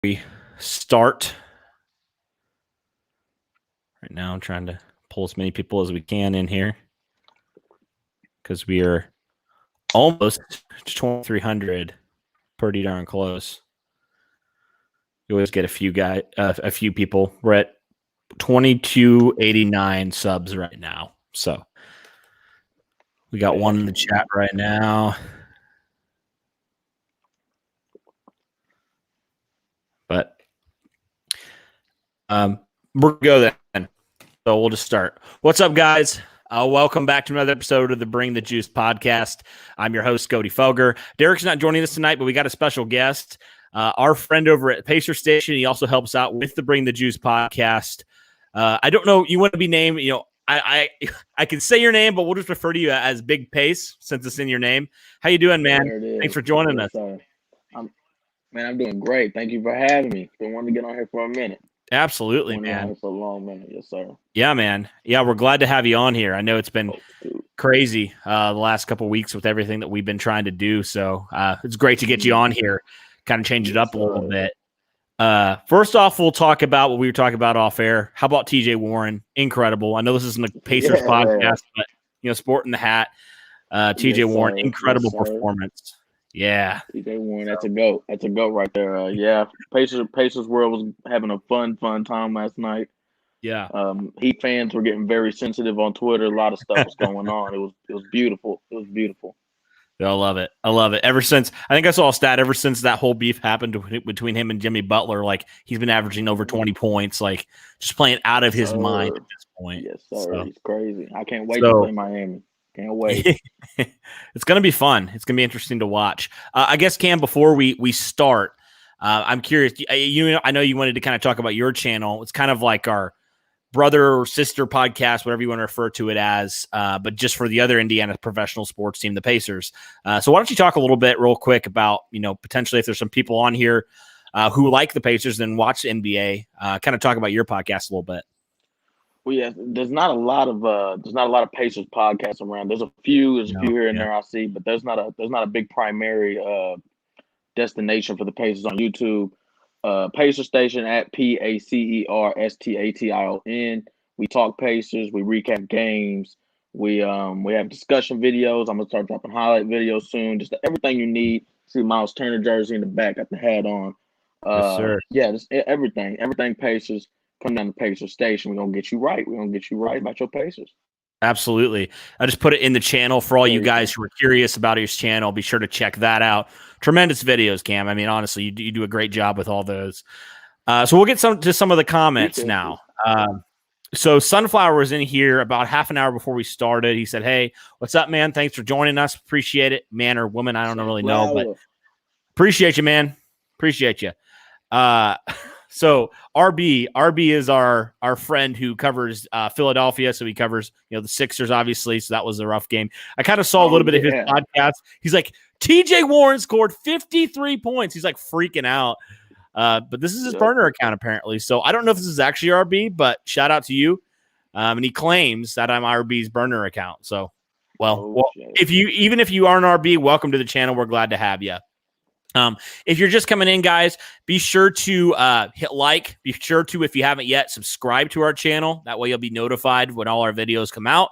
we start right now. I'm trying to pull as many people as we can in here because we are almost 2,300, pretty darn close. You always get a few people. We're at 2289 subs right now, so we got one in the chat right now. But we're going to go then. So we'll just start. What's up, guys? Welcome back to another episode of the Bring the Juice podcast. I'm your host, Cody Foger. Derek's not joining us tonight, but we got a special guest, our friend over at Pacer Station. He also helps out with the Bring the Juice podcast. I don't know. You want to be named, I can say your name, but we'll just refer to you as Big Pace since it's in your name. How you doing, man? Thanks for joining us. I'm doing great. Thank you for having me. Been wanting to get on here for a minute. Absolutely, man. For a long minute, yes, sir. Yeah, man. Yeah, we're glad to have you on here. I know it's been crazy the last couple of weeks with everything that we've been trying to do. So it's great to get you on here, kind of change it up a little bit. First off, we'll talk about what we were talking about off air. How about TJ Warren? Incredible. I know this isn't a Pacers podcast, but sporting the hat. TJ Warren, incredible performance. Yeah. TJ Warren, that's a goat. That's a goat right there. Yeah. Pacers world was having a fun time last night. Yeah. Heat fans were getting very sensitive on Twitter. A lot of stuff was going on. It was beautiful. It was beautiful. I love it. I love it. Ever since, I think I saw a stat, ever since that whole beef happened between him and Jimmy Butler, like he's been averaging over 20 points, like just playing out of his mind at this point. Yes, sir. So, he's crazy. I can't wait to play Miami. Can't wait. It's going to be fun. It's going to be interesting to watch. I guess, Cam, before we start, I'm curious. I know you wanted to kind of talk about your channel. It's kind of like our brother or sister podcast, whatever you want to refer to it as, but just for the other Indiana professional sports team, the Pacers. So why don't you talk a little bit real quick about, potentially if there's some people on here who like the Pacers and watch the NBA, kind of talk about your podcast a little bit. Well, yeah, there's not a lot of Pacers podcasts around. There's a few here and there I see, but there's not a big primary destination for the Pacers on YouTube. Pacer Station at PACERSTATION. We talk Pacers. We recap games. We have discussion videos. I'm gonna start dropping highlight videos soon. Just everything you need. See Miles Turner jersey in the back. Got the hat on. Yes, sir. Yeah, just everything Pacers. Come down to Pacer Station. We're gonna get you right. We're gonna get you right about your Pacers. Absolutely. I just put it in the channel for all you guys who are curious about his channel. Be sure to check that out. Tremendous videos, Cam. I mean, honestly, you do a great job with all those. So we'll get to some of the comments now. So Sunflower was in here about half an hour before we started. He said, "Hey, what's up, man? Thanks for joining us. Appreciate it, man or woman. I don't really know, but appreciate you, man. Appreciate you." So RB is our friend who covers Philadelphia. So he covers, the Sixers, obviously. So that was a rough game. I kind of saw a little bit of his podcast. He's like, TJ Warren scored 53 points. He's like freaking out. But this is his burner account, apparently. So I don't know if this is actually RB, but shout out to you. And he claims that I'm RB's burner account. So, well, if you aren't RB, welcome to the channel. We're glad to have you. If you're just coming in, guys, be sure to hit like. Be sure to, if you haven't yet, subscribe to our channel. That way you'll be notified when all our videos come out.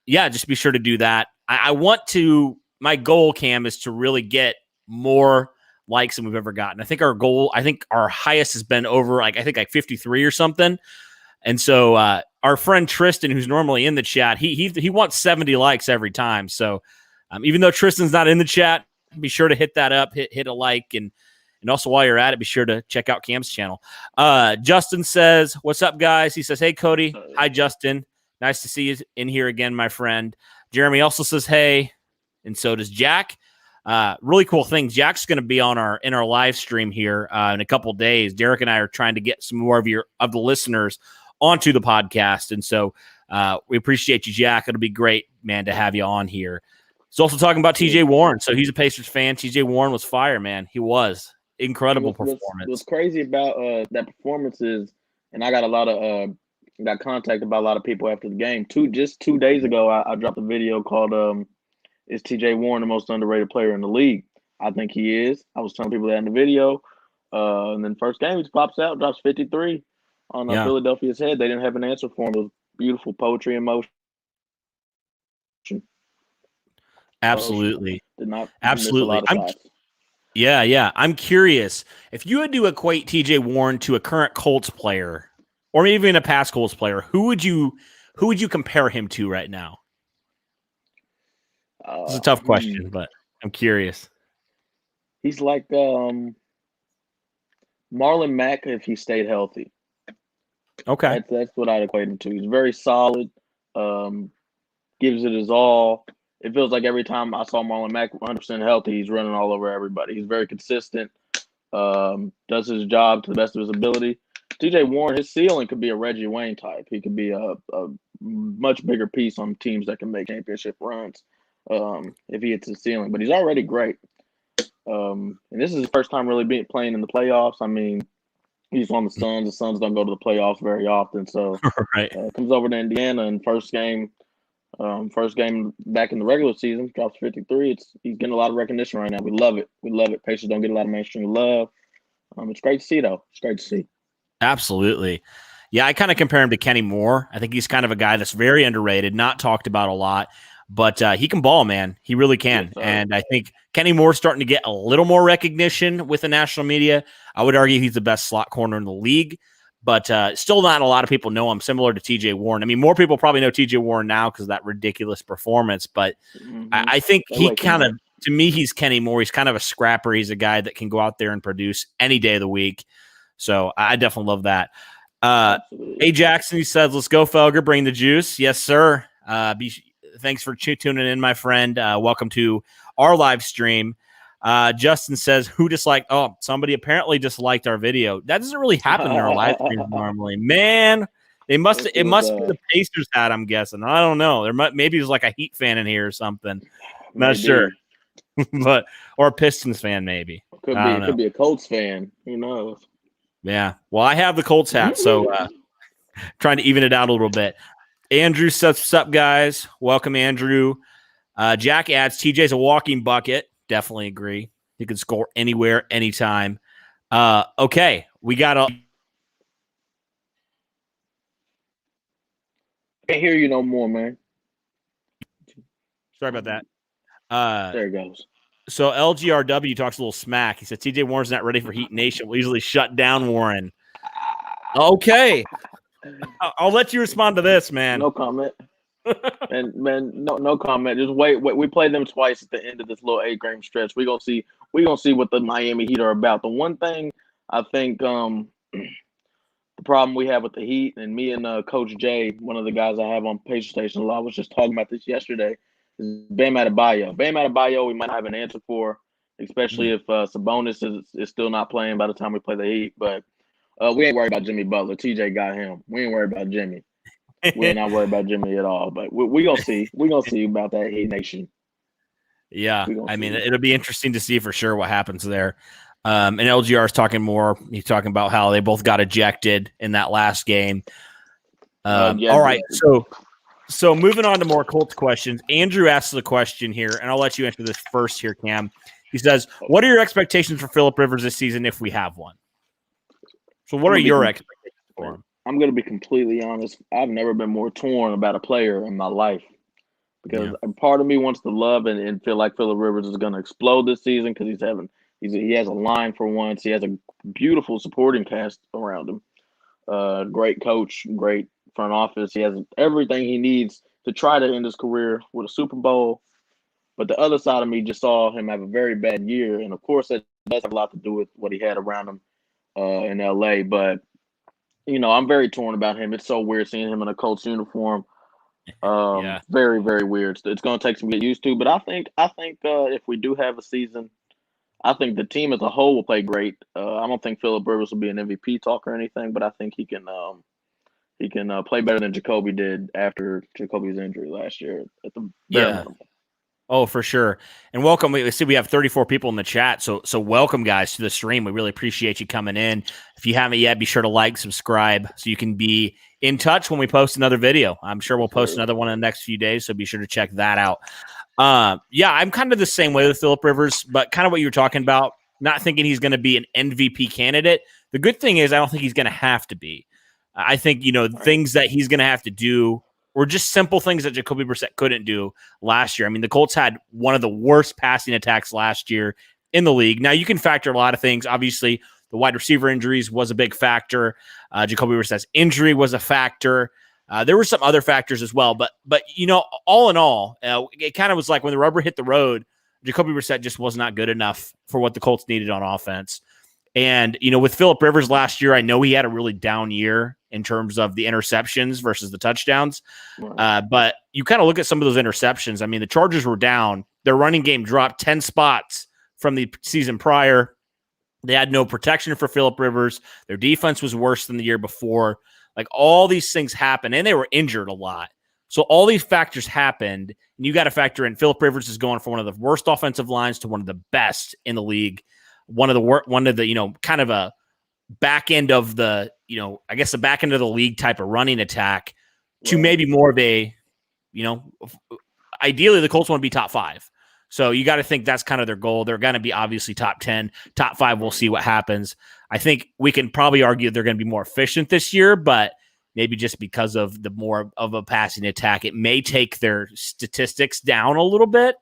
Just be sure to do that. My goal, Cam, is to really get more likes than we've ever gotten. I think our highest has been over like 53 or something. And so our friend Tristan, who's normally in the chat, he wants 70 likes every time. So even though Tristan's not in the chat, be sure to hit that up, hit a like, and also while you're at it, be sure to check out Cam's channel. Justin says, "What's up, guys?" He says, "Hey, Cody." Hi, Justin. Nice to see you in here again, my friend. Jeremy also says, "Hey," and so does Jack. Really cool thing. Jack's going to be in our live stream here in a couple days. Derek and I are trying to get some more of the listeners onto the podcast, and so we appreciate you, Jack. It'll be great, man, to have you on here. He's also talking about TJ Warren. So he's a Pacers fan. TJ Warren was fire, man. He was. Incredible performance. What's crazy about that performance is, and I got a lot of got contacted by a lot of people after the game. Just 2 days ago, I dropped a video called "Is TJ Warren the most underrated player in the league?" I think he is. I was telling people that in the video. And then first game, he just pops out, drops 53 on Philadelphia's head. They didn't have an answer for him. It was beautiful poetry in motion. Absolutely. Absolutely. Yeah. I'm curious. If you had to equate TJ Warren to a current Colts player or maybe even a past Colts player, who would you compare him to right now? It's a tough question, but I'm curious. He's like Marlon Mack if he stayed healthy. Okay. That's what I'd equate him to. He's very solid, gives it his all. It feels like every time I saw Marlon Mack 100% healthy, he's running all over everybody. He's very consistent, does his job to the best of his ability. TJ Warren, his ceiling could be a Reggie Wayne type. He could be a much bigger piece on teams that can make championship runs if he hits the ceiling. But he's already great. And this is his first time really playing in the playoffs. I mean, he's on the Suns. The Suns don't go to the playoffs very often. So comes over to Indiana in first game back in the regular season, drops 53. He's getting a lot of recognition right now. We love it. Pacers don't get a lot of mainstream love. It's great to see, though. It's great to see. Absolutely. Yeah, I kind of compare him to Kenny Moore. I think he's kind of a guy that's very underrated, not talked about a lot, but he can ball, man. He really can. Yes, and I think Kenny Moore's starting to get a little more recognition with the national media. I would argue he's the best slot corner in the league, but still not a lot of people know him, similar to TJ Warren. I mean, more people probably know TJ Warren now because of that ridiculous performance, but I think he kind of, to me, he's Kenny Moore. He's kind of a scrapper. He's a guy that can go out there and produce any day of the week. So I definitely love that. A Jackson, he says, let's go, Felger. Bring the juice. Yes, sir. Thanks for tuning in, my friend. Welcome to our live stream. Justin says, who disliked? Oh, somebody apparently disliked our video. That doesn't really happen in our live streams normally. Man, it must be the Pacers hat, I'm guessing. I don't know. Maybe there's like a Heat fan in here or something. Not sure. But or a Pistons fan, maybe. Could be a Colts fan. Who knows? Yeah. Well, I have the Colts hat, so trying to even it out a little bit. Andrew says, what's up, guys? Welcome, Andrew. Jack adds, TJ's a walking bucket. Definitely agree. He can score anywhere, anytime. Okay. We got a. Can't hear you no more, man. Sorry about that. There it goes. So LGRW talks a little smack. He said TJ Warren's not ready for Heat Nation. We'll easily shut down Warren. Okay. I'll let you respond to this, man. No comment. No comment. Just wait. We played them twice at the end of this little 8-game stretch. We're gonna see what the Miami Heat are about. The one thing I think the problem we have with the Heat, and me and Coach Jay, one of the guys I have on Pacer Station a lot, was just talking about this yesterday. Bam Adebayo. We might not have an answer for, especially if Sabonis is still not playing by the time we play the Heat. But we ain't worried about Jimmy Butler. TJ got him. We ain't worried about Jimmy. We're not worried about Jimmy at all. But we gonna see. We gonna see about that Heat Nation. Yeah, I mean, it'll be interesting to see for sure what happens there. And LGR is talking more. He's talking about how they both got ejected in that last game. All right, So moving on to more Colts questions, Andrew asks the question here, and I'll let you answer this first here, Cam. He says, what are your expectations for Phillip Rivers this season if we have one? So what are your expectations for him? I'm going to be completely honest. I've never been more torn about a player in my life because part of me wants to love and feel like Phillip Rivers is going to explode this season because he has a line for once. He has a beautiful supporting cast around him. Great coach, great front office. He has everything he needs to try to end his career with a Super Bowl. But the other side of me just saw him have a very bad year. And of course, that does have a lot to do with what he had around him in LA. But, I'm very torn about him. It's so weird seeing him in a Colts uniform. Very, very weird. It's going to take some get used to. But I think if we do have a season, I think the team as a whole will play great. I don't think Phillip Rivers will be an MVP talk or anything, but I think he can play better than Jacoby did after Jacoby's injury last year at the bare minimum. Oh, for sure. And welcome. We see we have 34 people in the chat. So welcome, guys, to the stream. We really appreciate you coming in. If you haven't yet, be sure to like, subscribe, so you can be in touch when we post another video. I'm sure we'll post another one in the next few days, so be sure to check that out. I'm kind of the same way with Phillip Rivers, but kind of what you were talking about. not thinking he's going to be an MVP candidate. The good thing is I don't think he's going to have to be. I think, things that he's going to have to do were just simple things that Jacoby Brissett couldn't do last year. I mean, the Colts had one of the worst passing attacks last year in the league. Now, you can factor a lot of things. Obviously, the wide receiver injuries was a big factor. Jacoby Brissett's injury was a factor. There were some other factors as well. But all in all, it kind of was like when the rubber hit the road, Jacoby Brissett just was not good enough for what the Colts needed on offense. And, with Phillip Rivers last year, I know he had a really down year in terms of the interceptions versus the touchdowns. Right. But you kind of look at some of those interceptions. I mean, the Chargers were down. Their running game dropped 10 spots from the season prior. They had no protection for Phillip Rivers. Their defense was worse than the year before. Like, all these things happened, and they were injured a lot. So all these factors happened, and you got to factor in Phillip Rivers is going from one of the worst offensive lines to one of the best in the league. One of the kind of a back end of the, I guess the back end of the league type of running attack to maybe more of a, ideally the Colts want to be top 5. So you got to think that's kind of their goal. They're going to be obviously top 10, top 5. We'll see what happens. I think we can probably argue they're going to be more efficient this year, but maybe just because of the more of a passing attack, it may take their statistics down a little bit.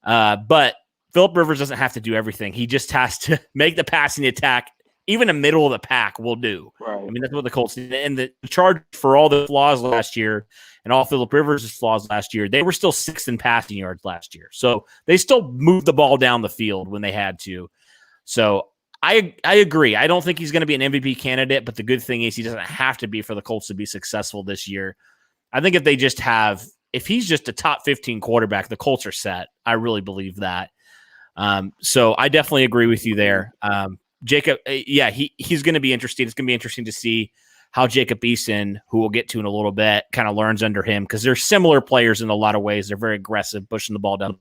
But Phillip Rivers doesn't have to do everything. He just has to make the passing attack, even the middle of the pack will do. Right. I mean, that's what the Colts did. And the charge for all the flaws last year and all Phillip Rivers' flaws last year, they were still 6th in passing yards last year. So they still moved the ball down the field when they had to. So I agree. I don't think he's going to be an MVP candidate, but the good thing is he doesn't have to be for the Colts to be successful this year. I think if he's just a top 15 quarterback, the Colts are set. I really believe that. So I definitely agree with you there. Jacob, he's going to be interesting. It's going to be interesting to see how Jacob Eason, who we'll get to in a little bit, kind of learns under him, because they're similar players in a lot of ways. They're very aggressive, pushing the ball down.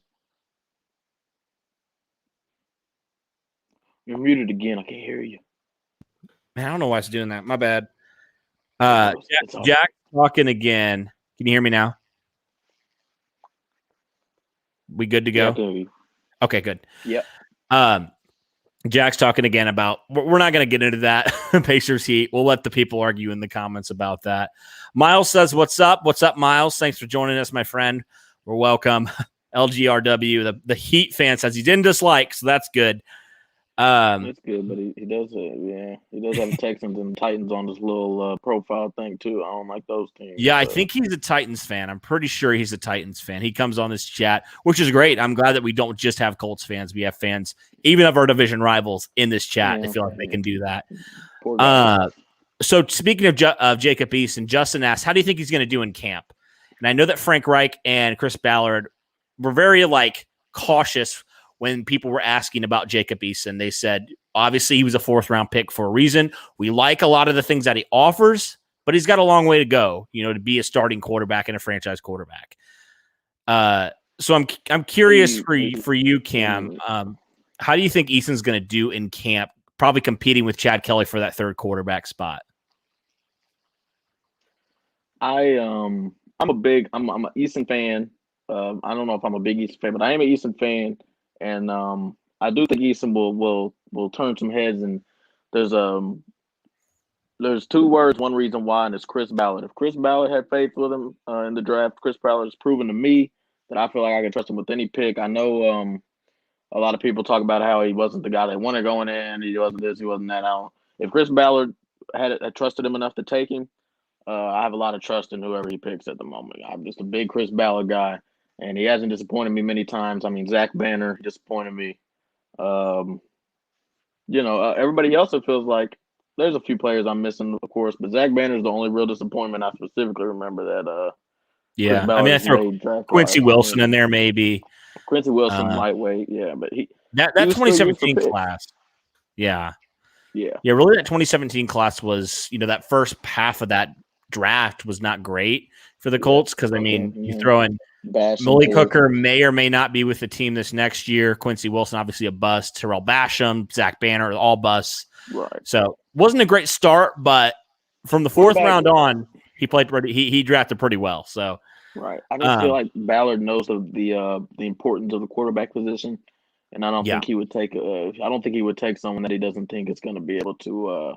You're muted again. I can't hear you. Man, I don't know why it's doing that. My bad. Jack talking again. Can you hear me now? We good to go? Yeah, okay, good. Yep. Jack's talking again about, we're not going to get into that Pacers Heat. We'll let the people argue in the comments about that. Miles says, what's up? What's up, Miles? Thanks for joining us, my friend. We're welcome. LGRW, the Heat fan, says he didn't dislike, so that's good. That's good, but he does have the Texans and Titans on his little profile thing too. I don't like those teams. Yeah, I think he's a Titans fan. I'm pretty sure he's a Titans fan. He comes on this chat, which is great. I'm glad that we don't just have Colts fans. We have fans, even of our division rivals, in this chat. I feel like they can do that. So speaking of Jacob Eason, Justin asks, how do you think he's going to do in camp? And I know that Frank Reich and Chris Ballard were very cautious when people were asking about Jacob Eason. They said, obviously, he was a 4th-round pick for a reason. We like a lot of the things that he offers, but he's got a long way to go, to be a starting quarterback and a franchise quarterback. So I'm curious for you, Cam. How do you think Eason's going to do in camp, probably competing with Chad Kelly for that 3rd quarterback spot? I'm an Eason fan. I don't know if I'm a big Eason fan, but I am an Eason fan. And I do think Eason will turn some heads. And there's 2 words, one reason why, and it's Chris Ballard. If Chris Ballard had faith with him in the draft, Chris Ballard has proven to me that I feel like I can trust him with any pick. I know a lot of people talk about how he wasn't the guy they wanted going in. He wasn't this, he wasn't that. If Chris Ballard had trusted him enough to take him, I have a lot of trust in whoever he picks at the moment. I'm just a big Chris Ballard guy. And he hasn't disappointed me many times. I mean, Zach Banner disappointed me. Everybody else, it feels like there's a few players I'm missing, of course, but Zach Banner's the only real disappointment I specifically remember that. Yeah, I mean, I throw Quincy Wilson in there, maybe. Quincy Wilson, lightweight, yeah, but that 2017 class, yeah, really, that 2017 class was, that first half of that draft was not great for the Colts because you throw in. Malik Hooker may or may not be with the team this next year. Quincy Wilson, obviously a bust. Terrell Basham, Zach Banner, all busts. Right. So wasn't a great start, but from the 4th round on, he played pretty. He drafted pretty well. So right. I just feel like Ballard knows of the importance of the quarterback position, and I don't think he would take someone that he doesn't think is going to be able to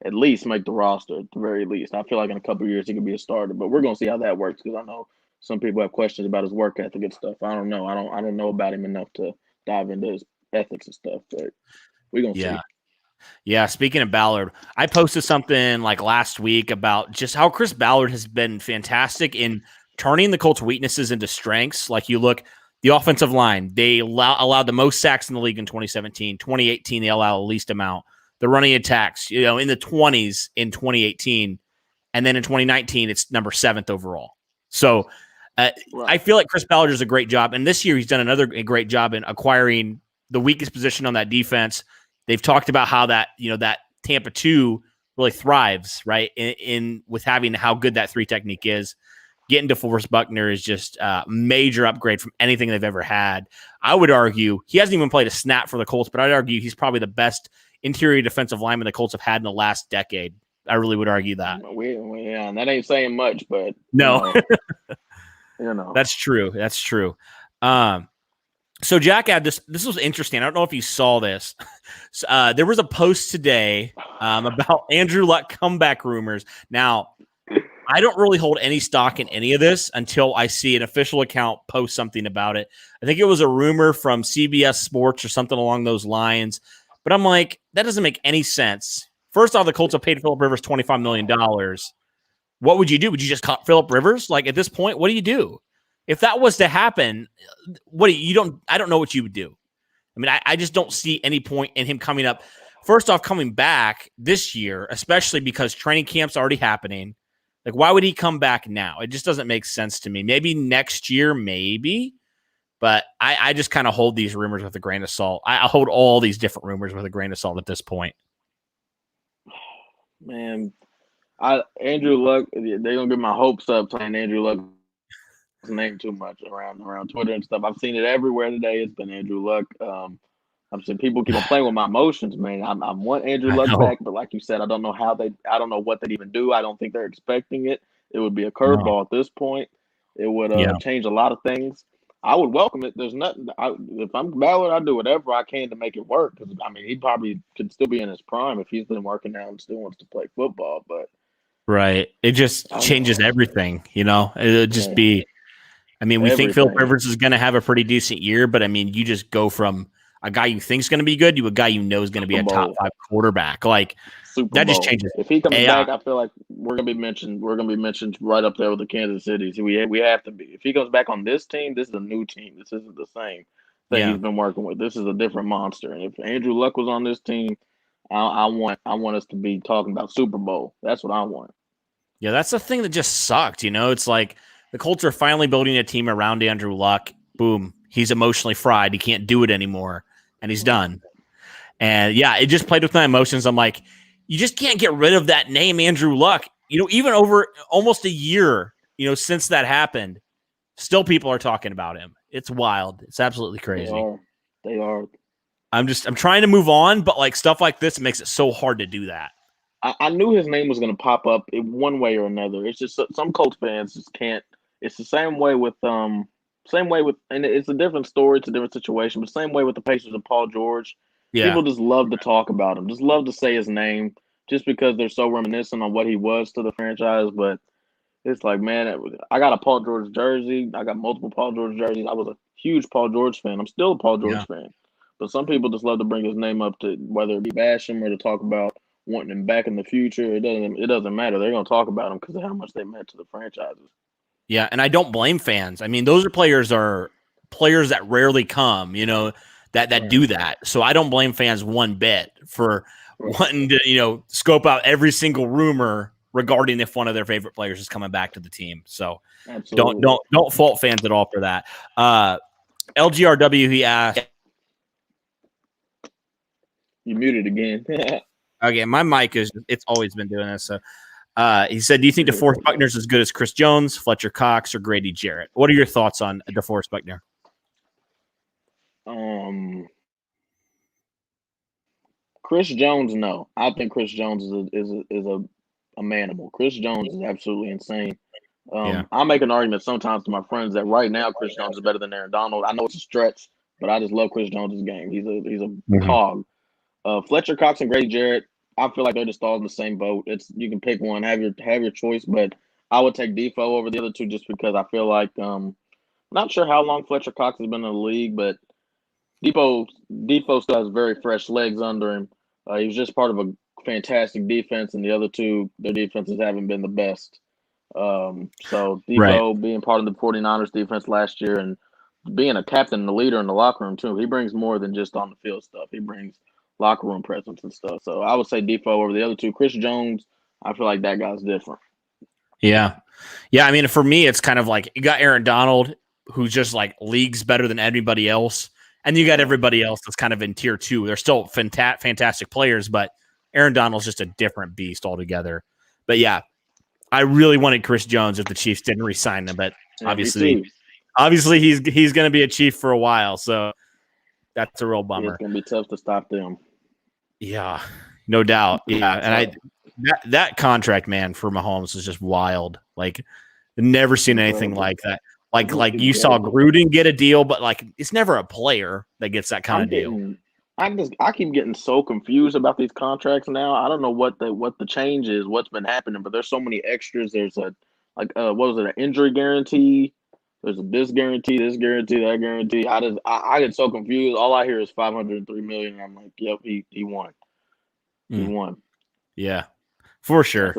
at least make the roster at the very least. I feel like in a couple of years he could be a starter, but we're going to see how that works because I know some people have questions about his work ethic and stuff. I don't know. I don't know about him enough to dive into his ethics and stuff, but we're going to see. Yeah, speaking of Ballard, I posted something like last week about just how Chris Ballard has been fantastic in turning the Colts' weaknesses into strengths. Like you look, the offensive line, they allowed the most sacks in the league in 2017. 2018, they allowed the least amount. The running attacks, in the 20s in 2018. And then in 2019, it's number 7th overall. So I feel like Chris Ballard does a great job. And this year, he's done another great job in acquiring the weakest position on that defense. They've talked about how that Tampa 2 really thrives, right, in with having how good that 3 technique is. Getting DeForest Buckner is just a major upgrade from anything they've ever had. I would argue he hasn't even played a snap for the Colts, but I'd argue he's probably the best interior defensive lineman the Colts have had in the last decade. I really would argue that. Yeah, that ain't saying much, but no, that's true. That's true. So Jack had this was interesting. I don't know if you saw this. There was a post today about Andrew Luck comeback rumors. Now, I don't really hold any stock in any of this until I see an official account post something about it. I think it was a rumor from CBS Sports or something along those lines. But I'm like, that doesn't make any sense. First off, the Colts have paid Phillip Rivers $25 million. What would you do? Would you just cut Phillip Rivers? Like at this point, what do you do? If that was to happen, I don't know what you would do. I mean, I just don't see any point in him coming up. First off, coming back this year, especially because training camp's already happening. Like, why would he come back now? It just doesn't make sense to me. Maybe next year, maybe. But I just kind of hold these rumors with a grain of salt. I hold all these different rumors with a grain of salt at this point. Man, Andrew Luck, they're going to get my hopes up playing Andrew Luck. Name too much around Twitter and stuff. I've seen it everywhere today. It's been Andrew Luck. I've seen people keep on playing with my emotions, man. I want Andrew Luck back, but like you said, I don't know what they'd even do. I don't think they're expecting it. It would be a curveball at this point. It would change a lot of things. I would welcome it. There's nothing. If I'm Ballard, I'd do whatever I can to make it work. Because I mean, he probably could still be in his prime if he's been working out and still wants to play football. But right, it just changes everything. It'll just be. I mean, we think Phillip Rivers is going to have a pretty decent year, but I mean, you just go from a guy you think is going to be good to a guy you know is going to be a top 5 quarterback. Like that just changes. If he comes back, I feel like we're going to be mentioned. We're going to be mentioned right up there with the Kansas City. So we have to be. If he comes back on this team, this is a new team. This isn't the same thing he's been working with. This is a different monster. And if Andrew Luck was on this team, I want us to be talking about Super Bowl. That's what I want. Yeah, that's the thing that just sucked. It's like. The Colts are finally building a team around Andrew Luck. Boom. He's emotionally fried. He can't do it anymore. And he's done. And, yeah, it just played with my emotions. I'm like, you just can't get rid of that name, Andrew Luck. Even over almost a year, since that happened, still people are talking about him. It's wild. It's absolutely crazy. They are. I'm trying to move on, but, like, stuff like this makes it so hard to do that. I knew his name was going to pop up in one way or another. It's just some Colts fans just can't. It's the same way with, and it's a different story, it's a different situation, but same way with the Pacers and Paul George. Yeah. People just love to talk about him, just love to say his name, just because they're so reminiscent on what he was to the franchise. But it's like, man, I got a Paul George jersey. I got multiple Paul George jerseys. I was a huge Paul George fan. I'm still a Paul George fan. But some people just love to bring his name up to whether it be bash him or to talk about wanting him back in the future. It doesn't matter. They're going to talk about him because of how much they meant to the franchises. Yeah, and I don't blame fans. I mean, those are players that rarely come, that do that. So I don't blame fans one bit for wanting to, scope out every single rumor regarding if one of their favorite players is coming back to the team. So don't fault fans at all for that. LGRW, he asked. You muted again. Okay, my mic it's always been doing this. So he said, do you think DeForest Buckner's as good as Chris Jones, Fletcher Cox, or Grady Jarrett? What are your thoughts on DeForest Buckner? Chris Jones, no. I think Chris Jones is a manimal. Chris Jones is absolutely insane. I make an argument sometimes to my friends that right now Chris Jones is better than Aaron Donald. I know it's a stretch, but I just love Chris Jones' game. He's a cog. Fletcher Cox and Grady Jarrett, I feel like they're just all in the same boat. You can pick one, have your choice, but I would take Defoe over the other two just because I feel like not sure how long Fletcher Cox has been in the league, but Defoe still has very fresh legs under him. He was just part of a fantastic defense, and the other two, their defenses haven't been the best. So Defoe being part of the 49ers defense last year and being a captain and a leader in the locker room too, he brings more than just on the field stuff. He brings locker room presence and stuff. So I would say Defoe over the other two. Chris Jones, I feel like that guy's different. Yeah. I mean, for me, it's kind of like you got Aaron Donald, who's just like leagues better than anybody else. And you got everybody else that's kind of in tier 2. They're still fantastic players, but Aaron Donald's just a different beast altogether. But yeah, I really wanted Chris Jones if the Chiefs didn't re-sign him, but obviously he's going to be a Chief for a while. So that's a real bummer. It's going to be tough to stop them. Yeah, no doubt. Yeah. And that contract, man, for Mahomes is just wild. Like, I've never seen anything like that. Like you saw Gruden get a deal, but like it's never a player that gets that kind of deal. I keep getting so confused about these contracts now. I don't know what the change is, what's been happening, but there's so many extras. There's what was it, an injury guarantee? There's this guarantee, that guarantee. I get so confused. All I hear is $503 million. And I'm like, yep, he won. He won. Yeah. For sure.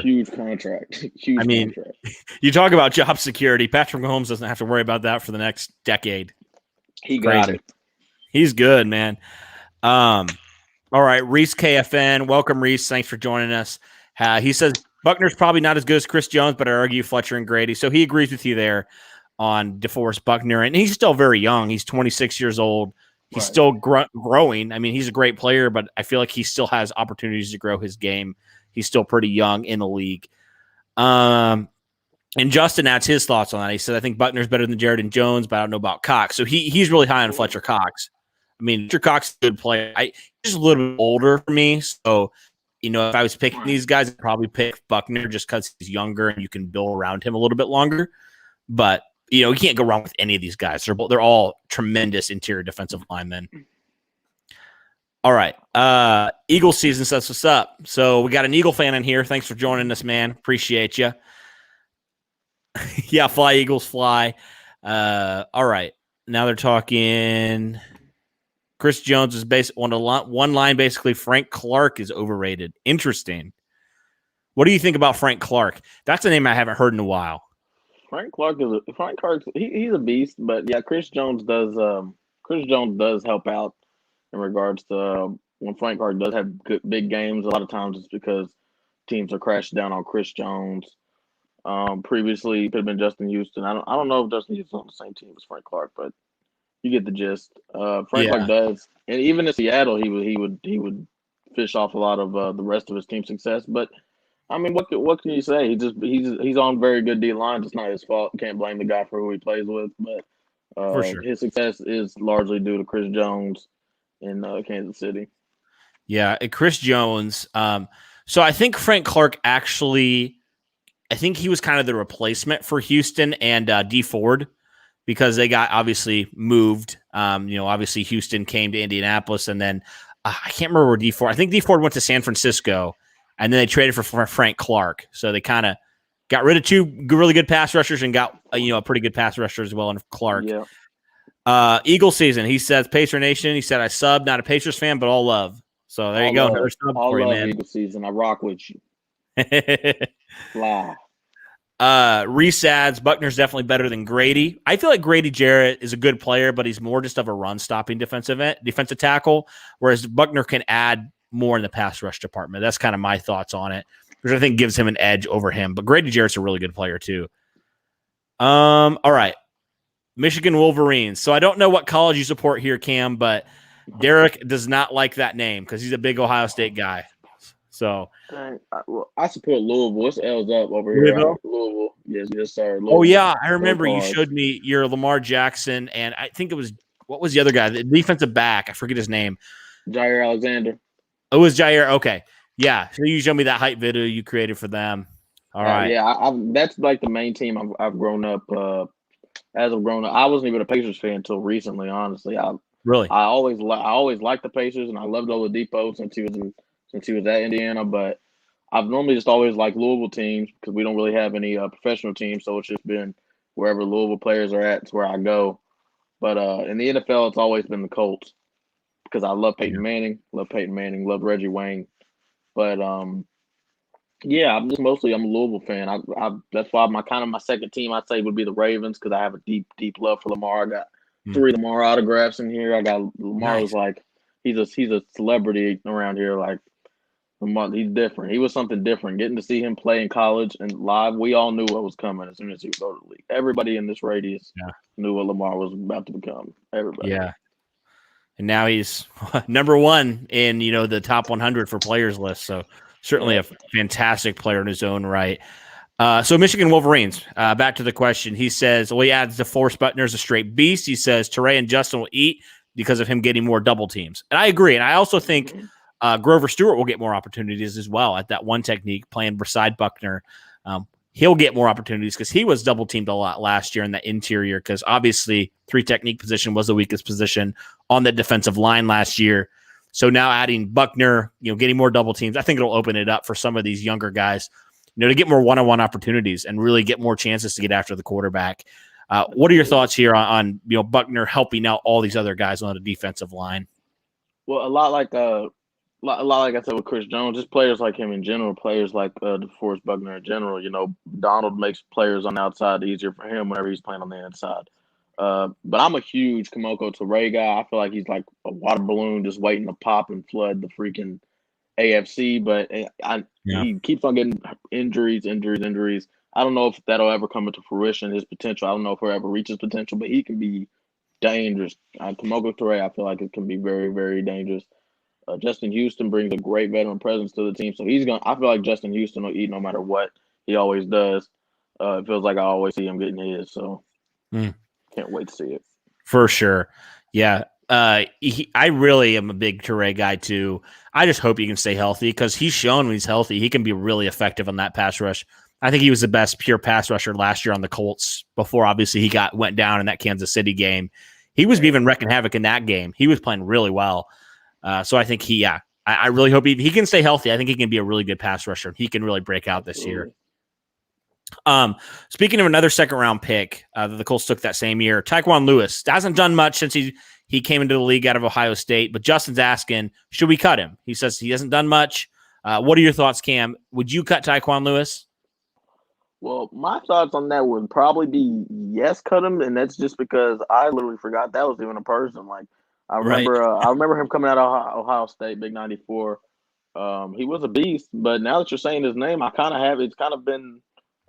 Huge contract. Contract. You talk about job security. Patrick Mahomes doesn't have to worry about that for the next decade. He got it. He's good, man. All right, Reese KFN. Welcome, Reese. Thanks for joining us. He says Buckner's probably not as good as Chris Jones, but I argue Fletcher and Grady. So he agrees with you there on DeForest Buckner. And he's still very young. He's 26 years old. He's still growing. I mean, he's a great player, but I feel like he still has opportunities to grow his game. He's still pretty young in the league. And Justin adds his thoughts on that. He said, I think Buckner's better than Jared and Jones, but I don't know about Cox. So he's really high on Fletcher Cox. I mean, Fletcher Cox is a good player. He's a little bit older for me. So, if I was picking these guys, I'd probably pick Buckner just because he's younger and you can build around him a little bit longer. But, you can't go wrong with any of these guys. They're all tremendous interior defensive linemen. All right. Eagles season says what's up. So we got an Eagle fan in here. Thanks for joining us, man. Appreciate you. Yeah, fly, Eagles, fly. All right. Now they're talking Chris Jones is one line, basically Frank Clark is overrated. Interesting. What do you think about Frank Clark? That's a name I haven't heard in a while. Frank Clark he's a beast, but yeah, Chris Jones does help out in regards to when Frank Clark does have good big games. A lot of times it's because teams are crashing down on Chris Jones. Previously it could have been Justin Houston. I don't know if Justin Houston's on the same team as Frank Clark, but you get the gist. Frank Clark does, and even in Seattle, he would fish off a lot of the rest of his team's success. But I mean, what can you say? He's on very good D lines. It's not his fault. Can't blame the guy for who he plays with. But for sure, his success is largely due to Chris Jones in Kansas City. Yeah, Chris Jones. So I think Frank Clark actually, I think he was kind of the replacement for Houston and D Ford because they got obviously moved. Obviously Houston came to Indianapolis, and then I can't remember where D Ford. I think D Ford went to San Francisco. And then they traded for Frank Clark. So they kind of got rid of two really good pass rushers and got a pretty good pass rusher as well in Clark. Yeah. Eagle season, he says, Pacer Nation. He said, I sub, not a Pacers fan, but all love. So there you go. Another sub for you, man. Eagle season. I rock with you. Fly. Reese adds, Buckner's definitely better than Grady. I feel like Grady Jarrett is a good player, but he's more just of a run-stopping defensive tackle, whereas Buckner can add more in the pass rush department. That's kind of my thoughts on it, which I think gives him an edge over him. But Grady Jarrett's a really good player too. All right. Michigan Wolverines. So I don't know what college you support here, Cam, but Derek does not like that name because he's a big Ohio State guy. So I support Louisville. It's L's up over here. Louisville. Yes, sir. Louisville. Oh yeah, I remember you showed me your Lamar Jackson, and I think it was, what was the other guy? The defensive back. I forget his name. Jair Alexander. It was Jair. Okay. Yeah. So you showed me that hype video you created for them. All right. Yeah. That's like the main team I've grown up as of growing up, I wasn't even a Pacers fan until recently. Honestly, Really? I always liked the Pacers, and I loved Oladipo since he was at Indiana. But I've normally just always liked Louisville teams because we don't really have any professional teams, so it's just been wherever Louisville players are at, it's where I go. But in the NFL, it's always been the Colts because I love Peyton Manning, love Reggie Wayne. But yeah, I'm a Louisville fan. That's why my second team I'd say would be the Ravens because I have a deep love for Lamar. I got 3 Lamar autographs in here. I got Lamar Nice. was like he's a celebrity around here. Like Lamar, he's different. He was something different. Getting to see him play in college and live, we all knew what was coming as soon as he would go to the league. Everybody in this radius knew what Lamar was about to become. Everybody. Yeah. And now he's number 1 in the top 100 for players list. So certainly a fantastic player in his own right. So Michigan Wolverines, back to the question. He says, well, he adds DeForest Buckner is a straight beast. He says Tae and Justin will eat because of him getting more double teams. And I agree. And I also think Grover Stewart will get more opportunities as well at that one technique playing beside Buckner. He'll get more opportunities because he was double teamed a lot last year in that interior because obviously 3 technique position was the weakest position on the defensive line last year. So now adding Buckner, getting more double teams, I think it'll open it up for some of these younger guys, to get more one-on-one opportunities and really get more chances to get after the quarterback. What are your thoughts here on Buckner helping out all these other guys on the defensive line? Well, a lot like I said with Chris Jones, just players like him in general, players like DeForest Buckner in general. Donald makes players on the outside easier for him whenever he's playing on the inside. But I'm a huge Kamoko Toure guy. I feel like he's like a water balloon just waiting to pop and flood the freaking AFC. But he keeps on getting injuries. I don't know if that'll ever come into fruition, his potential. I don't know if he'll ever reach his potential, but he can be dangerous. Kamoko Toure, I feel like it can be very, very dangerous. Justin Houston brings a great veteran presence to the team, so I feel like Justin Houston will eat no matter what. He always does. It feels like I always see him getting his, so can't wait to see it. For sure, yeah. I really am a big Toure guy too. I just hope he can stay healthy because he's shown when he's healthy he can be really effective on that pass rush. I think he was the best pure pass rusher last year on the Colts. Before obviously he went down in that Kansas City game, he was even wrecking havoc in that game. He was playing really well. So I think I really hope he can stay healthy. I think he can be a really good pass rusher. He can really break out this year. Speaking of another second round pick that the Colts took that same year, Taekwon Lewis hasn't done much since he came into the league out of Ohio State, but Justin's asking, should we cut him? He says he hasn't done much. What are your thoughts, Cam? Would you cut Taekwon Lewis? Well, my thoughts on that would probably be yes, cut him, and that's just because I literally forgot that was even a person. Like I remember him coming out of Ohio State, Big 94. He was a beast, but now that you're saying his name, I kind of have it's kind of been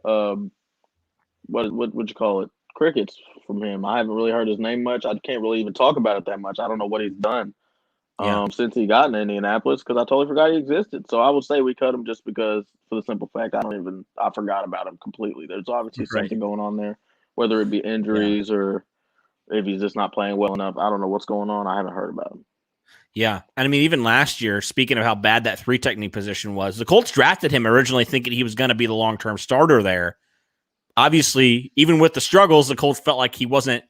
what would you call it? Crickets from him. I haven't really heard his name much. I can't really even talk about it that much. I don't know what he's done since he got in Indianapolis because I totally forgot he existed. So I would say we cut him just because, for the simple fact, I forgot about him completely. There's obviously something going on there, whether it be injuries or if he's just not playing well enough. I don't know what's going on. I haven't heard about him. Yeah. And I mean, even last year, speaking of how bad that 3 technique position was, the Colts drafted him originally thinking he was going to be the long-term starter there. Obviously, even with the struggles, the Colts felt like he wasn't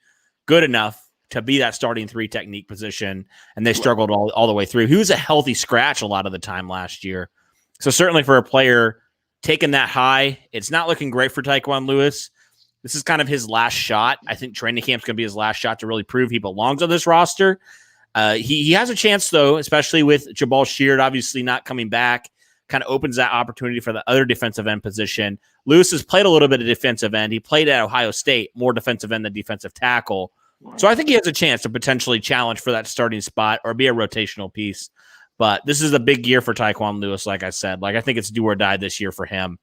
good enough to be that starting 3 technique position, and they struggled all the way through. He was a healthy scratch a lot of the time last year. So certainly for a player taking that high, it's not looking great for Taekwon Lewis. This is kind of his last shot. I think training camp's going to be his last shot to really prove he belongs on this roster. He has a chance, though, especially with Jabal Sheard obviously not coming back. Kind of opens that opportunity for the other defensive end position. Lewis has played a little bit of defensive end. He played at Ohio State, more defensive end than defensive tackle. So I think he has a chance to potentially challenge for that starting spot or be a rotational piece. But this is a big year for Taekwon Lewis, like I said. I think it's do or die this year for him.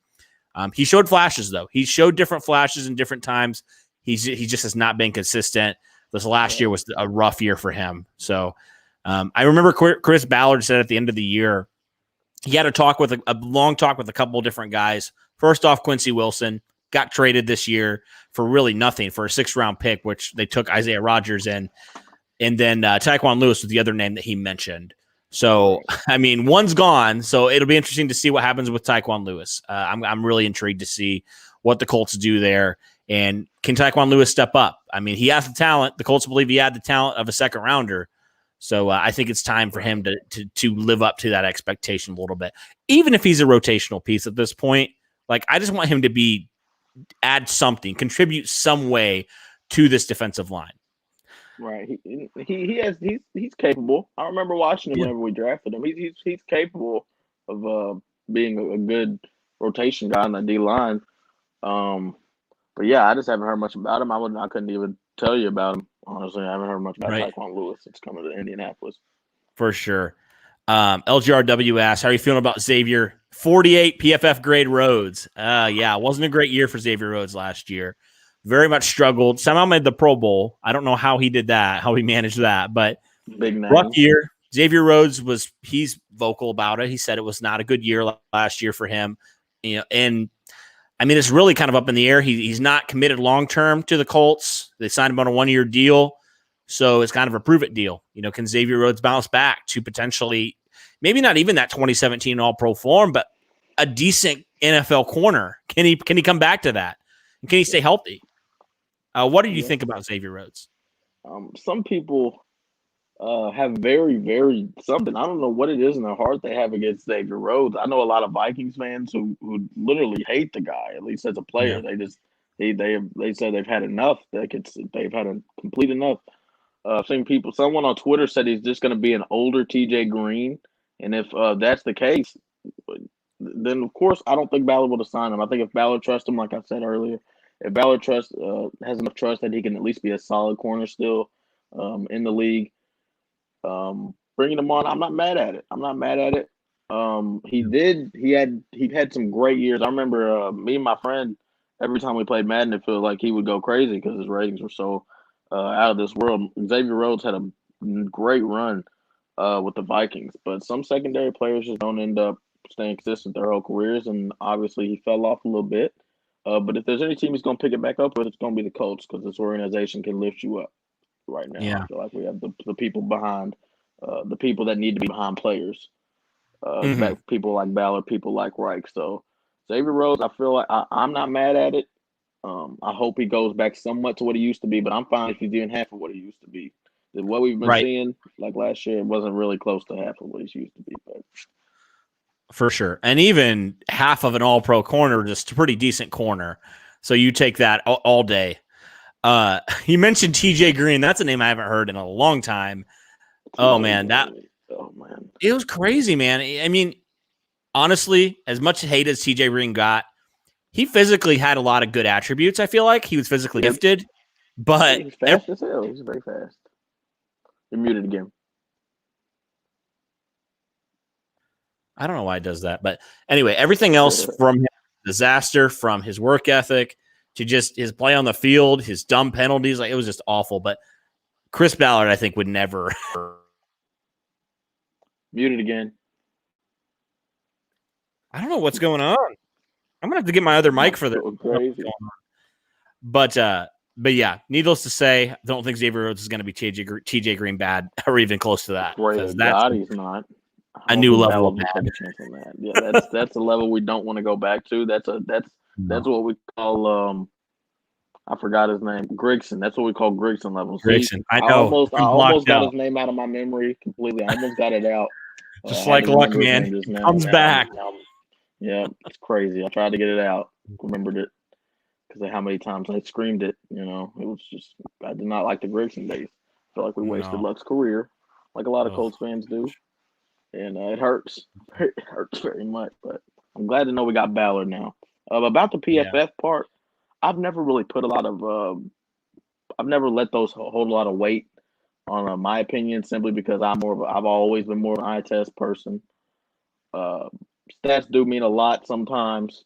He showed flashes, though. He showed different flashes in different times. He just has not been consistent. This last year was a rough year for him. So I remember Chris Ballard said at the end of the year, he had a long talk with a couple of different guys. First off, Quincy Wilson got traded this year for really nothing, for a 6th-round pick, which they took Isaiah Rodgers in. And then Taekwon Lewis was the other name that he mentioned. So, I mean, one's gone. So it'll be interesting to see what happens with Taekwon Lewis. I'm really intrigued to see what the Colts do there. And can Taekwon Lewis step up? I mean, he has the talent. The Colts believe he had the talent of a second rounder. So I think it's time for him to live up to that expectation a little bit. Even if he's a rotational piece at this point, like I just want him to add something, contribute some way to this defensive line. Right. He's capable. I remember watching him whenever we drafted him. He's capable of being a good rotation guy on the D line. But yeah, I just haven't heard much about him. I couldn't even tell you about him. Honestly, I haven't heard much about Taekwon Lewis since coming to Indianapolis. For sure. LGRW asks, how are you feeling about Xavier? 48 PFF grade Rhodes. Yeah, it wasn't a great year for Xavier Rhodes last year. Very much struggled. Somehow made the Pro Bowl. I don't know how he did that, how he managed that, but big name. Rough year. Xavier Rhodes he's vocal about it. He said it was not a good year last year for him. And I mean, it's really kind of up in the air. He's not committed long-term to the Colts. They signed him on a 1-year deal. So it's kind of a prove-it deal. Can Xavier Rhodes bounce back to potentially, maybe not even that 2017 All-Pro form, but a decent NFL corner? Can he come back to that? And can he stay healthy? What do you think about Xavier Rhodes? Some people have very, very something. I don't know what it is in their heart they have against Xavier Rhodes. I know a lot of Vikings fans who literally hate the guy, at least as a player. Yeah. They said they've had enough. They've had a complete enough. Someone on Twitter said he's just going to be an older TJ Green, and if that's the case, then of course I don't think Ballard would have signed him. I think if Ballard trusts him, like I said earlier, if Ballard has enough trust that he can at least be a solid corner still in the league, bringing him on, I'm not mad at it. He had some great years. I remember me and my friend, every time we played Madden, it felt like he would go crazy because his ratings were so out of this world. Xavier Rhodes had a great run with the Vikings, but some secondary players just don't end up staying consistent their whole careers, and obviously he fell off a little bit. But if there's any team he's going to pick it back up with, it's going to be the Colts, because this organization can lift you up right now. Yeah. I feel like we have the people behind, the people that need to be behind players. People like Ballard, people like Reich. So Xavier Rhodes, I feel like I'm not mad at it. I hope he goes back somewhat to what he used to be, but I'm fine if he's even half of what he used to be. What we've been seeing, like last year, it wasn't really close to half of what he used to be. But for sure. And even half of an all-pro corner, just a pretty decent corner. So you take that all day. You mentioned TJ Green. That's a name I haven't heard in a long time. Oh, man. It was crazy, man. I mean, honestly, as much hate as TJ Green got, he physically had a lot of good attributes. I feel like he was physically gifted, but he's fast as hell. He's very fast. You're muted again. I don't know why he does that, but anyway, everything else from him, disaster, from his work ethic to just his play on the field, his dumb penalties, like it was just awful. But Chris Ballard, I think, would never. Muted again. I don't know what's going on. I'm gonna have to get my other mic for this. Crazy. But yeah, needless to say, I don't think Xavier Rhodes is going to be TJ Green bad or even close to that. God, he's not. A new level of bad. Yeah, that's a level we don't want to go back to. That's what we call I forgot his name. Grigson. That's what we call Grigson levels. Grigson. I know. I almost got his name out of my memory completely. I almost got it out. Just like luck, man. Comes back. Yeah, it's crazy. I tried to get it out. Remembered it because of how many times I screamed it. It was just, I did not like the Grigson days. I feel like we wasted Luck's career, like a lot of Colts fans do. And it hurts. It hurts very much. But I'm glad to know we got Ballard now. About the PFF part, I've never really put a lot of I've never let those hold a lot of weight on my opinion, simply because I've always been more of an eye test person. Stats do mean a lot sometimes.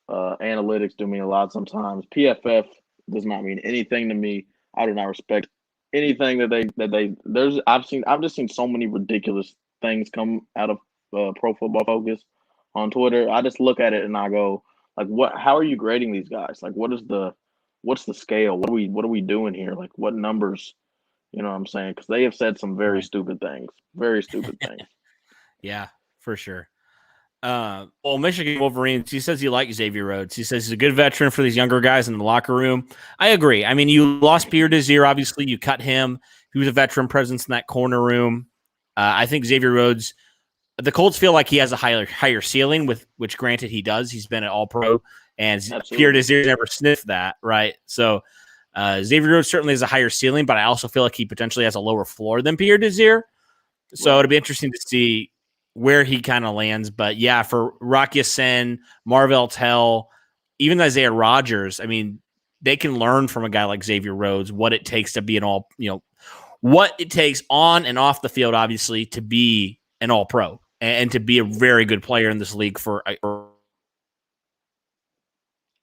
Analytics do mean a lot sometimes. PFF does not mean anything to me. I do not respect anything I've just seen so many ridiculous things come out of Pro Football Focus on Twitter. I just look at it and I go, like, how are you grading these guys? Like, what's the scale? What are we doing here? Like, what numbers? You know what I'm saying? Because they have said some very stupid things. Very stupid things. Yeah, for sure. Well, Michigan Wolverines, he says he likes Xavier Rhodes. He says he's a good veteran for these younger guys in the locker room. I agree. I mean, you lost Pierre Desir, obviously. You cut him. He was a veteran presence in that corner room. I think Xavier Rhodes, the Colts feel like he has a higher ceiling, with which, granted, he does. He's been an All-Pro, and Absolutely. Pierre Desir never sniffed that, right? So Xavier Rhodes certainly has a higher ceiling, but I also feel like he potentially has a lower floor than Pierre Desir. So It'll be interesting to see where he kind of lands. But yeah, for Rocky Sen, Marvell Tell, even Isaiah Rodgers, I mean, they can learn from a guy like Xavier Rhodes what it takes to be what it takes on and off the field, obviously, to be an All-Pro and to be a very good player in this league for.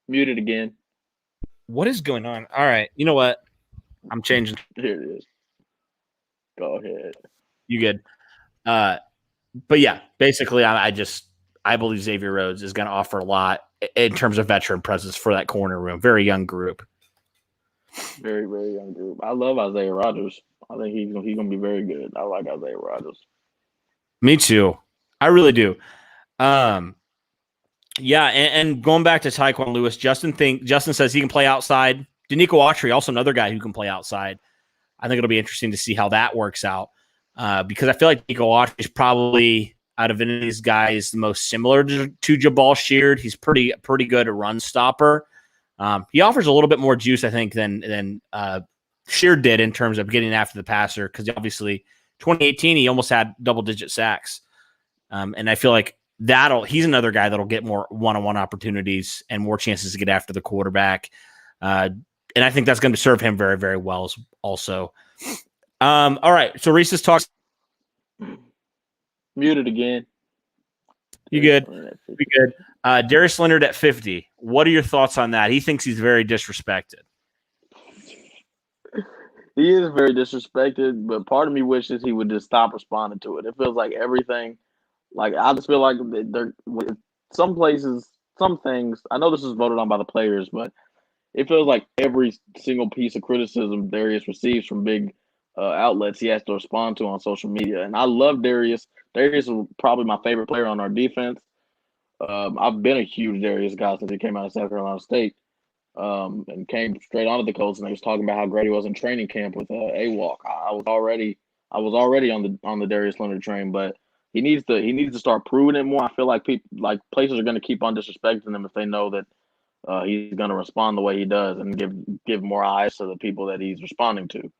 Muted again. What is going on? All right. You know what? I'm changing. Here it is. Go ahead. You good? But yeah, basically, I believe Xavier Rhodes is going to offer a lot in terms of veteran presence for that corner room. Very young group. Very, very young group. I love Isaiah Rodgers. I think he's going to be very good. I like Isaiah Rodgers. Me too. I really do. Yeah, and going back to Taekwon Lewis, Justin says he can play outside. Danico Autry, also another guy who can play outside. I think it'll be interesting to see how that works out. Because I feel like Nico Autry is probably, out of any of these guys, the most similar to Jabal Sheard. He's pretty good a run stopper. He offers a little bit more juice, I think, than Sheard did in terms of getting after the passer, because obviously 2018 he almost had double-digit sacks. And I feel like he's another guy that'll get more one-on-one opportunities and more chances to get after the quarterback. And I think that's going to serve him very, very well also. All right, so Reese's talks. Muted again. You good? We good. Darius Leonard at 50. What are your thoughts on that? He thinks he's very disrespected. He is very disrespected, but part of me wishes he would just stop responding to it. It feels like everything. Like, I just feel like some places, some things. I know this is voted on by the players, but it feels like every single piece of criticism Darius receives from big outlets he has to respond to on social media. And I love Darius. Darius is probably my favorite player on our defense. I've been a huge Darius guy since he came out of South Carolina State, and came straight onto the Colts. And he was talking about how great he was in training camp with AWalk. I was already on the Darius Leonard train, but he needs to start proving it more. I feel like places are going to keep on disrespecting him if they know that he's going to respond the way he does and give more eyes to the people that he's responding to.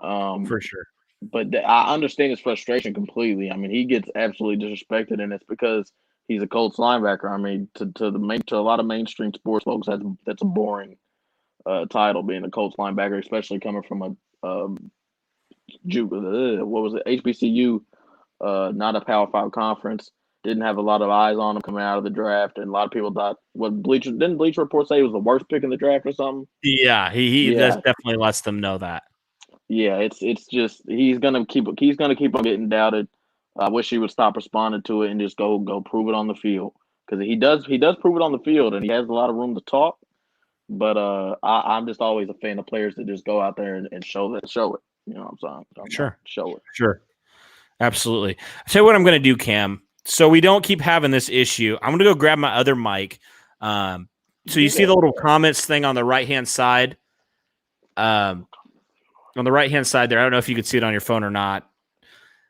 For sure. But I understand his frustration completely. I mean, he gets absolutely disrespected, and it's because he's a Colts linebacker. I mean, to a lot of mainstream sports folks, that's a boring title, being a Colts linebacker, especially coming from what was it, HBCU, not a Power 5 conference. Didn't have a lot of eyes on him coming out of the draft, and a lot of people thought, didn't Bleacher Report say he was the worst pick in the draft or something? Yeah, he definitely lets them know that. Yeah, it's just he's gonna keep on getting doubted. I wish he would stop responding to it and just go prove it on the field, because he does prove it on the field, and he has a lot of room to talk. But I'm just always a fan of players that just go out there and show it. You know what I'm saying? Sure, show it. Sure, absolutely. I'll tell you what I'm going to do, Cam. So we don't keep having this issue, I'm going to go grab my other mic. So you see the little comments thing on the right-hand side? On the right-hand side there. I don't know if you can see it on your phone or not.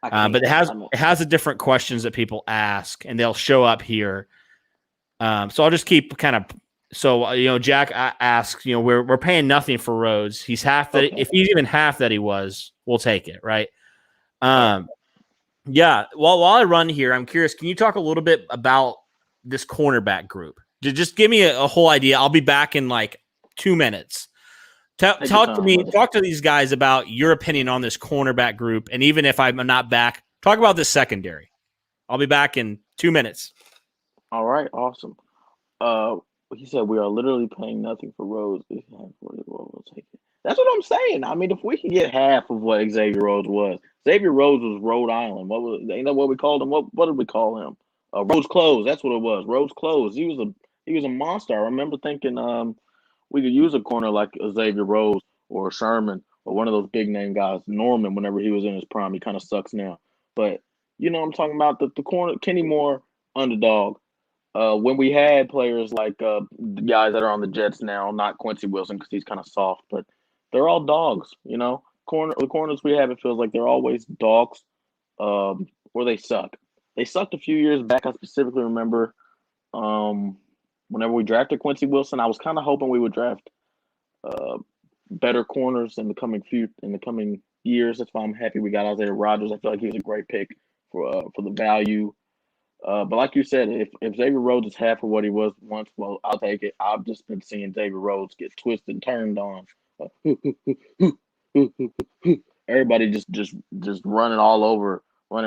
But it has the different questions that people ask, and they'll show up here. So I'll just keep kind of. So Jack asks, we're paying nothing for Rhodes. He's half that. Okay. If he's even half that he was, we'll take it, right? Yeah. While I run here, I'm curious. Can you talk a little bit about this cornerback group? Just give me a whole idea. I'll be back in like 2 minutes. Talk to these guys about your opinion on this cornerback group, and even if I'm not back, talk about this secondary. I'll be back in 2 minutes. All right, awesome. He said we are literally paying nothing for Rhodes. We'll take it. That's what I'm saying. I mean, if we can get half of what Xavier Rhodes was. Xavier Rhodes was Rhode Island. Ain't that what we called him? What did we call him? Rhodes Clothes. That's what it was. Rhodes Clothes. He was a monster. I remember thinking we could use a corner like Xavier Rhodes or Sherman or one of those big name guys. Norman, whenever he was in his prime, he kind of sucks now. But I'm talking about the corner. Kenny Moore underdog. When we had players like the guys that are on the Jets now, not Quincy Wilson because he's kind of soft, but they're all dogs. You know, the corners we have, it feels like they're always dogs, or they suck. They sucked a few years back. I specifically remember whenever we drafted Quincy Wilson, I was kind of hoping we would draft better corners in the coming years. That's why I'm happy we got Isaiah Rogers. I feel like he was a great pick for the value. But like you said, if Xavier Rhodes is half of what he was once, well, I'll take it. I've just been seeing Xavier Rhodes get twisted and turned on. Everybody just running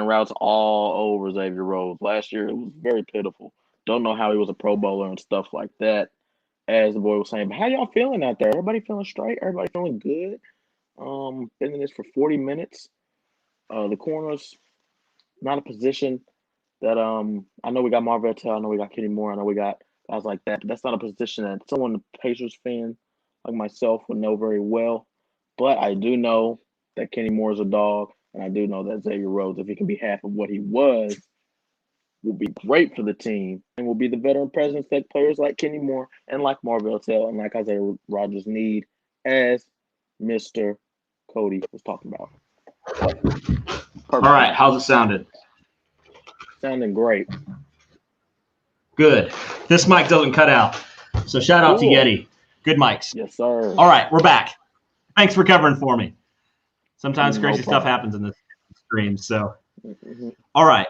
routes all over Xavier Rhodes. Last year it was very pitiful. Don't know how he was a Pro Bowler and stuff like that. As the boy was saying, but how y'all feeling out there? Everybody feeling straight? Everybody feeling good? Been in this for 40 minutes. The corners, not a position that I know we got Marvell Tell, I know we got Kenny Moore, I know we got guys like that, but that's not a position that someone, a Pacers fan like myself, would know very well. But I do know that Kenny Moore is a dog, and I do know that Xavier Rhodes, if he can be half of what he was, will be great for the team and will be the veteran presence that players like Kenny Moore and like Marvell Tell and like Isaiah Rogers need, as Mr. Cody was talking about. Perfect. All right, how's it sounded? Sounding great. Good. This mic doesn't cut out. So shout out to Yeti. Good mics. Yes, sir. All right, we're back. Thanks for covering for me. Sometimes crazy stuff happens in the stream. So, all right.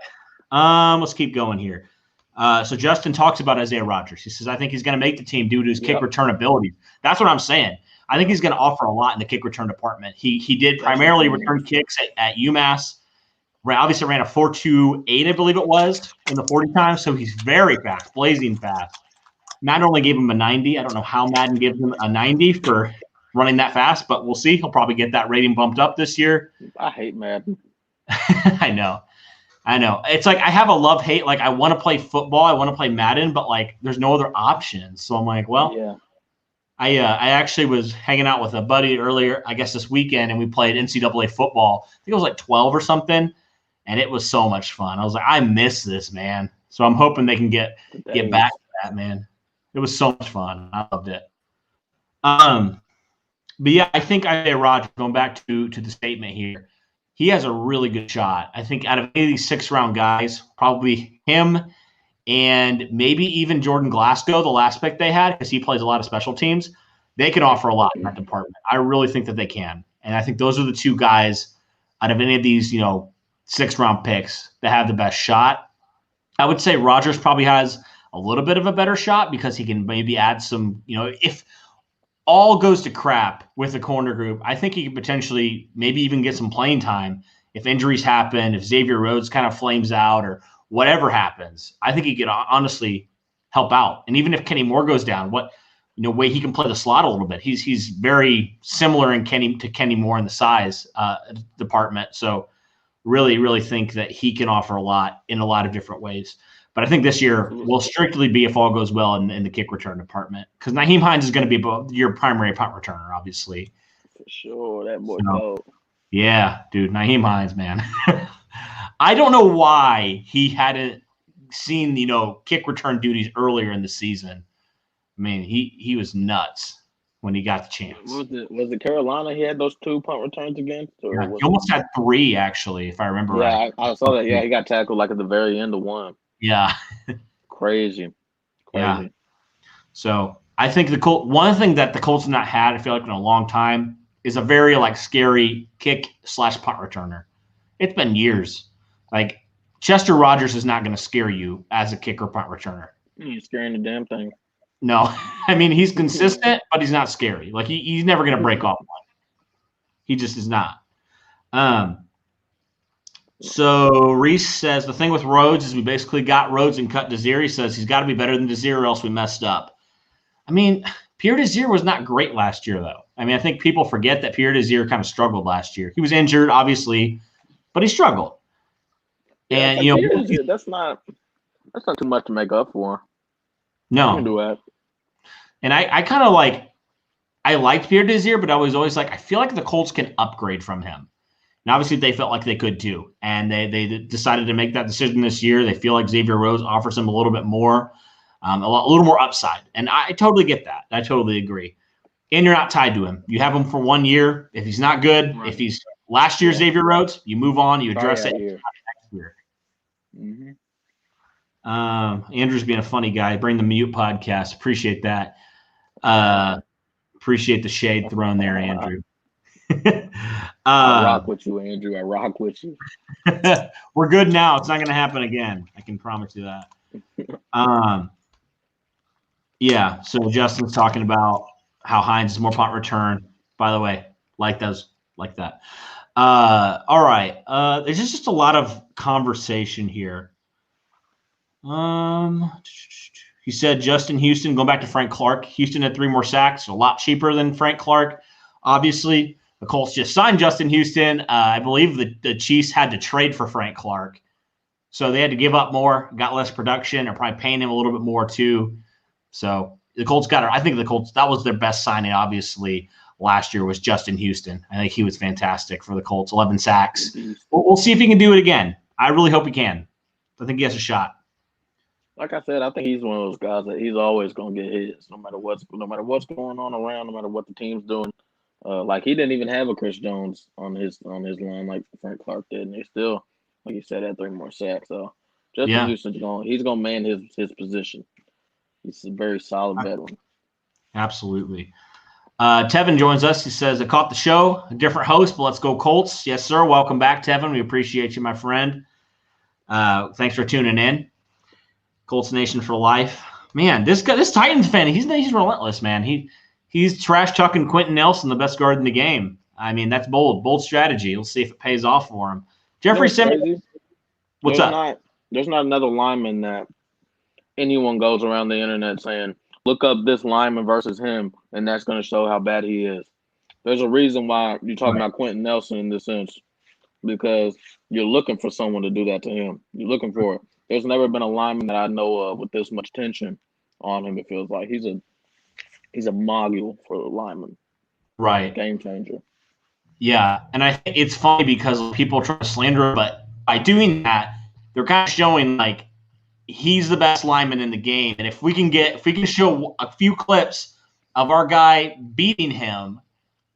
Let's keep going here. So Justin talks about Isaiah Rogers. He says, I think he's going to make the team due to his kick return ability. That's what I'm saying. I think he's going to offer a lot in the kick return department. He did primarily return kicks at UMass. Obviously ran a 4.28, I believe it was, in the 40 times. So he's very fast, blazing fast. Madden only gave him a 90. I don't know how Madden gives him a 90 for running that fast, but we'll see. He'll probably get that rating bumped up this year. I hate Madden. I know. It's like I have a love-hate. Like I want to play football. I want to play Madden, but like there's no other options. So I'm like, well, yeah. I actually was hanging out with a buddy earlier, I guess this weekend, and we played NCAA football. I think it was like 12 or something, and it was so much fun. I was like, I miss this, man. So I'm hoping they can get back to that, man. It was so much fun. I loved it. But yeah, I think Isaiah Rogers, going back to the statement here, he has a really good shot. I think out of any of these 6th-round guys, probably him and maybe even Jordan Glasgow, the last pick they had, because he plays a lot of special teams, they can offer a lot in that department. I really think that they can. And I think those are the two guys out of any of these, 6th-round picks that have the best shot. I would say Rogers probably has a little bit of a better shot because he can maybe add some, if all goes to crap with the corner group, I think he could potentially maybe even get some playing time if injuries happen, if Xavier Rhodes kind of flames out or whatever happens. I think he could honestly help out. And even if Kenny Moore goes down, way he can play the slot a little bit. He's very similar to Kenny Moore in the size department. So really, really think that he can offer a lot in a lot of different ways. But I think this year will strictly be if all goes well in the kick return department, because Nyheim Hines is going to be your primary punt returner, obviously. For sure, that boy dope. Yeah, dude, Nyheim Hines, man. I don't know why he hadn't seen kick return duties earlier in the season. I mean, he was nuts when he got the chance. Was it Carolina? He had those 2 punt returns against? Or he almost had 3 actually, if I remember right. Yeah, I saw that. Yeah, he got tackled like at the very end of one. Yeah. Crazy. Yeah. So I think one thing that the Colts have not had, I feel like, in a long time is a very scary kick/punt returner. It's been years. Like Chester Rogers is not going to scare you as a kick or punt returner. He ain't scaring the damn thing. No, I mean he's consistent, but he's not scary. Like he's never going to break off one. He just is not. So Reese says the thing with Rhodes is we basically got Rhodes and cut Desir. He says he's got to be better than Desir or else we messed up. I mean, Pierre Desir was not great last year, though. I mean, I think people forget that Pierre Desir kind of struggled last year. He was injured, obviously, but he struggled. Yeah, and that's not too much to make up for. No, you can do that. And I kind of I liked Pierre Desir, but I was always I feel like the Colts can upgrade from him. And obviously they felt like they could too. And they decided to make that decision this year. They feel like Xavier Rhodes offers them a little bit more, a little more upside. And I totally get that. I totally agree. And you're not tied to him. You have him for 1 year. If he's not good, if he's last year's Xavier Rhodes, you move on, you address it next year. Mm-hmm. Andrew's being a funny guy. Bring the mute podcast. Appreciate that. Appreciate the shade thrown there, Andrew. I rock with you, Andrew. I rock with you. We're good now. It's not going to happen again. I can promise you that. Yeah. So Justin's talking about how Hines is more punt return. By the way, like that. All right. There's just a lot of conversation here. He said Justin Houston, going back to Frank Clark. Houston had 3 more sacks, a lot cheaper than Frank Clark. Obviously, the Colts just signed Justin Houston. I believe the Chiefs had to trade for Frank Clark. So they had to give up more, got less production, or probably paying him a little bit more too. So the Colts I think the Colts, that was their best signing, obviously, last year was Justin Houston. I think he was fantastic for the Colts, 11 sacks. We'll see if he can do it again. I really hope he can. I think he has a shot. Like I said, I think he's one of those guys that he's always going to get his, no matter what's going on around, no matter what the team's doing. Like he didn't even have a Chris Jones on his line like Frank Clark did, and he still, like you said, had 3 more sacks. So Justin Houston's he's gonna man his position. He's a very solid veteran. Absolutely. Tevin joins us. He says, I caught the show, a different host, but let's go Colts. Yes, sir. Welcome back, Tevin. We appreciate you, my friend. Thanks for tuning in. Colts Nation for life. Man, this Titans fan, he's relentless, man. He's trash talking Quentin Nelson, the best guard in the game. I mean, that's bold strategy. We'll see if it pays off for him. Jeffrey Simmons, what's up? There's not another lineman that anyone goes around the internet saying, look up this lineman versus him, and that's going to show how bad he is. There's a reason why you're talking about Quentin Nelson in this sense, because you're looking for someone to do that to him. You're looking for it. There's never been a lineman that I know of with this much tension on him. It feels like he's a mogul for the lineman. Right. Game changer. Yeah. And I think it's funny because people try to slander him, but by doing that, they're kind of showing like he's the best lineman in the game. And if we can show a few clips of our guy beating him,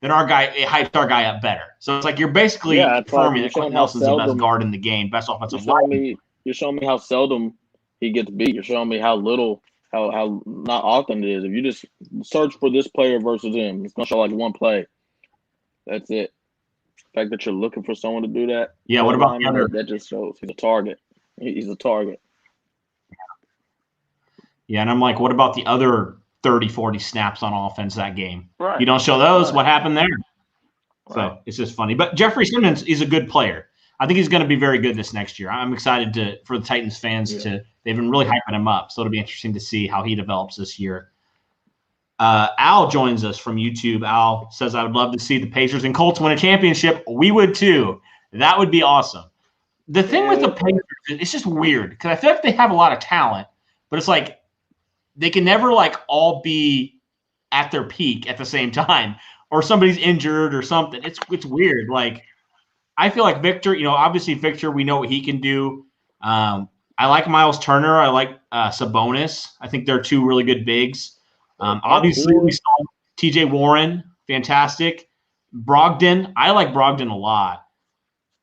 then it hypes our guy up better. So it's like you're basically confirming that Quentin Nelson's the best guard in the game, best offensive lineman. You're showing me how seldom he gets beat. You're showing me how little, how not often it is. If you just search for this player versus him, it's going to show like one play. That's it. The fact that you're looking for someone to do that. Yeah, what about the other? That just shows he's a target. He's a target. Yeah, and I'm like, what about the other 30, 40 snaps on offense that game? Right. You don't show those. What happened there? Right. So it's just funny. But Jeffrey Simmons is a good player. I think he's going to be very good this next year. I'm excited for the Titans fans they've been really hyping him up. So it'll be interesting to see how he develops this year. Al joins us from YouTube. Al says, I would love to see the Pacers and Colts win a championship. We would too. That would be awesome. The thing with the Pacers, it's just weird because I feel like they have a lot of talent, but it's like they can never like all be at their peak at the same time, or somebody's injured or something. It's weird. Like, I feel like Victor, obviously Victor, we know what he can do. I like Miles Turner. I like Sabonis. I think they're 2 really good bigs. Obviously, we saw TJ Warren, fantastic. Brogdon, I like Brogdon a lot.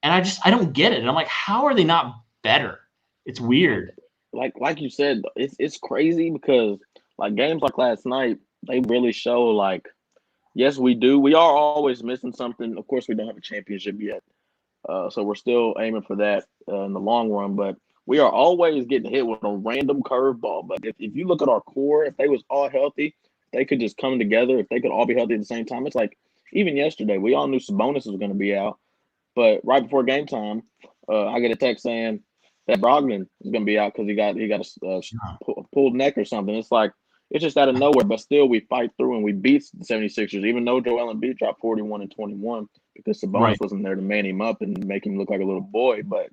And I don't get it. And I'm like, how are they not better? It's weird. Like you said, it's crazy because like games like last night, they really show like, yes, we do. We are always missing something. Of course, we don't have a championship yet. So we're still aiming for that in the long run, but we are always getting hit with a random curveball. But if you look at our core, if they was all healthy, they could just come together. If they could all be healthy at the same time, it's like even yesterday, we all knew Sabonis was going to be out, but right before game time, I get a text saying that Brogdon is going to be out because he got a pulled neck or something. It's like it's just out of nowhere, but still we fight through and we beat the 76ers, even though Joel Embiid dropped 41 and 21 because Sabonis wasn't there to man him up and make him look like a little boy. But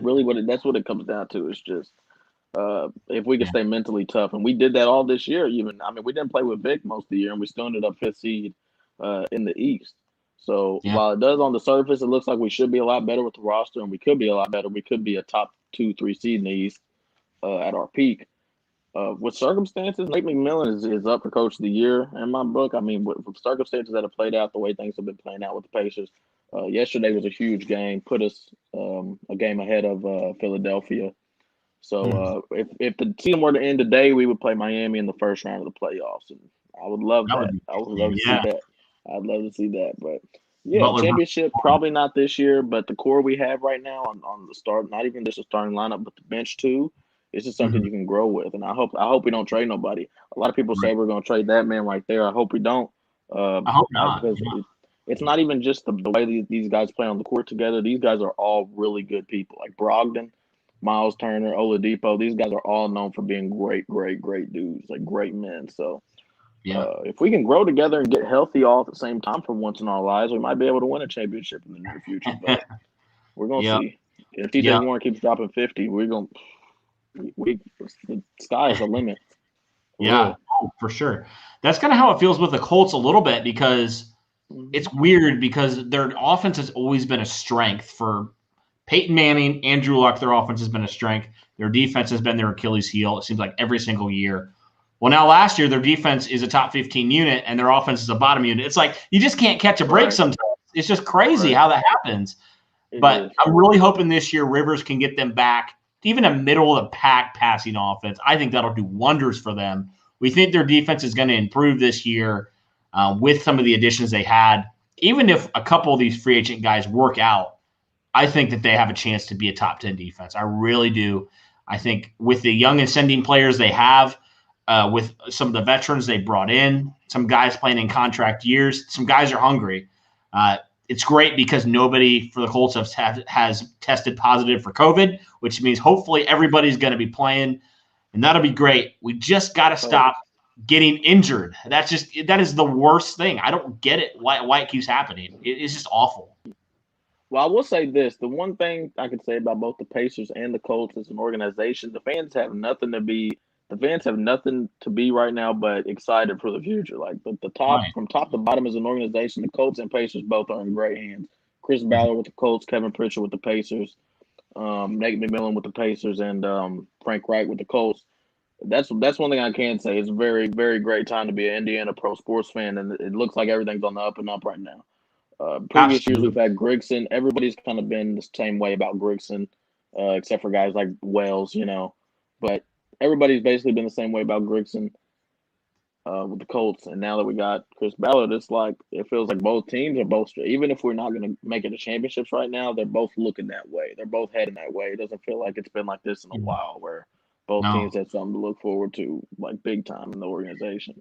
really that's what it comes down to. It's just if we can stay mentally tough. And we did that all this year even. I mean, we didn't play with Vic most of the year, and we still ended up 5th seed in the East. So while it does on the surface, it looks like we should be a lot better with the roster, and we could be a lot better. We could be a top 2-3 seed in the East at our peak. With circumstances, Nate McMillan is up for Coach of the Year in my book. I mean, with circumstances that have played out the way things have been playing out with the Pacers, yesterday was a huge game, put us a game ahead of Philadelphia. So if the team were to end today, we would play Miami in the first round of the playoffs, and I would love that. I would love to see that. I'd love to see that, but yeah, championship probably not this year. But the core we have right now on the start, not even just the starting lineup, but the bench too. It's just something you can grow with, and I hope we don't trade nobody. A lot of people say we're going to trade that man right there. I hope we don't. I hope not. Because it's not even just the way these guys play on the court together. These guys are all really good people. Like Brogdon, Miles Turner, Oladipo. These guys are all known for being great dudes, like great men. So if we can grow together and get healthy all at the same time for once in our lives, we might be able to win a championship in the near future. But we're going to see. If TJ Warren keeps dropping 50, we're going to – the sky is the limit. For sure. That's kind of how it feels with the Colts a little bit, because it's weird because their offense has always been a strength for Peyton Manning, Andrew Luck. Their offense has been a strength. Their defense has been their Achilles heel. It seems like every single year. Well, now last year their defense is a top 15 unit and their offense is a bottom unit. It's like you just can't catch a break sometimes. It's just crazy how that happens. But I'm really hoping this year Rivers can get them back. Even a middle of the pack passing offense, I think that'll do wonders for them. We think their defense is going to improve this year with some of the additions they had. Even if a couple of these free agent guys work out, I think that they have a chance to be a top 10 defense. I really do. I think with the young ascending players they have, with some of the veterans they brought in, some guys playing in contract years, some guys are hungry. It's great because nobody for the Colts has tested positive for COVID, which means hopefully everybody's going to be playing, and that'll be great. We just got to stop getting injured. That is the worst thing. I don't get it why it keeps happening. It's just awful. Well, I will say this. The one thing I can say about both the Pacers and the Colts as an organization, the fans have nothing to be right now but excited for the future. Like the top from top to bottom as an organization, the Colts and Pacers both are in great hands. Chris Ballard with the Colts, Kevin Pritchard with the Pacers, Nate McMillan with the Pacers, and Frank Wright with the Colts. That's one thing I can say. It's a very, very great time to be an Indiana pro sports fan, and it looks like everything's on the up and up right now. Previous years we've had Grigson. Everybody's kind of been the same way about Grigson, except for guys like Wells, but everybody's basically been the same way about Grigson with the Colts. And now that we got Chris Ballard, it's like it feels like both teams are both – even if we're not going to make it to championships right now, they're both looking that way. They're both heading that way. It doesn't feel like it's been like this in a while where both teams had something to look forward to, like big time in the organization.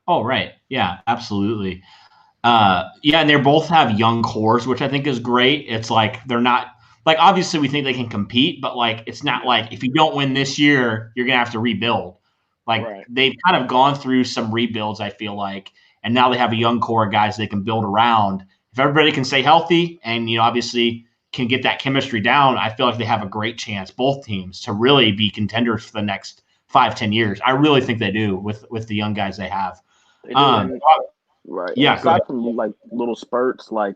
Oh, right. Yeah, absolutely. And they both have young cores, which I think is great. It's like they're not – like, obviously, we think they can compete, but, like, it's not like if you don't win this year, you're going to have to rebuild. Like, they've kind of gone through some rebuilds, I feel like, and now they have a young core of guys they can build around. If everybody can stay healthy and, obviously can get that chemistry down, I feel like they have a great chance, both teams, to really be contenders for the next 5-10 years. I really think they do with the young guys they have. They do. Yeah. Aside from, like, little spurts, like,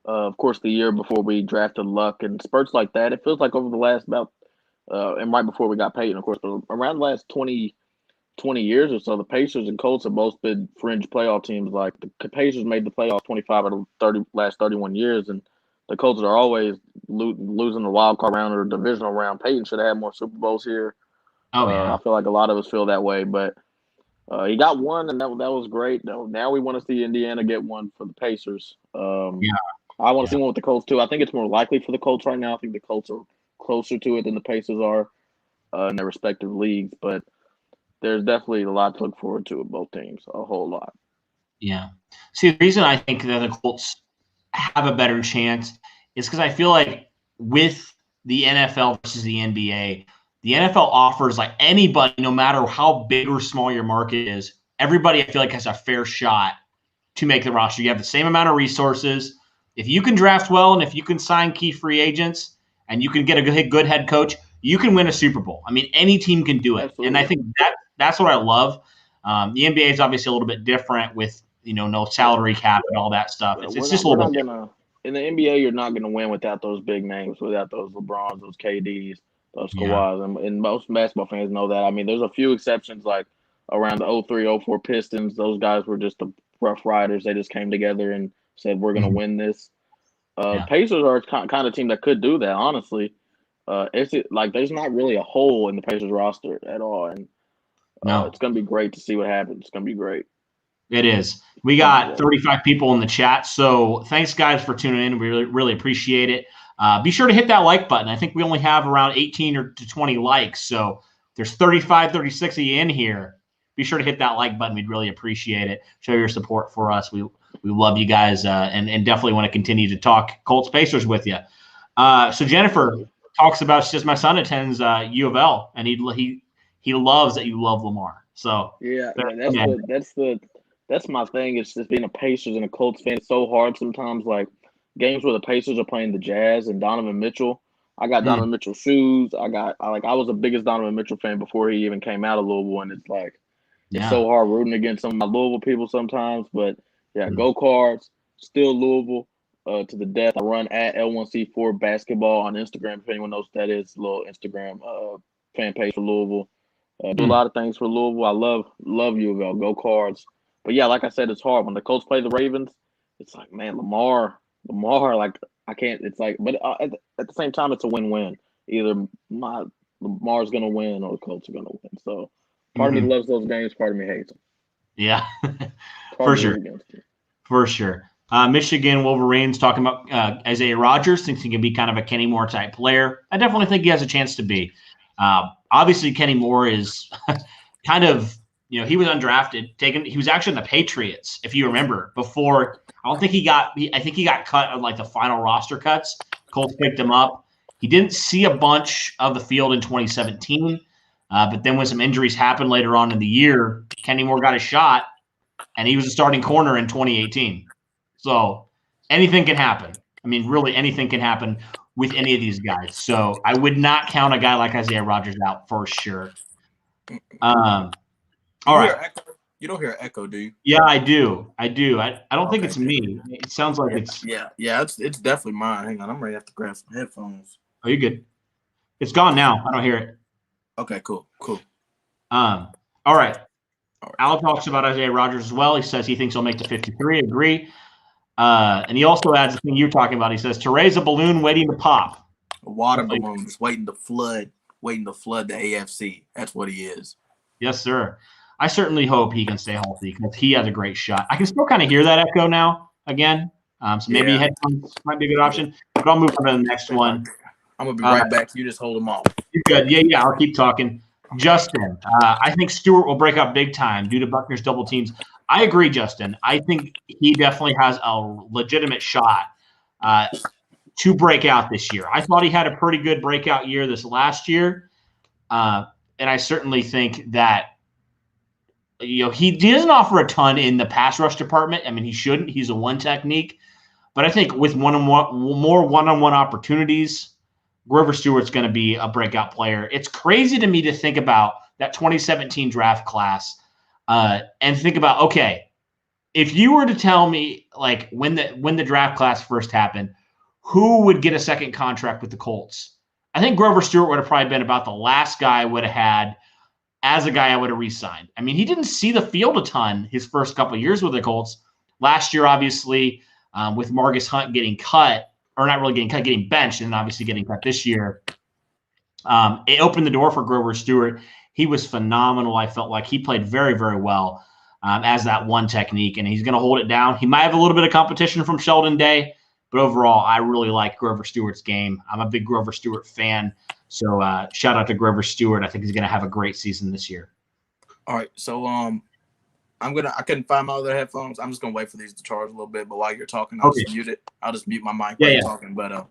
of course, the year before we drafted Luck and spurts like that, it feels like over the last about and right before we got Peyton, of course, but around the last 20 years or so, the Pacers and Colts have both been fringe playoff teams. Like the Pacers made the playoffs 25 out of last 31 years, and the Colts are always losing the wild card round or divisional round. Peyton should have had more Super Bowls here. I feel like a lot of us feel that way, but he got one, and that was great. Now we want to see Indiana get one for the Pacers. I want to see one with the Colts, too. I think it's more likely for the Colts right now. I think the Colts are closer to it than the Pacers are in their respective leagues. But there's definitely a lot to look forward to with both teams, a whole lot. Yeah. See, the reason I think that the Colts have a better chance is because I feel like with the NFL versus the NBA, the NFL offers like anybody, no matter how big or small your market is, everybody I feel like has a fair shot to make the roster. You have the same amount of resources. If you can draft well and if you can sign key free agents and you can get a good head coach, you can win a Super Bowl. I mean, any team can do it. Absolutely. And I think that's what I love. The NBA is obviously a little bit different with, no salary cap and all that stuff. It's just a little bit. In the NBA, you're not gonna win without those big names, without those LeBrons, those KDs, those Kawhis, and most basketball fans know that. I mean, there's a few exceptions like around the 03, 04 Pistons. Those guys were just the Rough Riders. They just came together and said, "We're gonna win this." Pacers are kind of team that could do that. Honestly, it's like there's not really a hole in the Pacers roster at all, and it's gonna be great to see what happens. It's gonna be great. It is. We got 35 people in the chat, so thanks, guys, for tuning in. We really, really appreciate it. Be sure to hit that like button. I think we only have around 18 to 20 likes, so there's 35, 36 of you in here. Be sure to hit that like button. We'd really appreciate it. Show your support for us. We love you guys, and definitely want to continue to talk Colts Pacers with you. So Jennifer talks about, she says, my son attends U of L, and he loves that you love Lamar. So that's my thing. It's just being a Pacers and a Colts fan. It's so hard sometimes. Like games where the Pacers are playing the Jazz and Donovan Mitchell. I got Donovan Mitchell shoes. I was the biggest Donovan Mitchell fan before he even came out of Louisville, and it's like it's so hard rooting against some of my Louisville people sometimes. But go Cards. Still Louisville to the death. I run at L1C4 basketball on Instagram. If anyone knows what that is, a little Instagram fan page for Louisville. Do a lot of things for Louisville. I love U of L. Go Cards. But yeah, like I said, it's hard when the Colts play the Ravens. It's like, man, Lamar. Like I can't. It's like, but at the same time, it's a win-win. Either Lamar's gonna win or the Colts are gonna win. So part of me loves those games. Part of me hates them. Yeah, for sure. Michigan Wolverines talking about Isaiah Rogers thinks he can be kind of a Kenny Moore type player. I definitely think he has a chance to be. Obviously, Kenny Moore is kind of. He was undrafted. He was actually in the Patriots, if you remember. Before, I think he got cut on like the final roster cuts. Colts picked him up. He didn't see a bunch of the field in 2017, but then when some injuries happened later on in the year, Kenny Moore got a shot, and he was a starting corner in 2018. So anything can happen. I mean, really, anything can happen with any of these guys. So I would not count a guy like Isaiah Rogers out for sure. All right. You don't hear an echo, do you? Yeah, I do. I don't think it's me. It sounds like it's. Yeah. It's definitely mine. Hang on, I'm ready to have to grab some headphones. Oh, you're good. It's gone now. I don't hear it. Okay, cool. All right. Al talks about Isaiah Rogers as well. He says he thinks he'll make the 53. Agree. And he also adds the thing you're talking about. He says to raise a balloon waiting to pop. A water balloon is waiting to flood the AFC. That's what he is. Yes, sir. I certainly hope he can stay healthy because he has a great shot. I can still kind of hear that echo now again. So maybe headphones might be a good option. But I'll move on to the next one. I'm going to be right back. You just hold them off. You're good. Yeah. I'll keep talking. Justin, I think Stewart will break out big time due to Buckner's double teams. I agree, Justin. I think he definitely has a legitimate shot to break out this year. I thought he had a pretty good breakout year this last year. And I certainly think that he doesn't offer a ton in the pass rush department. I mean, he shouldn't. He's a one technique. But I think with more one-on-one opportunities, Grover Stewart's going to be a breakout player. It's crazy to me to think about that 2017 draft class and think about, okay, if you were to tell me like when the draft class first happened, who would get a second contract with the Colts? I think Grover Stewart would have probably been about the last guy I would have had as a guy I would have re-signed. I mean, he didn't see the field a ton his first couple of years with the Colts. Last year, obviously, with Margus Hunt getting cut, or not really getting cut, getting benched, and obviously getting cut this year, it opened the door for Grover Stewart. He was phenomenal. I felt like he played very, very well as that one technique, and he's going to hold it down. He might have a little bit of competition from Sheldon Day, but overall, I really like Grover Stewart's game. I'm a big Grover Stewart fan. So shout out to Grover Stewart. I think he's going to have a great season this year. All right. So I couldn't find my other headphones. I'm just going to wait for these to charge a little bit. But while you're talking, I'll just mute it. I'll just mute my mic while you're talking. But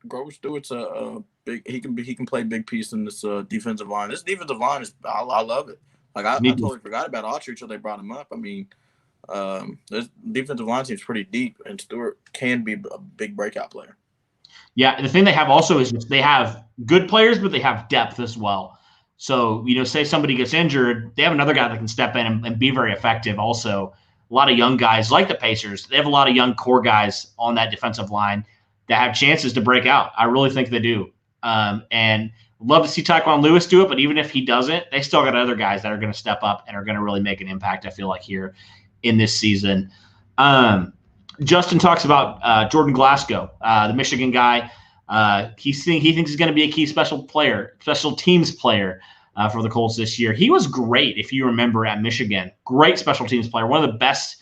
Grover Stewart's a big. He can play big piece in this defensive line. This defensive line is. I love it. Like I totally forgot about Autry until they brought him up. I mean, this defensive line seems pretty deep, and Stewart can be a big breakout player. Yeah, the thing they have also is just they have good players, but they have depth as well. So, say somebody gets injured, they have another guy that can step in and be very effective. Also, a lot of young guys like the Pacers. They have a lot of young core guys on that defensive line that have chances to break out. I really think they do. And love to see Taekwon Lewis do it, but even if he doesn't, they still got other guys that are going to step up and are going to really make an impact, I feel like, here in this season. Justin talks about Jordan Glasgow, the Michigan guy. He thinks he's going to be a key special teams player for the Colts this year. He was great, if you remember, at Michigan. Great special teams player, one of the best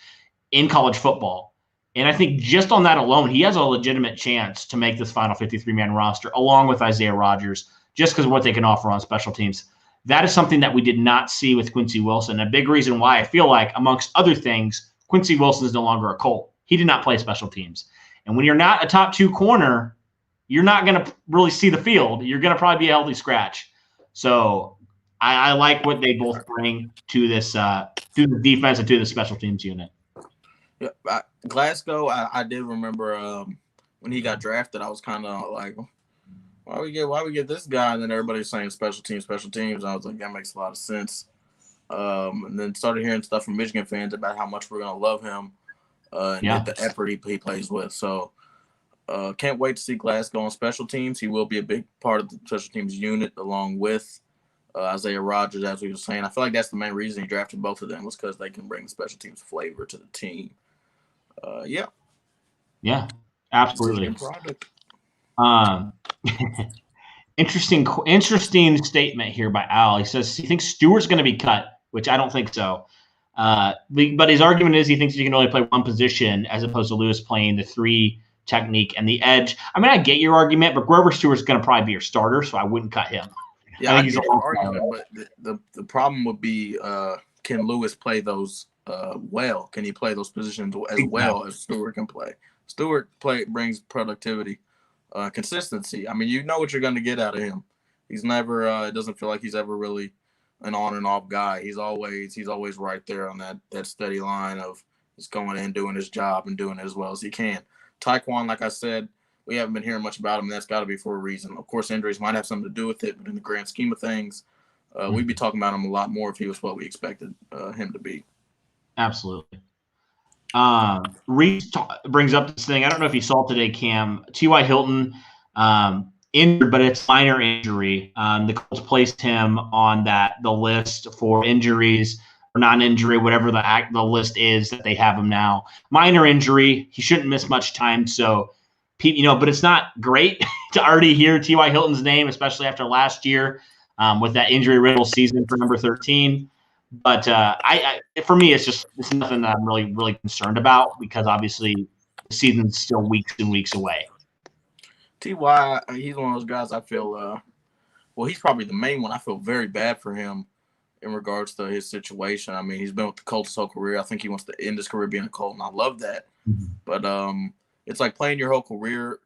in college football. And I think just on that alone, he has a legitimate chance to make this final 53-man roster, along with Isaiah Rodgers, just because of what they can offer on special teams. That is something that we did not see with Quincy Wilson. A big reason why I feel like, amongst other things, Quincy Wilson is no longer a Colt. He did not play special teams. And when you're not a top 2 corner, you're not going to really see the field. You're going to probably be a healthy scratch. So I like what they both bring to this, to the defense and to the special teams unit. Yeah, Glasgow, I did remember when he got drafted, I was kind of like, why we get this guy? And then everybody's saying special teams. And I was like, that makes a lot of sense. And then started hearing stuff from Michigan fans about how much we're going to love him and the effort he plays with. So can't wait to see Glasgow on special teams. He will be a big part of the special teams unit along with Isaiah Rodgers, as we were saying. I feel like that's the main reason he drafted both of them, was because they can bring special teams flavor to the team. Yeah, absolutely. Interesting statement here by Al. He says he thinks Stewart's going to be cut, which I don't think so. But his argument is he thinks he can only play one position as opposed to Lewis playing the 3 technique and the edge. I mean, I get your argument, but Grover Stewart's going to probably be your starter, so I wouldn't cut him. Yeah, I get your argument, but the problem would be can Lewis play those well? Can he play those positions as well as Stewart can play? Stewart brings productivity, consistency. I mean, you know what you're going to get out of him. He's never it doesn't feel like he's ever really an on and off guy. He's always right there on that steady line of just going in, doing his job and doing it as well as he can. Taekwon, like I said, we haven't been hearing much about him. That's got to be for a reason. Of course, injuries might have something to do with it, but in the grand scheme of things, we'd be talking about him a lot more if he was what we expected him to be. Absolutely. Reese brings up this thing. I don't know if you saw today, Cam. T.Y. Hilton injured, but it's minor injury. The Colts placed him on the list for injuries or non-injury, whatever the list is that they have him now. Minor injury. He shouldn't miss much time. So, but it's not great to already hear T.Y. Hilton's name, especially after last year with that injury-riddled season for number 13. But for me, it's nothing that I'm really, really concerned about because obviously the season's still weeks and weeks away. T.Y., he's one of those guys I feel he's probably the main one. I feel very bad for him in regards to his situation. I mean, he's been with the Colts his whole career. I think he wants to end his career being a Colt, and I love that. Mm-hmm. But it's like playing your whole career,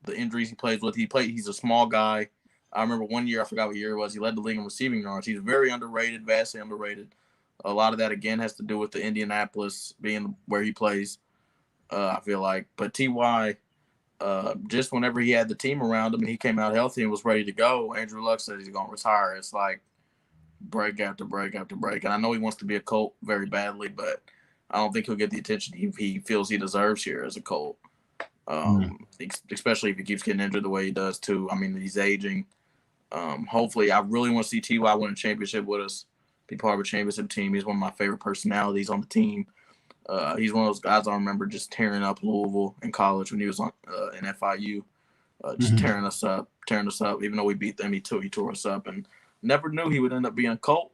the injuries he plays with. He's a small guy. I remember one year, I forgot what year it was, he led the league in receiving yards. He's very underrated, vastly underrated. A lot of that, again, has to do with the Indianapolis being where he plays, I feel like. But T.Y., just whenever he had the team around him and he came out healthy and was ready to go, Andrew Luck said he's going to retire. It's like break after break after break. And I know he wants to be a Colt very badly, but I don't think he'll get the attention he feels he deserves here as a Colt, especially if he keeps getting injured the way he does, too. I mean, he's aging. Hopefully, I really want to see T.Y. win a championship with us, be part of a championship team. He's one of my favorite personalities on the team. He's one of those guys I remember just tearing up Louisville in college when he was in FIU, just tearing us up. Even though we beat them, he tore us up, and never knew he would end up being a Colt.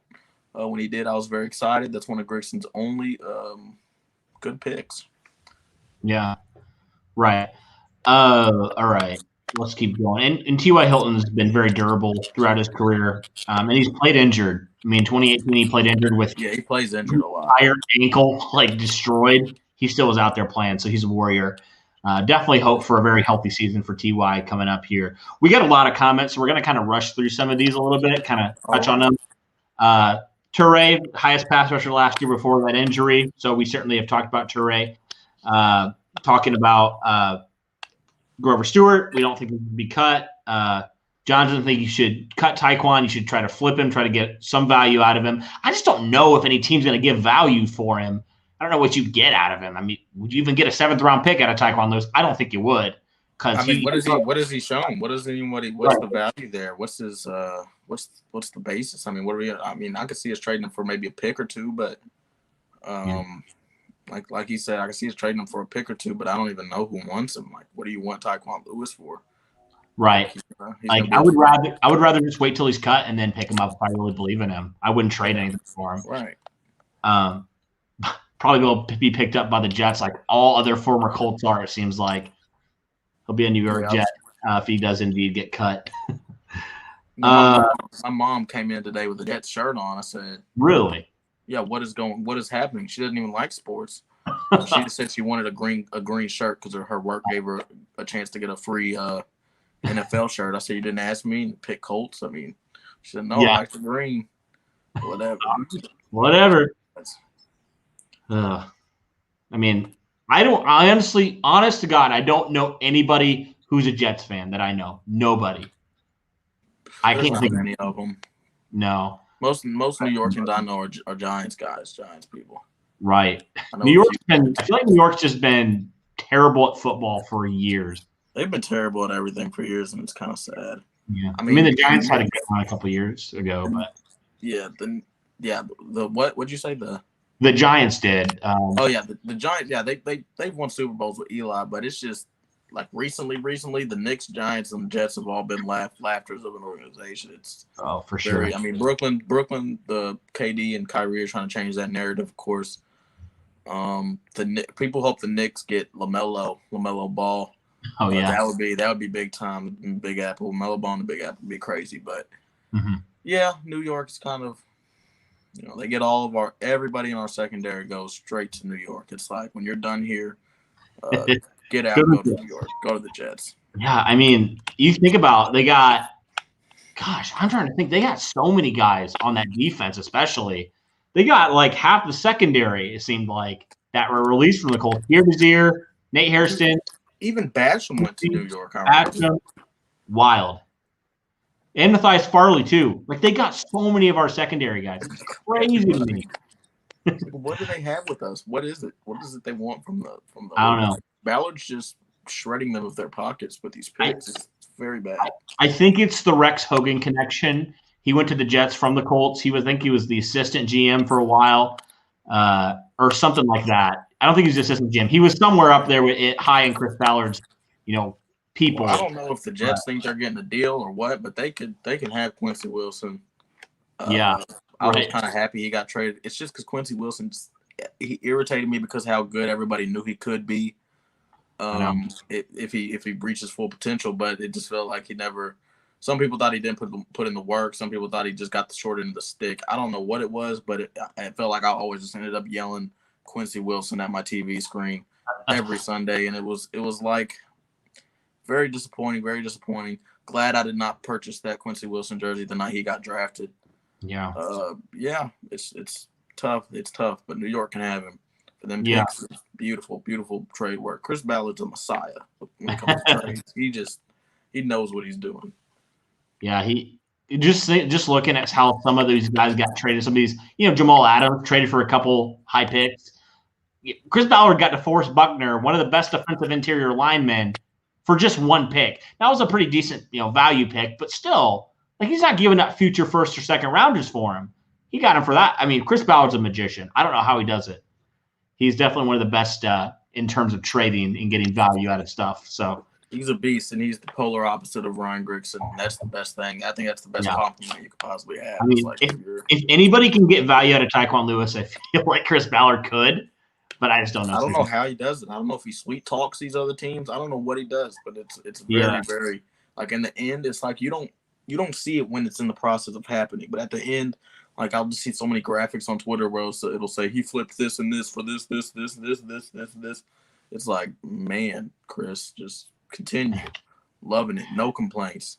When he did, I was very excited. That's one of Gregson's only good picks. Yeah, right. All right. Let's keep going. And T.Y. Hilton's been very durable throughout his career, and he's played injured. I mean, 2018 he played injured with he plays injured a lot. Entire ankle destroyed. He still was out there playing, so he's a warrior. Definitely hope for a very healthy season for T.Y. coming up here. We got a lot of comments, so we're going to kind of rush through some of these a little bit, kind of touch on them. Toure, highest pass rusher last year before that injury, so we certainly have talked about Toure. Talking about Grover Stewart, we don't think he can be cut. John doesn't think you should cut Taekwon. You should try to flip him, try to get some value out of him. I just don't know if any team's going to give value for him. I don't know what you'd get out of him. I mean, would you even get a 7th-round pick out of Taekwon Lewis? I don't think you would. I mean, what is he shown? What's the value there? What's his what's the basis? I mean, I could see us trading him for maybe a pick or two, but like he said, I can see us trading him for a pick or two, but I don't even know who wants him. Like, what do you want Taekwon Lewis for? Right. I would rather just wait till he's cut and then pick him up if I really believe in him. I wouldn't trade anything for him. Right. Probably will be picked up by the Jets like all other former Colts are, it seems like. He'll be a New York Jet if he does indeed get cut. My mom came in today with a Jets shirt on. I said, really? Yeah, what is happening? She doesn't even like sports. She just said she wanted a green shirt because her work gave her a chance to get a free NFL shirt. I said, you didn't ask me to pick Colts. I mean, she said, no, I like the green. Whatever. I mean, honest to God, I don't know anybody who's a Jets fan that I know. Nobody. I can't think of any of them. No. Most New Yorkers I know are Giants guys, Giants people. Right. I feel like New York's just been terrible at football for years. They've been terrible at everything for years, and it's kind of sad. Yeah. I mean the Giants had a good one a couple of years ago, but what'd you say? The Giants did. The Giants. Yeah, they've won Super Bowls with Eli, but it's just like recently, the Knicks, Giants, and Jets have all been laughters of an organization. It's for sure. I mean, Brooklyn, the KD and Kyrie are trying to change that narrative, of course. People hope the Knicks get LaMelo Ball. Oh yeah, that would be big time. Big Apple, LaMelo Ball, and the Big Apple would be crazy. But yeah, New York's kind of. They get everybody in our secondary goes straight to New York. It's like when you're done here, get out, go to New York, go to the Jets. Yeah, I mean, you think about I'm trying to think. They got so many guys on that defense, especially. They got like half the secondary, it seemed like, that were released from the Colts. Xavier, Nate Hairston. Even Basham went to New York. Basham, wild. And Matthias Farley, too. Like, they got so many of our secondary guys. It's crazy to me. What do they have with us? What is it? What is it they want from the I don't know. Ballard's just shredding them of their pockets with these picks. It's very bad. I think it's the Rex Hogan connection. He went to the Jets from the Colts. He was the assistant GM for a while or something like that. I don't think he was the assistant GM. He was somewhere up there with it, high in Chris Ballard's, people. Well, I don't know if the Jets think they're getting a deal or what, but they can have Quincy Wilson. I was kind of happy he got traded. It's just because Quincy Wilson, he irritated me because how good everybody knew he could be. If he reaches full potential, but it just felt like he never. Some people thought he didn't put in the work. Some people thought he just got the short end of the stick. I don't know what it was, but it felt like I always just ended up yelling Quincy Wilson at my TV screen every Sunday, and it was like. Very disappointing, very disappointing. Glad I did not purchase that Quincy Wilson jersey the night he got drafted. Yeah. It's tough. It's tough, but New York can have him. For them picks, beautiful, beautiful trade work. Chris Ballard's a messiah when it comes to trades. He knows what he's doing. Yeah, he just looking at how some of these guys got traded. Some of these, Jamal Adams traded for a couple high picks. Chris Ballard got DeForest Buckner, one of the best defensive interior linemen, for just one pick. That was a pretty decent, value pick, but still, like, he's not giving up future first or second rounders for him. He got him for that. I mean, Chris Ballard's a magician. I don't know how he does it. He's definitely one of the best in terms of trading and getting value out of stuff. So he's a beast, and he's the polar opposite of Ryan Grigson. That's the best thing. I think that's the best compliment you could possibly have. I mean, if anybody can get value out of Taekwon Lewis, I feel like Chris Ballard could. But I just don't know. I don't know how he does it. I don't know if he sweet talks these other teams. I don't know what he does, but it's very, very like in the end, it's like you don't see it when it's in the process of happening. But at the end, like I'll just see so many graphics on Twitter where it'll say he flipped this and this for this. It's like, man, Chris, just continue. Loving it. No complaints.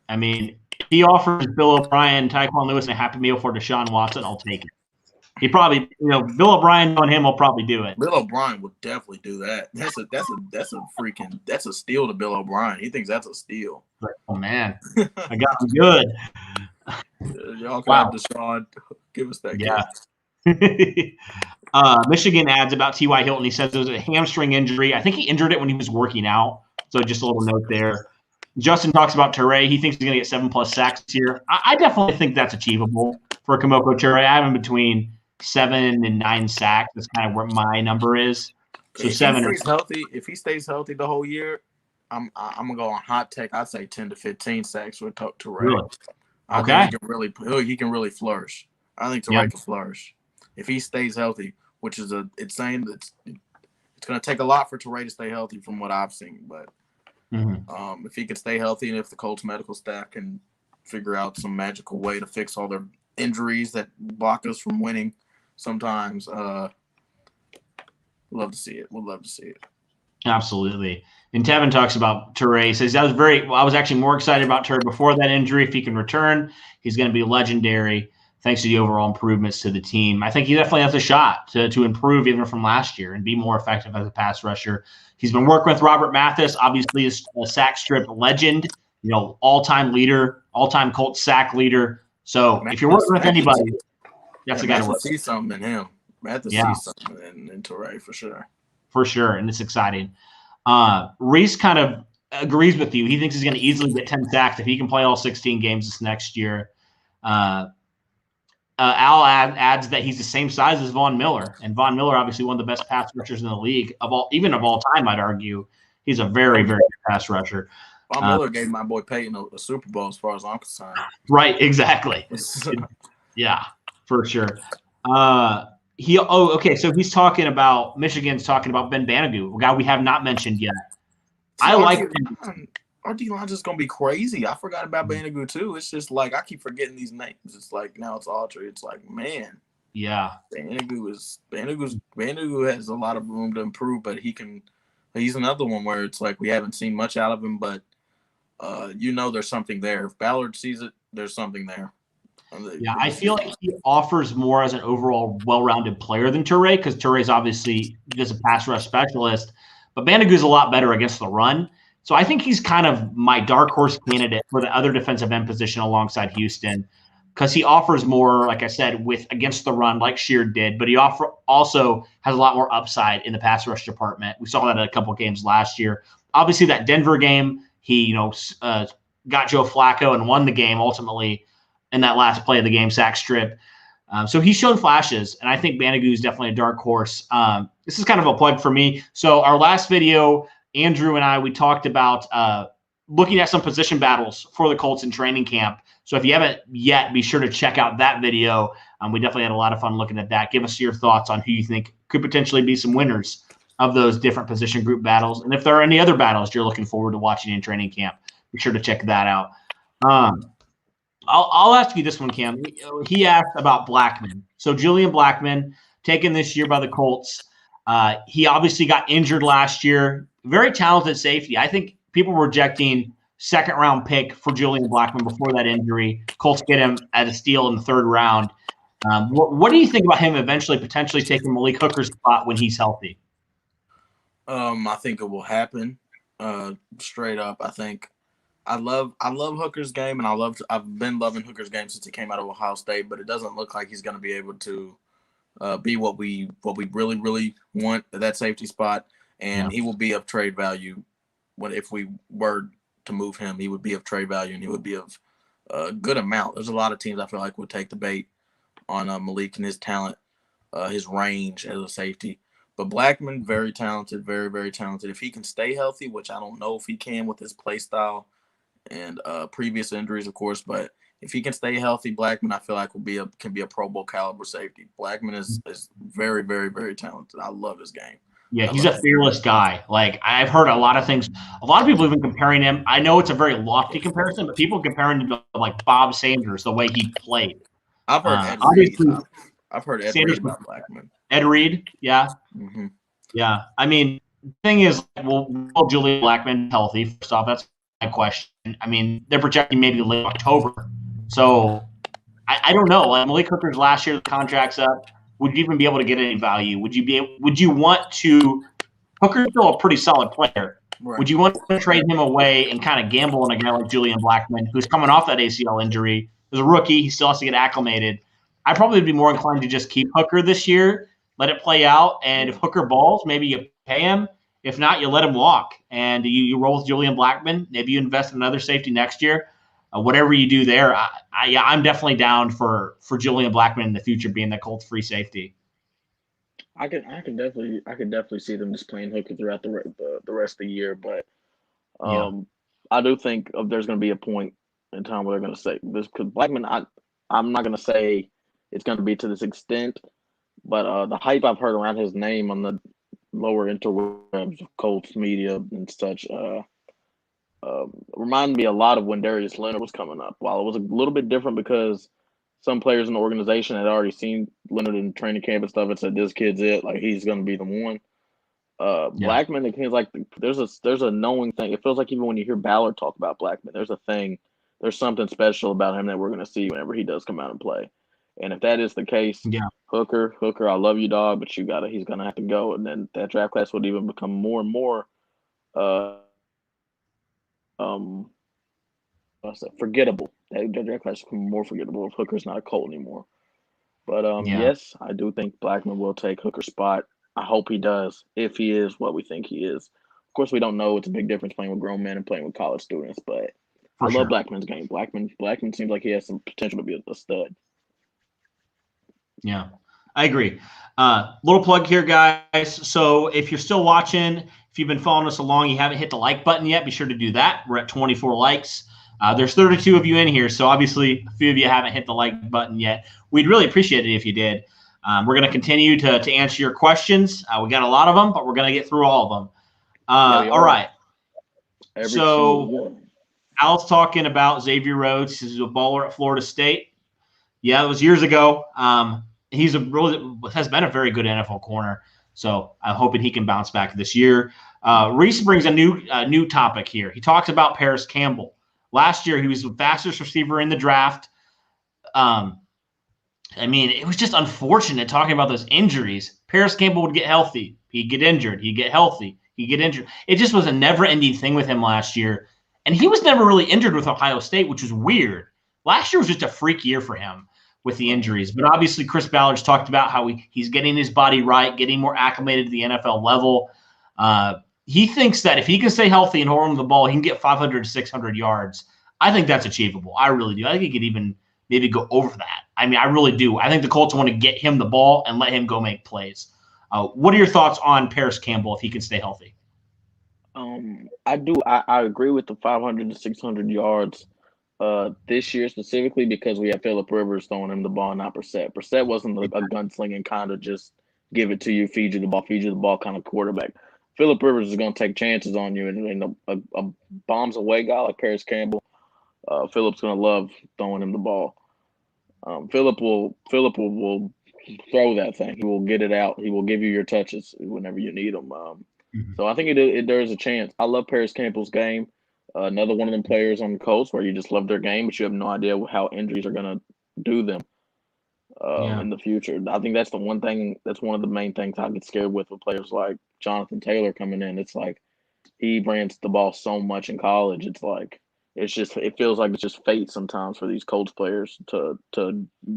I mean, if he offers Bill O'Brien, Taekwon Lewis, and a Happy Meal for Deshaun Watson, I'll take it. He probably, Bill O'Brien on him will probably do it. Bill O'Brien would definitely do that. That's a steal to Bill O'Brien. He thinks that's a steal. Oh man, I got him good. Y'all can have Deshaun. Give us that. Yeah. Michigan adds about T.Y. Hilton. He says it was a hamstring injury. I think he injured it when he was working out. So just a little note there. Justin talks about Ture. He thinks he's going to get 7+ sacks this year. I definitely think that's achievable for Kamoko Ture. I have him between 7 and 9 sacks. That's kind of where my number is. So if 7. If he stays healthy the whole year, I'm gonna go on hot take. I'd say 10 to 15 sacks with Ture. Really? Okay. I think he can really flourish. I think Ture can flourish if he stays healthy. Which is it's saying that it's going to take a lot for Ture to stay healthy from what I've seen. But if he can stay healthy and if the Colts medical staff can figure out some magical way to fix all their injuries that block us from winning sometimes, love to see it. We'd love to see it. Absolutely. And Tevin talks about Ture. He says, I was actually more excited about Ture before that injury. If he can return, he's going to be legendary. Thanks to the overall improvements to the team. I think he definitely has a shot to improve even from last year and be more effective as a pass rusher. He's been working with Robert Mathis, obviously is a sack strip legend, all-time leader, all-time Colts sack leader. So if you're working with anybody, that's the guy to work with. See something in him. Mathis sees something in Ture for sure. For sure, and it's exciting. Reese kind of agrees with you. He thinks he's going to easily get 10 sacks if he can play all 16 games this next year. Al adds that he's the same size as Von Miller, and Von Miller, obviously one of the best pass rushers in the league of all time. I'd argue he's a very, very good pass rusher. Von Miller gave my boy Peyton a Super Bowl, as far as I'm concerned. Right, exactly. Yeah, for sure. So he's talking about Michigan's talking about Ben Banigou, a guy we have not mentioned yet. I like him. Our D-line just going to be crazy. I forgot about Banigou, too. It's just like I keep forgetting these names. It's like now it's Autry. It's like, man. Yeah. Banigou has a lot of room to improve, but he's another one where it's like we haven't seen much out of him, but there's something there. If Ballard sees it, there's something there. Yeah, I feel like he offers more as an overall well-rounded player than Ture, because Ture is obviously just a pass rush specialist, but Banigou's a lot better against the run. So I think he's kind of my dark horse candidate for the other defensive end position alongside Houston, because he offers more, like I said, with against the run like Sheard did, but he also has a lot more upside in the pass rush department. We saw that in a couple of games last year. Obviously, that Denver game, he got Joe Flacco and won the game ultimately in that last play of the game, sack strip. So he's shown flashes, and I think Banigou is definitely a dark horse. This is kind of a plug for me. So our last video, Andrew and we talked about looking at some position battles for the Colts in training camp. So if you haven't yet, be sure to check out that video. We definitely had a lot of fun looking at that. Give us your thoughts on who you think could potentially be some winners of those different position group battles. And if there are any other battles you're looking forward to watching in training camp, be sure to check that out. I'll ask you this one, Cam. He asked about Blackman. So Julian Blackman, taken this year by the Colts. He obviously got injured last year. Very talented safety. I think people were rejecting second-round pick for Julian Blackman before that injury. Colts get him at a steal in the third round. What do you think about him eventually potentially taking Malik Hooker's spot when he's healthy? I think it will happen. Straight up, I think I love Hooker's game, and I've been loving Hooker's game since he came out of Ohio State. But it doesn't look like he's going to be able to be what we really, really want at that safety spot. And he will be of trade value. If we were to move him, he would be of trade value, and he would be of a good amount. There's a lot of teams I feel like would take the bait on Malik and his talent, his range as a safety. But Blackman, very talented, very, very talented. If he can stay healthy, which I don't know if he can with his play style and previous injuries, of course, but if he can stay healthy, Blackman, I feel like can be a Pro Bowl caliber safety. Blackman is very, very, very talented. I love his game. Yeah, he's a fearless guy. Like, I've heard a lot of things. A lot of people have been comparing him. I know it's a very lofty comparison, but people comparing him to like Bob Sanders, the way he played. I've heard Ed Reed. I've heard Ed Reed about Blackman. Ed Reed, yeah. Mm-hmm. Yeah. I mean, the thing is, will Julian Blackman healthy? First off, that's my question. I mean, they're projecting maybe late October. So I don't know. Like Malik Hooker's last year, the contract's up. would you even be able to get any value? Would you want to – Hooker's still a pretty solid player. Right. Would you want to trade him away and kind of gamble on a guy like Julian Blackman, who's coming off that ACL injury? As a rookie, he still has to get acclimated. I'd probably be more inclined to just keep Hooker this year, let it play out, and if Hooker balls, maybe you pay him. If not, you let him walk, and you roll with Julian Blackman. Maybe you invest in another safety next year. Whatever you do there, I'm definitely down for Julian Blackman in the future being the Colts free safety. I could definitely see them just playing Hooker throughout the rest of the year, but I do think there's going to be a point in time where they're going to say this, because Blackman, I'm not going to say it's going to be to this extent, but the hype I've heard around his name on the lower interwebs of Colts media and such reminded me a lot of when Darius Leonard was coming up. While it was a little bit different because some players in the organization had already seen Leonard in training camp and stuff and said, this kid's it, like he's going to be the one. Blackman, it feels like there's a knowing thing. It feels like even when you hear Ballard talk about Blackman, there's something special about him that we're going to see whenever he does come out and play. And if that is the case, Hooker, I love you, dog, but he's going to have to go. And then that draft class would even become more and more forgettable. That draft class will become more forgettable if Hooker's not a Colt anymore. But yes, I do think Blackman will take Hooker's spot. I hope he does, if he is what we think he is. Of course, we don't know. It's a big difference playing with grown men and playing with college students, but I love Blackman's game. Blackman seems like he has some potential to be a stud. Yeah, I agree. Little plug here, guys. So if you're still watching, if you've been following us along, you haven't hit the like button yet, be sure to do that. We're at 24 likes. There's 32 of you in here, so obviously a few of you haven't hit the like button yet. We'd really appreciate it if you did. We're going to continue to answer your questions. We got a lot of them, but we're going to get through all of them. All right. So Al's talking about Xavier Rhodes. He's a baller at Florida State. Yeah, it was years ago. He's has been a very good NFL corner, so I'm hoping he can bounce back this year. Reese brings a new topic here. He talks about Paris Campbell. Last year, he was the fastest receiver in the draft. I mean, it was just unfortunate talking about those injuries. Paris Campbell would get healthy. He'd get injured. He'd get healthy. He'd get injured. It just was a never-ending thing with him last year. And he was never really injured with Ohio State, which was weird. Last year was just a freak year for him with the injuries. But obviously, Chris Ballard's talked about how he's getting his body right, getting more acclimated to the NFL level. He thinks that if he can stay healthy and hold on to the ball, he can get 500 to 600 yards. I think that's achievable. I really do. I think he could even maybe go over that. I mean, I really do. I think the Colts want to get him the ball and let him go make plays. What are your thoughts on Paris Campbell if he can stay healthy? I do. I agree with the 500 to 600 yards this year specifically because we have Phillip Rivers throwing him the ball, not Brissett. Brissett wasn't a gunslinging kind of just give it to you, feed you the ball kind of quarterback. Phillip Rivers is going to take chances on you, and a bombs away guy like Paris Campbell, Phillip's going to love throwing him the ball. Phillip will throw that thing. He will get it out. He will give you your touches whenever you need them. So I think there is a chance. I love Paris Campbell's game. Another one of them players on the Colts where you just love their game, but you have no idea how injuries are going to do them in the future. I think that's the one thing. That's one of the main things I get scared with players like Jonathan Taylor coming in. It's like he ran the ball so much in college. It's like it feels like it's just fate sometimes for these Colts players to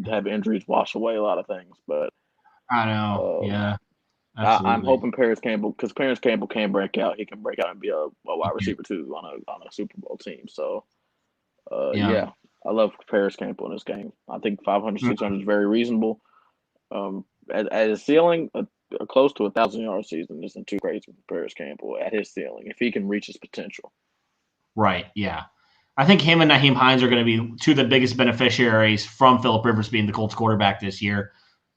have injuries wash away a lot of things. But I know, I'm hoping Paris Campbell, because Paris Campbell can break out. He can break out and be a wide receiver too on a Super Bowl team. So I love Paris Campbell in this game. I think 500, 600 is very reasonable. At his ceiling, a close to 1,000-yard season isn't too crazy for Paris Campbell at his ceiling if he can reach his potential. Right. Yeah. I think him and Nyheim Hines are going to be two of the biggest beneficiaries from Phillip Rivers being the Colts quarterback this year.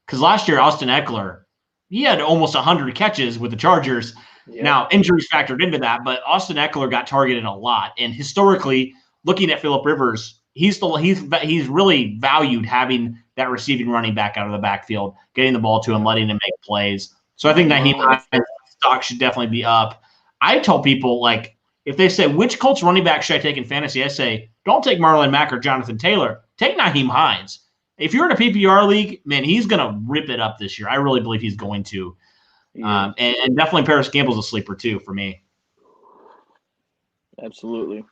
Because last year, Austin Eckler, he had almost 100 catches with the Chargers. Yeah. Now, injuries factored into that, but Austin Eckler got targeted a lot. And historically, looking at Phillip Rivers, he's really valued having that receiving running back out of the backfield, getting the ball to him, letting him make plays. So I think Nyheim Hines' stock should definitely be up. I tell people, like, if they say, which Colts running back should I take in fantasy? I say, don't take Marlon Mack or Jonathan Taylor. Take Nyheim Hines. if you're in a PPR league, man, he's going to rip it up this year. I really believe he's going to. And definitely Paris Campbell's a sleeper too for me. Absolutely.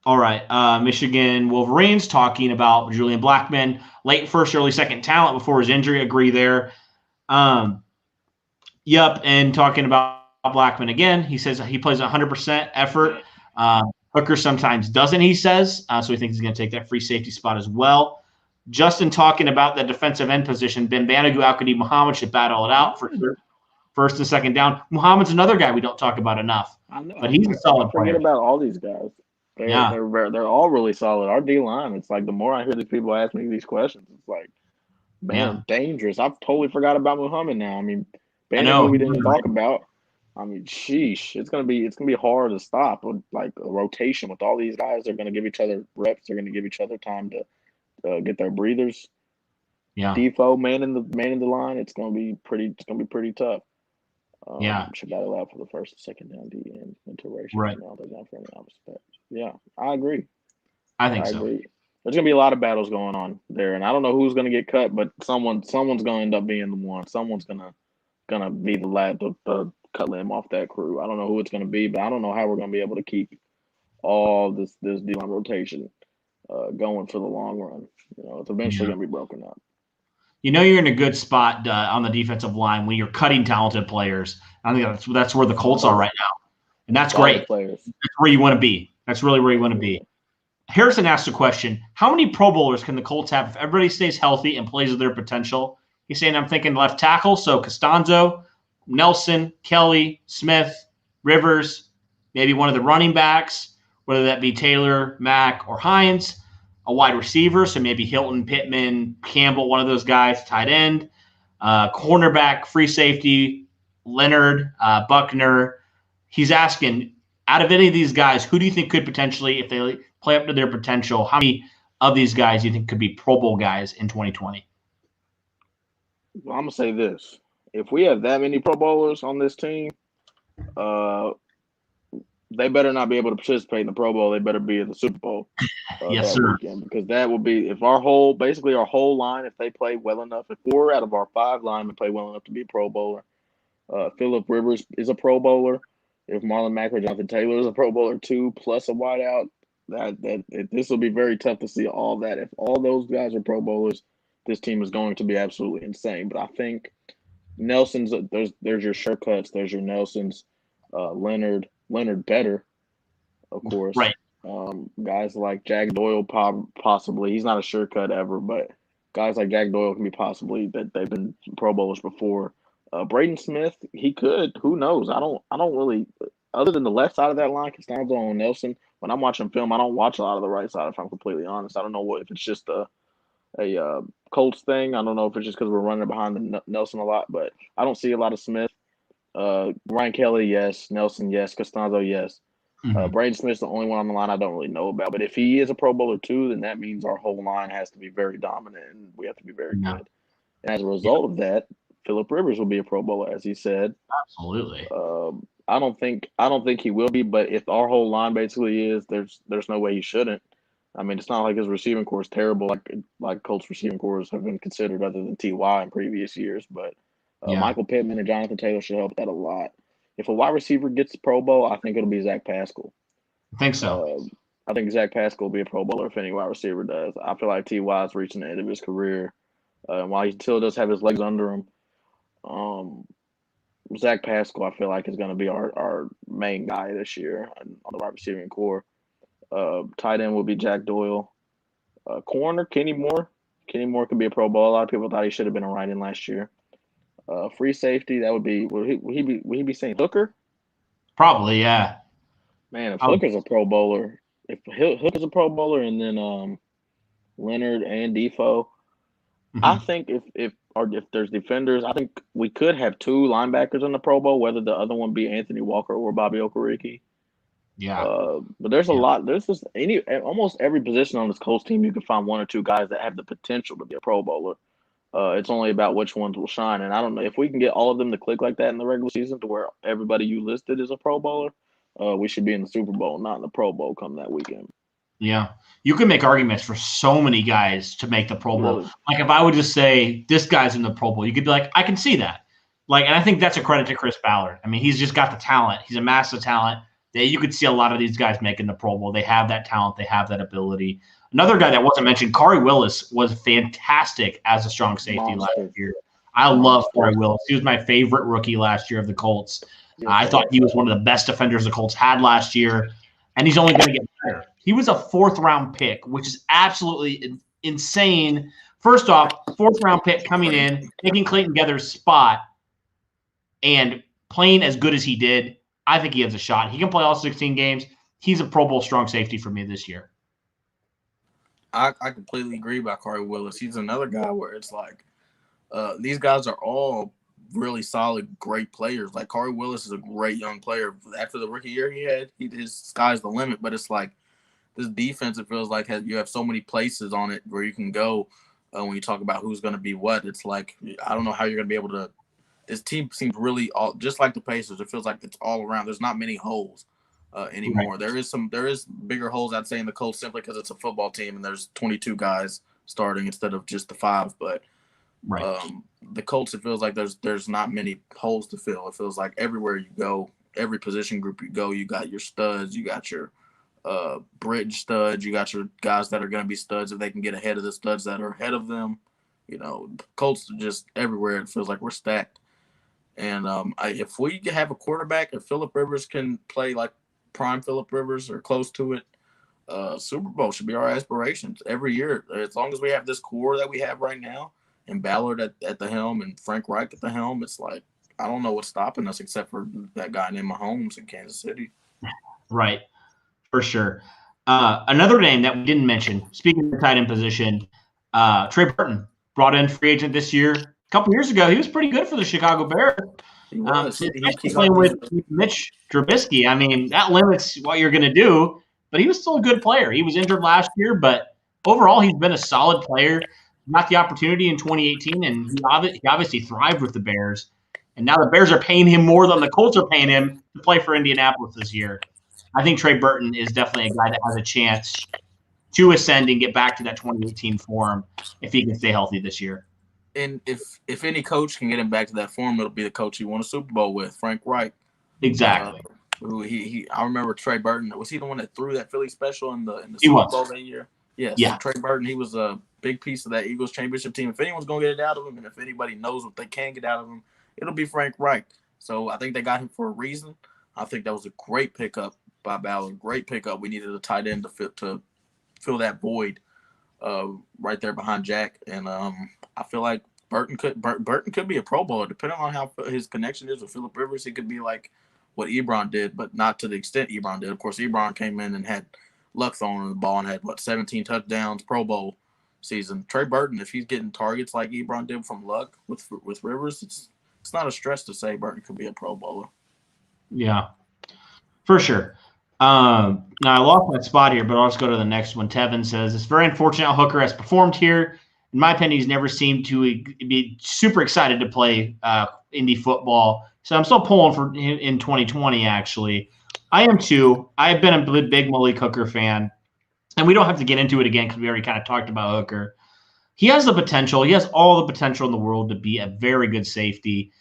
All right. Michigan Wolverines talking about Julian Blackman, late first, early second talent before his injury. Agree there. Yep. And talking about Blackman again, he says he plays 100% effort. Hooker sometimes doesn't, he says. So he thinks he's going to take that free safety spot as well. Justin talking about the defensive end position. Ben Banogu, Al-Qadim Muhammad should battle it out for sure. First and second down. Muhammad's another guy we don't talk about enough. But he's a solid player. Forget about all these guys. They're all really solid. Our D-line, it's like the more I hear these people ask me these questions, it's like, man, dangerous. I've totally forgot about Muhammad now. I mean, Banogu we didn't talk about. I mean, sheesh, it's gonna be hard to stop with like a rotation with all these guys. They're gonna give each other reps. They're gonna give each other time to get their breathers. Yeah, Defoe man in the line. It's gonna be pretty tough. Should battle out for the first and second down D and interration. Right. Yeah, I agree. I think so. Agree. There's gonna be a lot of battles going on there, and I don't know who's gonna get cut, but someone's gonna end up being the one. Someone's gonna be the lad to cut limb off that crew. I don't know who it's gonna be, but I don't know how we're gonna be able to keep all this D-line rotation going for the long run. You know, it's eventually gonna be broken up. You know you're in a good spot on the defensive line when you're cutting talented players. I think that's where the Colts are right now, and that's great. Players. That's where you want to be. That's really where you want to be. Harrison asked a question: how many Pro Bowlers can the Colts have if everybody stays healthy and plays to their potential? He's saying I'm thinking left tackle, so Costanzo, Nelson, Kelly, Smith, Rivers, maybe one of the running backs, whether that be Taylor, Mack, or Hines. A wide receiver, so maybe Hilton, Pittman, Campbell, one of those guys, tight end, cornerback, free safety, Leonard, Buckner. He's asking, out of any of these guys, who do you think could potentially, if they play up to their potential, how many of these guys do you think could be Pro Bowl guys in 2020? Well, I'm going to say this. If we have that many Pro Bowlers on this team, they better not be able to participate in the Pro Bowl. They better be in the Super Bowl. Yes, sir. Weekend, because that will be if our whole line, if they play well enough, if 4 out of our 5 linemen play well enough to be a Pro Bowler, Phillip Rivers is a Pro Bowler. If Marlon Mack or Jonathan Taylor is a Pro Bowler too, plus a wideout, this will be very tough to see all that. If all those guys are Pro Bowlers, this team is going to be absolutely insane. But I think Nelson's there's your Shercuts, there's your Nelsons, Leonard better, of course. Right. Guys like Jack Doyle possibly. He's not a sure cut ever, but guys like Jack Doyle can be possibly that they've been Pro Bowlers before. Braden Smith, he could. Who knows? I don't really. Other than the left side of that line, Costanzo and Nelson. When I'm watching film, I don't watch a lot of the right side. If I'm completely honest, I don't know if it's just a Colts thing. I don't know if it's just because we're running behind the Nelson a lot, but I don't see a lot of Smith. Ryan Kelly, yes. Nelson, yes. Costanzo, yes. Braden Smith's the only one on the line I don't really know about. But if he is a Pro Bowler too, then that means our whole line has to be very dominant and we have to be very good. And as a result of that, Phillip Rivers will be a Pro Bowler, as he said. Absolutely. I don't think he will be, but if our whole line basically is, there's no way he shouldn't. I mean, it's not like his receiving core is terrible, like Colts receiving cores have been considered other than Ty in previous years. But Michael Pittman and Jonathan Taylor should help that a lot. If a wide receiver gets Pro Bowl, I think it'll be Zach Pascal. I think so. I think Zach Pascal will be a Pro Bowler if any wide receiver does. I feel like Ty is reaching the end of his career. While he still does have his legs under him, Zach Pascal, I feel like, is going to be our main guy this year on the wide receiving core. Tight end will be Jack Doyle. Corner, Kenny Moore. Kenny Moore could be a Pro Bowl. A lot of people thought he should have been a right end last year. Free safety, that would be will he be saying Hooker? Probably, yeah. Man, if Hooker's a Pro Bowler, if Hooker's a Pro Bowler, and then Leonard and Defoe, I think if there's defenders, I think we could have 2 linebackers in the Pro Bowl, whether the other one be Anthony Walker or Bobby Okereke. Yeah. But there's a lot. There's just almost every position on this Colts team, you can find 1 or 2 guys that have the potential to be a Pro Bowler. It's only about which ones will shine. And I don't know if we can get all of them to click like that in the regular season to where everybody you listed is a Pro Bowler, we should be in the Super Bowl, not in the Pro Bowl come that weekend. Yeah. You can make arguments for so many guys to make the Pro Bowl. Really? Like if I would just say this guy's in the Pro Bowl, you could be like, I can see that. Like, and I think that's a credit to Chris Ballard. I mean, he's just got the talent. He's a massive talent. You could see a lot of these guys making the Pro Bowl. They have that talent. They have that ability. Another guy that wasn't mentioned, Corey Willis, was fantastic as a strong safety last year. I love Corey Willis. He was my favorite rookie last year of the Colts. I thought he was one of the best defenders the Colts had last year, and he's only going to get better. He was a 4th-round pick, which is absolutely insane. First off, 4th-round pick coming in, taking Clayton Geather's spot, and playing as good as he did. I think he has a shot. He can play all 16 games. He's a Pro Bowl strong safety for me this year. I completely agree about Corey Willis. He's another guy where it's like these guys are all really solid, great players. Like Corey Willis is a great young player. After the rookie year he had, his sky's the limit. But it's like this defense, it feels like you have so many places on it where you can go when you talk about who's going to be what. It's like I don't know how you're going to be able to. This team seems really just like the Pacers. It feels like it's all around. There's not many holes anymore. Right. There is bigger holes, I'd say, in the Colts simply because it's a football team and there's 22 guys starting instead of just the 5. But the Colts, it feels like there's not many holes to fill. It feels like everywhere you go, every position group you go, you got your studs, you got your bridge studs, you got your guys that are going to be studs if they can get ahead of the studs that are ahead of them. You know, Colts are just everywhere. It feels like we're stacked. And if we have a quarterback, if Phillip Rivers can play like prime Phillip Rivers or close to it, Super Bowl should be our aspirations every year. As long as we have this core that we have right now and Ballard at the helm and Frank Reich at the helm, it's like I don't know what's stopping us except for that guy named Mahomes in Kansas City. Right, for sure. Another name that we didn't mention, speaking of the tight end position, Trey Burton, brought in free agent this year. A couple years ago, he was pretty good for the Chicago Bears. He was. He's playing with Mitch Trubisky. I mean, that limits what you're going to do, but he was still a good player. He was injured last year, but overall, he's been a solid player. Got the opportunity in 2018, and he obviously thrived with the Bears. And now the Bears are paying him more than the Colts are paying him to play for Indianapolis this year. I think Trey Burton is definitely a guy that has a chance to ascend and get back to that 2018 form if he can stay healthy this year. And if any coach can get him back to that form, it'll be the coach he won a Super Bowl with, Frank Reich. Exactly. I remember Trey Burton. Was he the one that threw that Philly special in the Super Bowl that year? Yes. Yeah. So Trey Burton, he was a big piece of that Eagles championship team. If anyone's going to get it out of him, and if anybody knows what they can get out of him, it'll be Frank Reich. So I think they got him for a reason. I think that was a great pickup by Ballard. Great pickup. We needed a tight end to fill that void right there behind Jack. And I feel like Burton could be a Pro Bowler, depending on how his connection is with Phillip Rivers. He could be like what Ebron did, but not to the extent Ebron did. Of course, Ebron came in and had luck throwing the ball and had 17 touchdowns, Pro Bowl season. Trey Burton, if he's getting targets like Ebron did from luck with Rivers, it's not a stretch to say Burton could be a Pro Bowler. Yeah, for sure. Now I lost my spot here, but I'll just go to the next one. Tevin says, it's very unfortunate how Hooker has performed here. In my opinion, he's never seemed to be super excited to play indie football. So I'm still pulling for him in 2020, actually. I am too. I've been a big Malik Hooker fan. And we don't have to get into it again because we already kind of talked about Hooker. He has the potential. He has all the potential in the world to be a very good safety.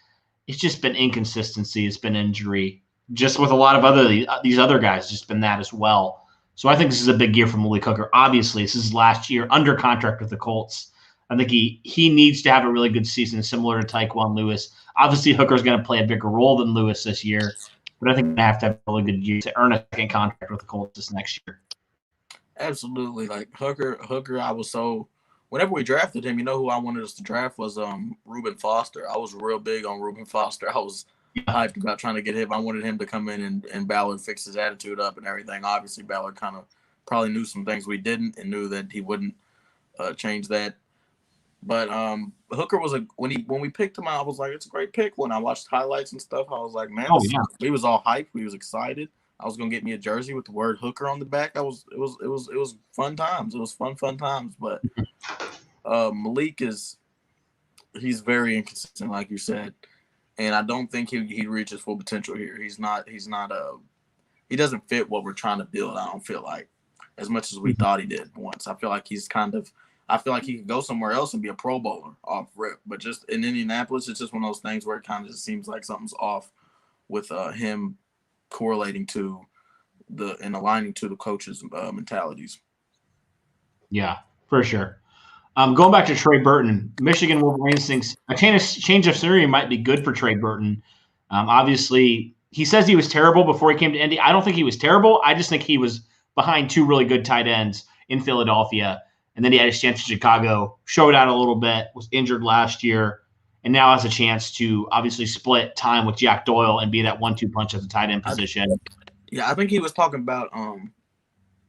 It's just been inconsistency. It's been injury. Just with a lot of these other guys, just been that as well. So I think this is a big year for Malik Hooker. Obviously, this is his last year under contract with the Colts. I think he needs to have a really good season, similar to Taekwon Lewis. Obviously, Hooker's going to play a bigger role than Lewis this year, but I think he's going to have a really good year to earn a second contract with the Colts this next year. Absolutely. Like Hooker, I was so – whenever we drafted him, you know who I wanted us to draft was Reuben Foster. I was real big on Reuben Foster. I was hyped about trying to get him. I wanted him to come in and Ballard fix his attitude up and everything. Obviously, Ballard kind of probably knew some things we didn't and knew that he wouldn't change that. But Hooker was when we picked him out, I was like, it's a great pick. When I watched highlights and stuff, I was like, man, we was all hyped. We was excited. I was gonna get me a jersey with the word Hooker on the back. It was fun times. It was fun times. But Malik he's very inconsistent, like you said, and I don't think he reaches full potential here. He doesn't fit what we're trying to build. I don't feel like as much as we thought he did once. I feel like he could go somewhere else and be a Pro Bowler off rip. But just in Indianapolis, it's just one of those things where it kind of just seems like something's off with him correlating to and aligning to the coaches' mentalities. Yeah, for sure. Going back to Trey Burton, Michigan Wolverines thinks a change of scenery might be good for Trey Burton. Obviously, he says he was terrible before he came to Indy. I don't think he was terrible. I just think he was behind two really good tight ends in Philadelphia. And then he had his chance in Chicago, showed out a little bit, was injured last year, and now has a chance to obviously split time with Jack Doyle and be that 1-2 punch at the tight end position. I think he was talking about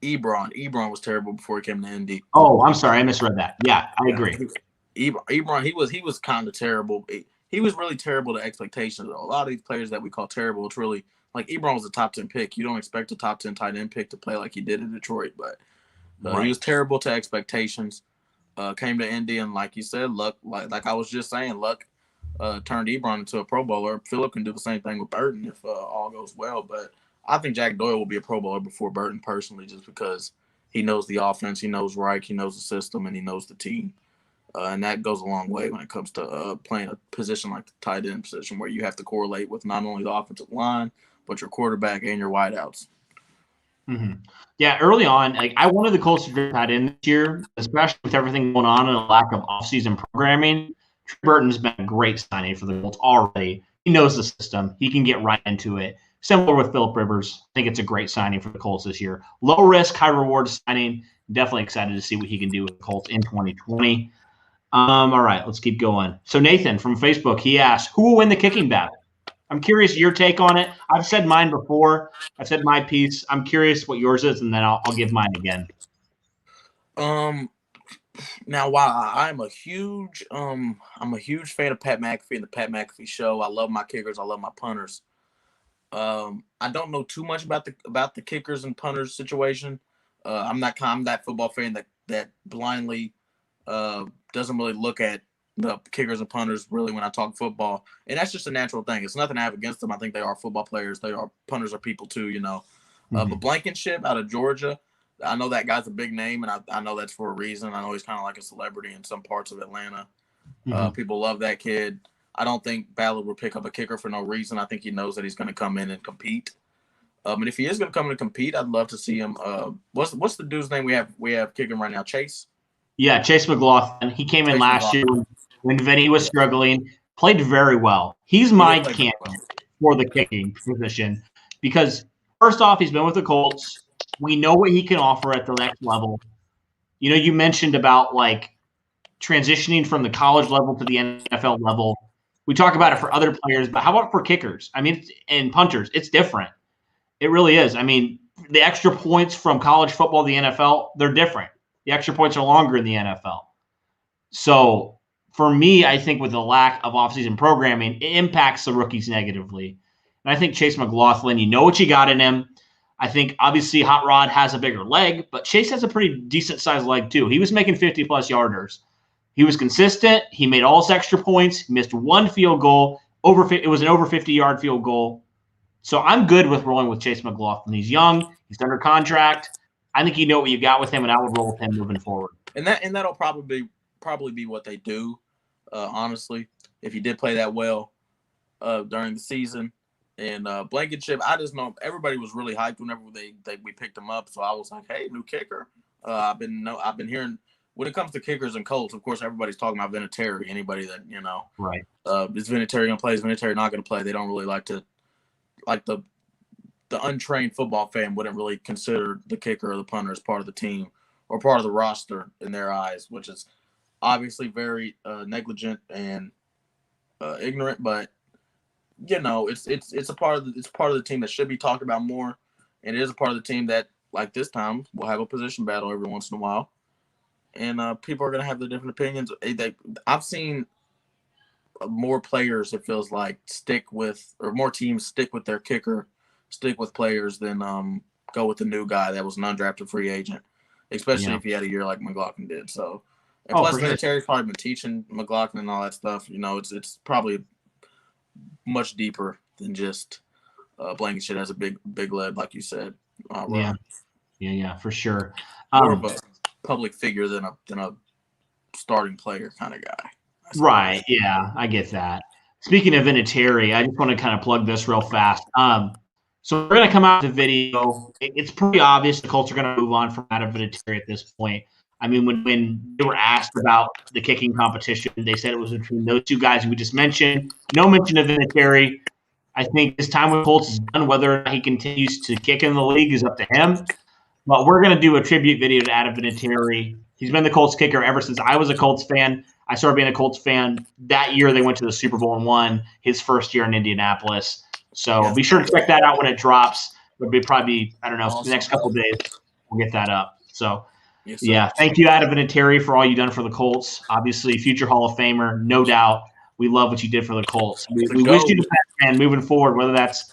Ebron. Ebron was terrible before he came to Indy. Oh, I'm sorry. I misread that. Yeah, I agree. Ebron, he was kind of terrible. He was really terrible to expectations. A lot of these players that we call terrible, it's really like Ebron was a top 10 pick. You don't expect a top 10 tight end pick to play like he did in Detroit, but he was terrible to expectations. Came to Indy, and like you said, luck. Like I was just saying, luck turned Ebron into a Pro Bowler. Phillip can do the same thing with Burton if all goes well, but I think Jack Doyle will be a Pro Bowler before Burton personally, just because he knows the offense, he knows Reich, he knows the system, and he knows the team. And that goes a long way when it comes to playing a position like the tight end position, where you have to correlate with not only the offensive line, but your quarterback and your wideouts. Mm-hmm. Yeah, early on, like I wanted the Colts to draft tight end this year, especially with everything going on and a lack of offseason programming. Trey Burton's been a great signing for the Colts already. He knows the system. He can get right into it. Similar with Phillip Rivers. I think it's a great signing for the Colts this year. Low risk, high reward signing. Definitely excited to see what he can do with the Colts in 2020. All right, let's keep going. So Nathan from Facebook, he asked, who will win the kicking battle? I'm curious your take on it. I've said mine before. I've said my piece. I'm curious what yours is, and then I'll give mine again. Now, while I'm a huge fan of Pat McAfee and the Pat McAfee show. I love my kickers. I love my punters. I don't know too much about the kickers and punters situation. I'm that football fan that blindly doesn't really look at the kickers and punters really when I talk football, and that's just a natural thing. It's nothing I have against them. I think they are football players. Punters are people too, you know. But Blankenship out of Georgia, I know that guy's a big name, and I know that's for a reason. I know he's kind of like a celebrity in some parts of Atlanta. People love that kid. I don't think Ballard will pick up a kicker for no reason. I think he knows that he's going to come in and compete. And if he is going to come in and compete, I'd love to see him. What's the dude's name we have kicking right now? Chase? Yeah, Chase McLaughlin. He came in last year when Vinny was struggling, played very well. He's my candidate for the kicking position because, first off, he's been with the Colts. We know what he can offer at the next level. You know, you mentioned about, like, transitioning from the college level to the NFL level. We talk about it for other players, but how about for kickers? I mean, and punters, it's different. It really is. I mean, the extra points from college football to the NFL, they're different. The extra points are longer in the NFL. So for me, I think with the lack of offseason programming, it impacts the rookies negatively. And I think Chase McLaughlin, you know what you got in him. I think obviously Hot Rod has a bigger leg, but Chase has a pretty decent sized leg too. He was making 50-plus yarders. He was consistent. He made all his extra points. He missed one field goal. It was an over 50-yard field goal. So I'm good with rolling with Chase McLaughlin. He's young. He's under contract. I think you know what you got with him, and I would roll with him moving forward. And that'll probably be what they do, honestly, if he did play that well during the season. And Blankenship, I just know everybody was really hyped whenever we picked him up. So I was like, hey, new kicker. I've been hearing when it comes to kickers and Colts, of course, everybody's talking about Vinatieri. Anybody that, you know, right? Is Vinatieri going to play? Is Vinatieri not going to play? They don't really like the untrained football fan wouldn't really consider the kicker or the punter as part of the team or part of the roster in their eyes, which is obviously very negligent and ignorant. But you know, it's a part of the team that should be talked about more, and it is a part of the team that, like this time, will have a position battle every once in a while, and people are going to have their different opinions. I've seen more players, it feels like, more teams stick with their kicker, stick with players than go with the new guy that was an undrafted free agent, especially if he had a year like McLaughlin did. So, and plus, Terry's probably been teaching McLaughlin and all that stuff. You know, it's probably much deeper than just Blankenship has a big lead, like you said. Yeah, for sure. More of a public figure than a starting player kind of guy. Right. Yeah, I get that. Speaking of Vinatieri, I just want to kind of plug this real fast. So we're going to come out with a video. It's pretty obvious the Colts are going to move on from Adam Vinatieri at this point. I mean, when they were asked about the kicking competition, they said it was between those two guys we just mentioned. No mention of Vinatieri. I think his time with Colts is done. Whether or not he continues to kick in the league is up to him. But we're going to do a tribute video to Adam Vinatieri. He's been the Colts kicker ever since I was a Colts fan. I started being a Colts fan that year. They went to the Super Bowl and won his first year in Indianapolis. So be sure to check that out when it drops. It'll be probably, I don't know, the next couple of days we'll get that up. So, thank you, Adam Vinatieri, for all you've done for the Colts. Obviously, future Hall of Famer, no doubt. We love what you did for the Colts. We wish you the best, man, moving forward, whether that's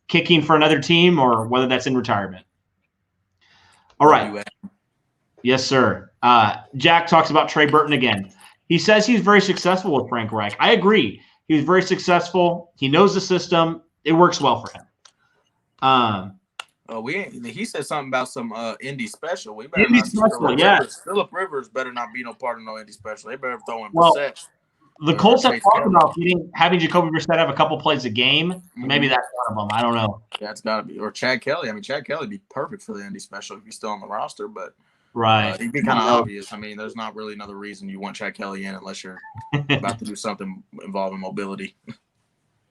kicking for another team or whether that's in retirement. All right. Yes, sir. Jack talks about Trey Burton again. He says he's very successful with Frank Reich. I agree. He was very successful. He knows the system. It works well for him. He said something about some Indy special. We better Indy not special, Phillip Rivers better not be no part of no Indy special. They better throw in Brissett. The Colts have talked about having Jacoby Brissett have a couple plays a game. Maybe that's one of them. I don't know. That's got to be. Or Chad Kelly. I mean, Chad Kelly would be perfect for the Indy special if he's still on the roster, but it'd be kind of obvious. I mean, there's not really another reason you want Chad Kelly in unless you're about to do something involving mobility.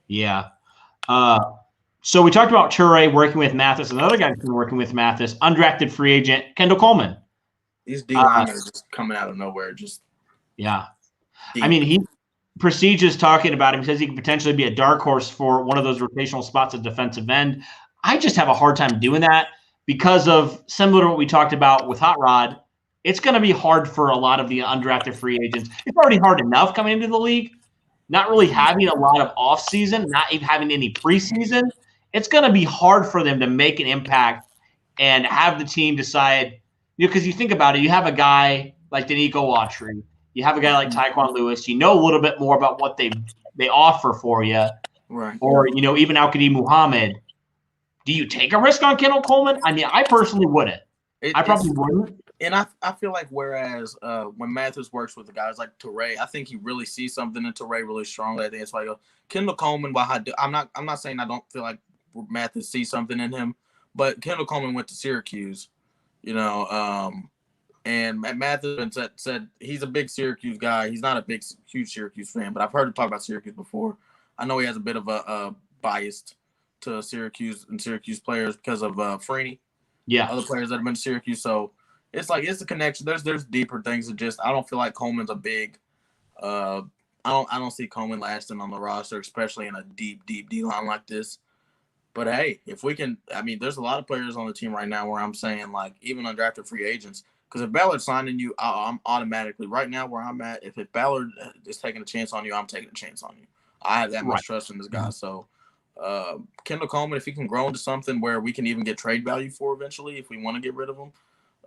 Yeah. So we talked about Ture working with Mathis. Another guy who's been working with Mathis, undrafted free agent, Kendall Coleman. These D-liners just coming out of nowhere. Yeah. I mean, Prestige is talking about him. He says he could potentially be a dark horse for one of those rotational spots at defensive end. I just have a hard time doing that because of similar to what we talked about with Hot Rod. It's going to be hard for a lot of the undrafted free agents. It's already hard enough coming into the league, not really having a lot of offseason, not even having any preseason. It's going to be hard for them to make an impact and have the team decide, because you think about it, you have a guy like Danico Autry, you have a guy like Taekwon Lewis, you know a little bit more about what they offer for you. Right. Or, even Al-Qadim Muhammad. Do you take a risk on Kendall Coleman? I mean, I personally wouldn't. I probably wouldn't. And I feel like whereas when Mathis works with the guys like Teray, I think he really sees something in Teray really strongly. I think it's like Kendall Coleman. I'm not saying I don't feel like Mathis sees something in him, but Kendall Coleman went to Syracuse, and Mathis said he's a big Syracuse guy. He's not a huge Syracuse fan, but I've heard him talk about Syracuse before. I know he has a bit of a bias to Syracuse and Syracuse players because of Freeney. Yeah, other players that have been to Syracuse. So it's like it's a connection. There's deeper things that just I don't feel like Coleman's a big. I don't see Coleman lasting on the roster, especially in a deep D line like this. But hey, if we can, I mean, there's a lot of players on the team right now where I'm saying like even undrafted free agents. Because if Ballard's signing you, I'm automatically right now where I'm at. If Ballard is taking a chance on you, I'm taking a chance on you. I have that much trust in this guy. So Kendall Coleman, if he can grow into something where we can even get trade value for eventually, if we want to get rid of him,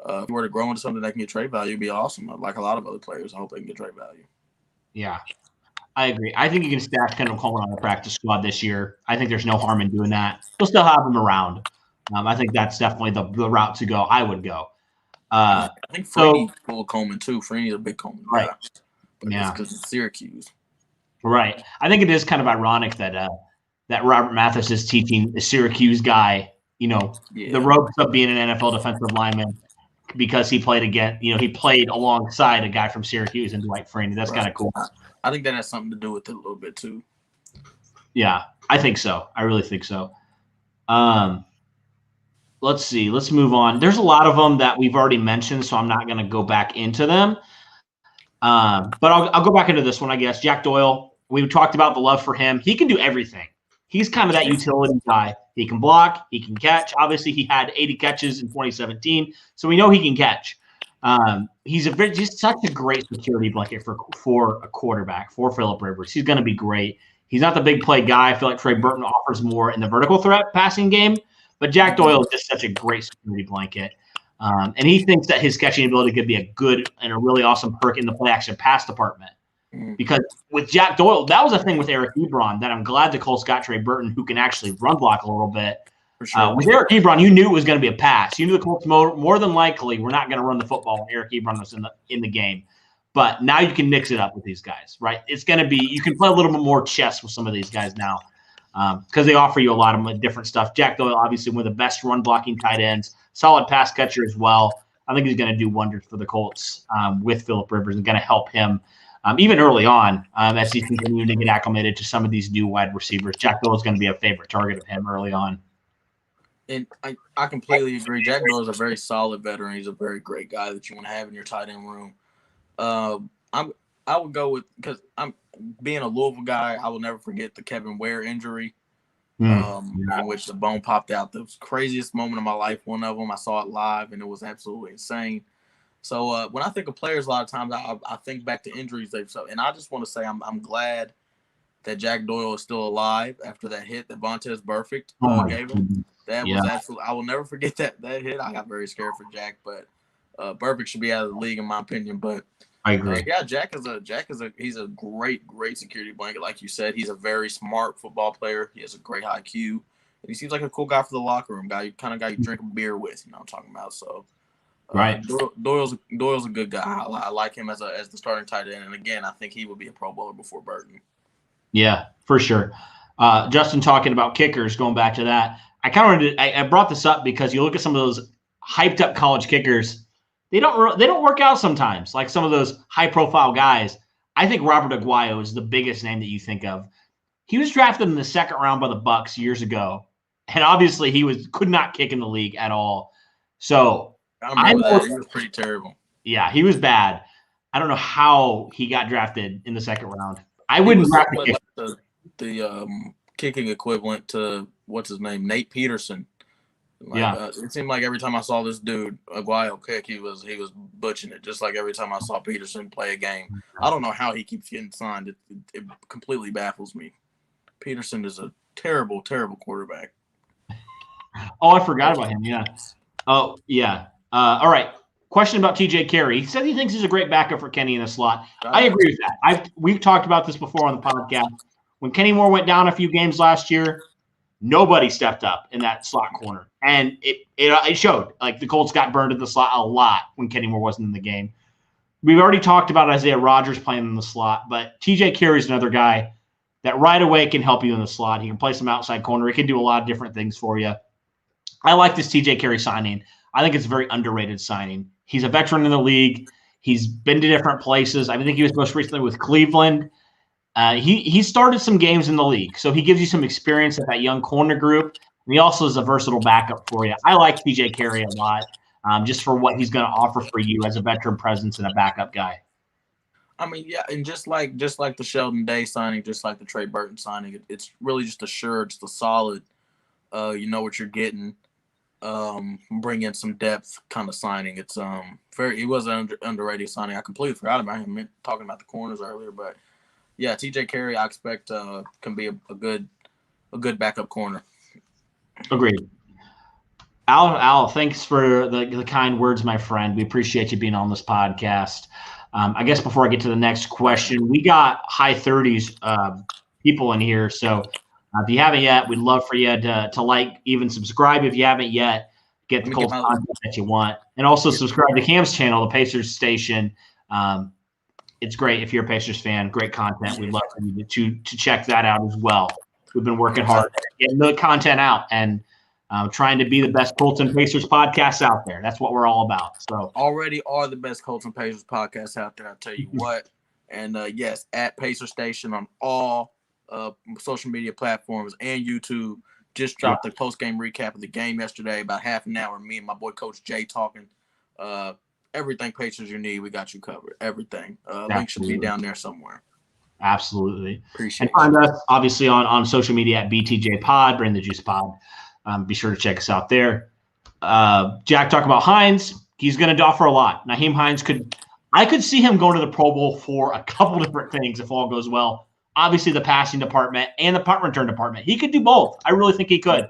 if we were to grow into something that can get trade value, it'd be awesome. Like a lot of other players, I hope they can get trade value. Yeah, I agree. I think you can stack Kendall Coleman on the practice squad this year. I think there's no harm in doing that. You'll still have him around. I think that's definitely the route to go. I would go. I think Freeney's full of Coleman too. Freeney's a big Coleman guy. Right. But it's because it's Syracuse. Right. I think it is kind of ironic that that Robert Mathis is teaching a Syracuse guy, the ropes of being an NFL defensive lineman because he played he played alongside a guy from Syracuse and Dwight Freeney. That's kind of cool. I think that has something to do with it a little bit too. Yeah, I think so. I really think so. Let's see. Let's move on. There's a lot of them that we've already mentioned, so I'm not going to go back into them. But I'll go back into this one, I guess. Jack Doyle, we talked about the love for him. He can do everything. He's kind of that utility guy. He can block. He can catch. Obviously, he had 80 catches in 2017, so we know he can catch. He's just such a great security blanket for a quarterback, for Phillip Rivers. He's going to be great. He's not the big play guy. I feel like Trey Burton offers more in the vertical threat passing game. But Jack Doyle is just such a great security blanket. And he thinks that his catching ability could be a good and a really awesome perk in the play-action pass department. Because with Jack Doyle, that was a thing with Eric Ebron that I'm glad the Colts got Trey Burton, who can actually run block a little bit. For sure. With Eric Ebron, you knew it was going to be a pass. You knew the Colts more than likely were not going to run the football when Eric Ebron was in the game. But now you can mix it up with these guys, right? It's going to be – you can play a little bit more chess with some of these guys now because they offer you a lot of different stuff. Jack Doyle, obviously, one of the best run-blocking tight ends, solid pass catcher as well. I think he's going to do wonders for the Colts with Phillip Rivers and going to help him even early on as he's continuing to get acclimated to some of these new wide receivers. Jack Doyle is going to be a favorite target of him early on. And I completely agree. Jack Doyle is a very solid veteran. He's a very great guy that you want to have in your tight end room. I would go with, because I'm being a Louisville guy, I will never forget the Kevin Ware injury, in which the bone popped out. The craziest moment of my life. One of them, I saw it live, and it was absolutely insane. So when I think of players, a lot of times I think back to injuries and I just want to say I'm glad that Jack Doyle is still alive after that hit that Vontaze Burfict gave him. That was absolutely – I will never forget that hit. I got very scared for Jack, but Burfict should be out of the league in my opinion. But I agree. Jack is a great security blanket. Like you said, he's a very smart football player. He has a great IQ. And he seems like a cool guy for the locker room, guy you drink a beer with, you know what I'm talking about. So right. Doyle's a good guy. I like him as the starting tight end. And again, I think he will be a Pro Bowler before Burton. Yeah, for sure. Justin talking about kickers, going back to that. I brought this up because you look at some of those hyped up college kickers, they don't work out sometimes, like some of those high profile guys. I think Robert Aguayo is the biggest name that you think of. He was drafted in the second round by the Bucs years ago, and obviously he could not kick in the league at all. So I remember that. He was pretty terrible. Yeah, he was bad. I don't know how he got drafted in the second round. I wouldn't draft the kicking equivalent to what's his name, Nate Peterson. It seemed like every time I saw this dude Aguayo kick, he was butching it. Just like every time I saw Peterson play a game. I don't know how he keeps getting signed. It completely baffles me. Peterson is a terrible, terrible quarterback. Oh, I forgot about him. Yeah. Oh, yeah. All right. Question about TJ Carey. He said he thinks he's a great backup for Kenny in the slot. I agree with that. We've talked about this before on the podcast. When Kenny Moore went down a few games last year, nobody stepped up in that slot corner. And it showed. Like, the Colts got burned in the slot a lot when Kenny Moore wasn't in the game. We've already talked about Isaiah Rodgers playing in the slot, but TJ Carey is another guy that right away can help you in the slot. He can play some outside corner. He can do a lot of different things for you. I like this TJ Carey signing. I think it's a very underrated signing. He's a veteran in the league. He's been to different places. I think he was most recently with Cleveland. He started some games in the league, so he gives you some experience at that young corner group. And he also is a versatile backup for you. I like TJ Carey a lot, just for what he's going to offer for you as a veteran presence and a backup guy. I mean, yeah, and just like the Sheldon Day signing, just like the Trey Burton signing, it's really just assured, just a solid, you know what you're getting, bring in some depth kind of signing. It's he was an underrated signing. I completely forgot about him talking about the corners earlier, but yeah, TJ Carey I expect can be a good backup corner. Agreed. Al, thanks for the kind words, my friend. We appreciate you being on this podcast. I guess before I get to the next question, we got high 30s people in here. So if you haven't yet, we'd love for you to like, even subscribe if you haven't yet. Get the Colts content that you want. And also subscribe to Cam's channel, the Pacers Station. It's great if you're a Pacers fan. Great content. We'd love for you to check that out as well. We've been working hard getting the content out and trying to be the best Colts and Pacers podcasts out there. That's what we're all about. So already are the best Colts and Pacers podcasts out there, I'll tell you what. And yes, at Pacer Station on all social media platforms and YouTube. Just dropped the post-game recap of the game yesterday, about half an hour. Me and my boy Coach Jay talking. Everything Pacers you need, we got you covered. Everything. Link should be down there somewhere. Absolutely. Appreciate it. And find us, obviously, on social media at BTJ Pod, Bring the Juice Pod. Be sure to check us out there. Jack talked about Hines. He's going to offer a lot. Nyheim Hines I could see him going to the Pro Bowl for a couple different things if all goes well. Obviously, the passing department and the punt return department. He could do both. I really think he could.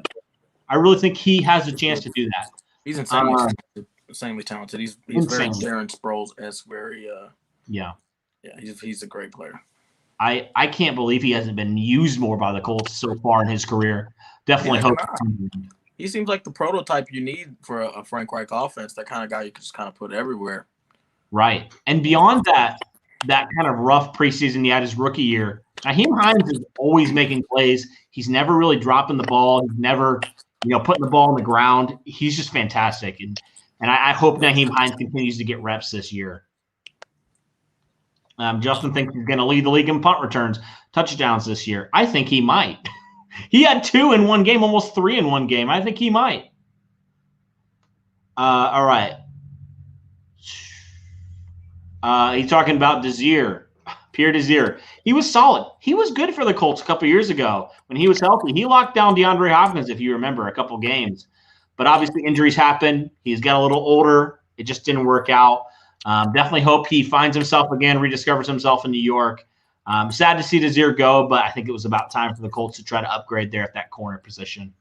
I really think he has a chance to do that. He's insanely talented. He's very Darren Sproles-esque, very yeah, he's a great player. I can't believe he hasn't been used more by the Colts so far in his career. Definitely hope. he seems like the prototype you need for a Frank Reich offense. That kind of guy you can just kind of put everywhere. Right. And beyond that kind of rough preseason he had his rookie year, Nyheim Hines is always making plays. He's never really dropping the ball. He's never, putting the ball on the ground. He's just fantastic. And I hope Nyheim Hines continues to get reps this year. Justin thinks he's going to lead the league in punt returns, touchdowns this year. I think he might. He had 2 in one game, almost 3 in one game. I think he might. All right. He's talking about Pierre Desir. He was solid. He was good for the Colts a couple years ago when he was healthy. He locked down DeAndre Hopkins, if you remember, a couple games. But obviously injuries happen. He's got a little older. It just didn't work out. Definitely hope he finds himself again, rediscovers himself in New York. Sad to see Desir go, but I think it was about time for the Colts to try to upgrade there at that corner position.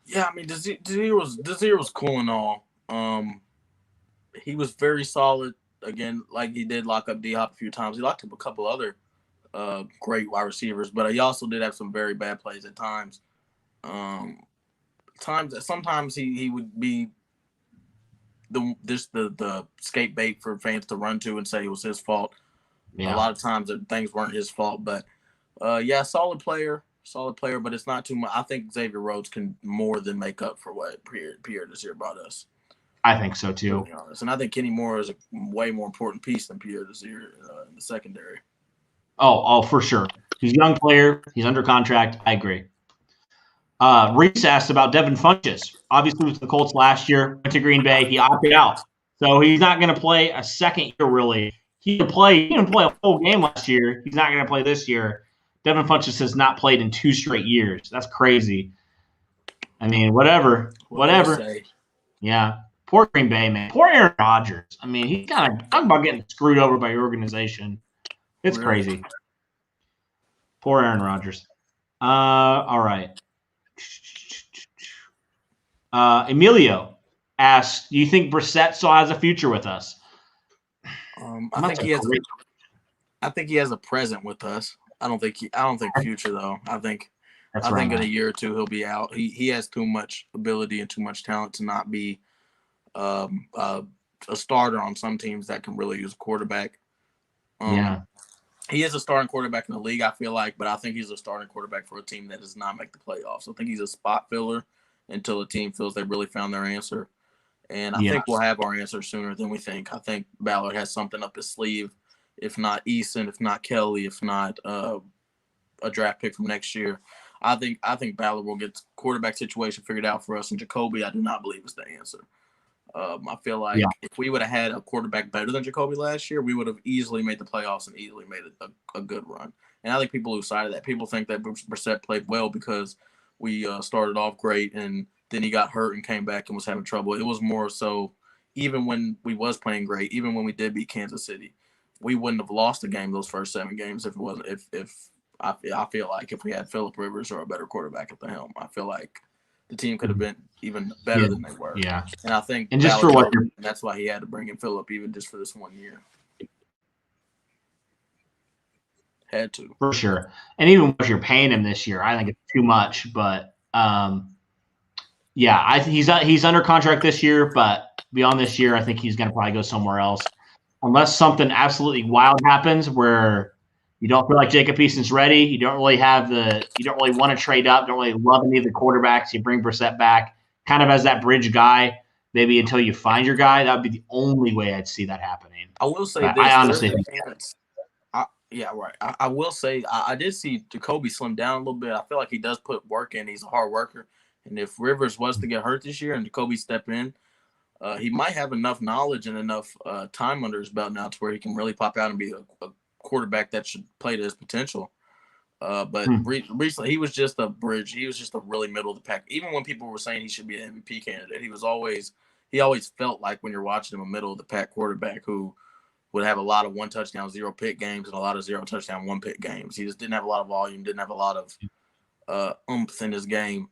Yeah, I mean, Desir was cool and all. He was very solid. Again, like he did lock up D-Hop a few times. He locked up a couple other great wide receivers, but he also did have some very bad plays at times. Sometimes he would be the scapegoat for fans to run to and say it was his fault. Yeah. A lot of times things weren't his fault, but solid player, but it's not too much. I think Xavier Rhodes can more than make up for what Pierre Desir brought us. I think so too. And I think Kenny Moore is a way more important piece than Pierre Desir in the secondary. Oh, for sure. He's a young player. He's under contract. I agree. Reese asked about Devin Funchess. Obviously, with the Colts last year, went to Green Bay. He opted out, so he's not going to play a second year. Really, he didn't play a full game last year. He's not going to play this year. Devin Funchess has not played in 2 straight years. That's crazy. I mean, whatever. Yeah. Poor Green Bay, man. Poor Aaron Rodgers. I mean, he's kind of talking about getting screwed over by your organization. It's crazy. Poor Aaron Rodgers. All right. Emilio asks, do you think Brissett still has a future with us? I think he has a present with us. I don't think future though. I think in a year or two he'll be out. He has too much ability and too much talent to not be a starter on some teams that can really use a quarterback. He is a starting quarterback in the league, I feel like, but I think he's a starting quarterback for a team that does not make the playoffs. I think he's a spot filler until the team feels they've really found their answer. And I think we'll have our answer sooner than we think. I think Ballard has something up his sleeve, if not Eason, if not Kelly, if not a draft pick from next year. I think Ballard will get the quarterback situation figured out for us. And Jacoby, I do not believe is the answer. I feel like if we would have had a quarterback better than Jacoby last year, we would have easily made the playoffs and easily made a good run. And I think people lose sight of that. People think that Brissett played well because we started off great and then he got hurt and came back and was having trouble. It was more so even when we was playing great, even when we did beat Kansas City, we wouldn't have lost the game those first 7 games if it wasn't I feel like if we had Phillip Rivers or a better quarterback at the helm. I feel like the team could have been even better than they were. Yeah. And I think that's why he had to bring in Phillip even just for this 1 year. Had to. For sure. And even if you're paying him this year, I think it's too much. But he's under contract this year, but beyond this year, I think he's going to probably go somewhere else. Unless something absolutely wild happens where you don't feel like Jacob Eason's ready. You don't really want to trade up. Don't really love any of the quarterbacks. You bring Brissett back kind of as that bridge guy, maybe until you find your guy. That would be the only way I'd see that happening. I will say this. I honestly think I will say I did see Jacoby slim down a little bit. I feel like he does put work in. He's a hard worker. And if Rivers was to get hurt this year and Jacoby step in, he might have enough knowledge and enough time under his belt now to where he can really pop out and be a quarterback that should play to his potential. But recently he was just a bridge. He was just a really middle of the pack. Even when people were saying he should be an MVP candidate, he always felt like when you're watching him a middle of the pack quarterback who would have a lot of 1 touchdown, 0 pick games and a lot of 0 touchdown, 1 pick games. He just didn't have a lot of volume, didn't have a lot of oomph in his game.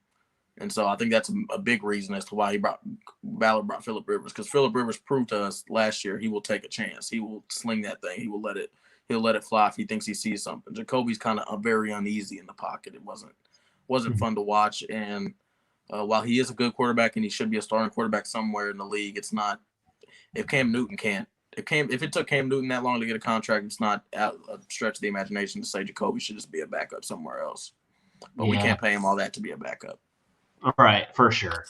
And so I think that's a big reason as to why Ballard brought Phillip Rivers, because Phillip Rivers proved to us last year he will take a chance. He will sling that thing. He'll let it fly if he thinks he sees something. Jacoby's kind of very uneasy in the pocket. It wasn't fun to watch. And While he is a good quarterback and he should be a starting quarterback somewhere in the league, it's not. If Cam Newton can't, if it took Cam Newton that long to get a contract, it's not out a stretch of the imagination to say Jacoby should just be a backup somewhere else. But we can't pay him all that to be a backup. All right, for sure.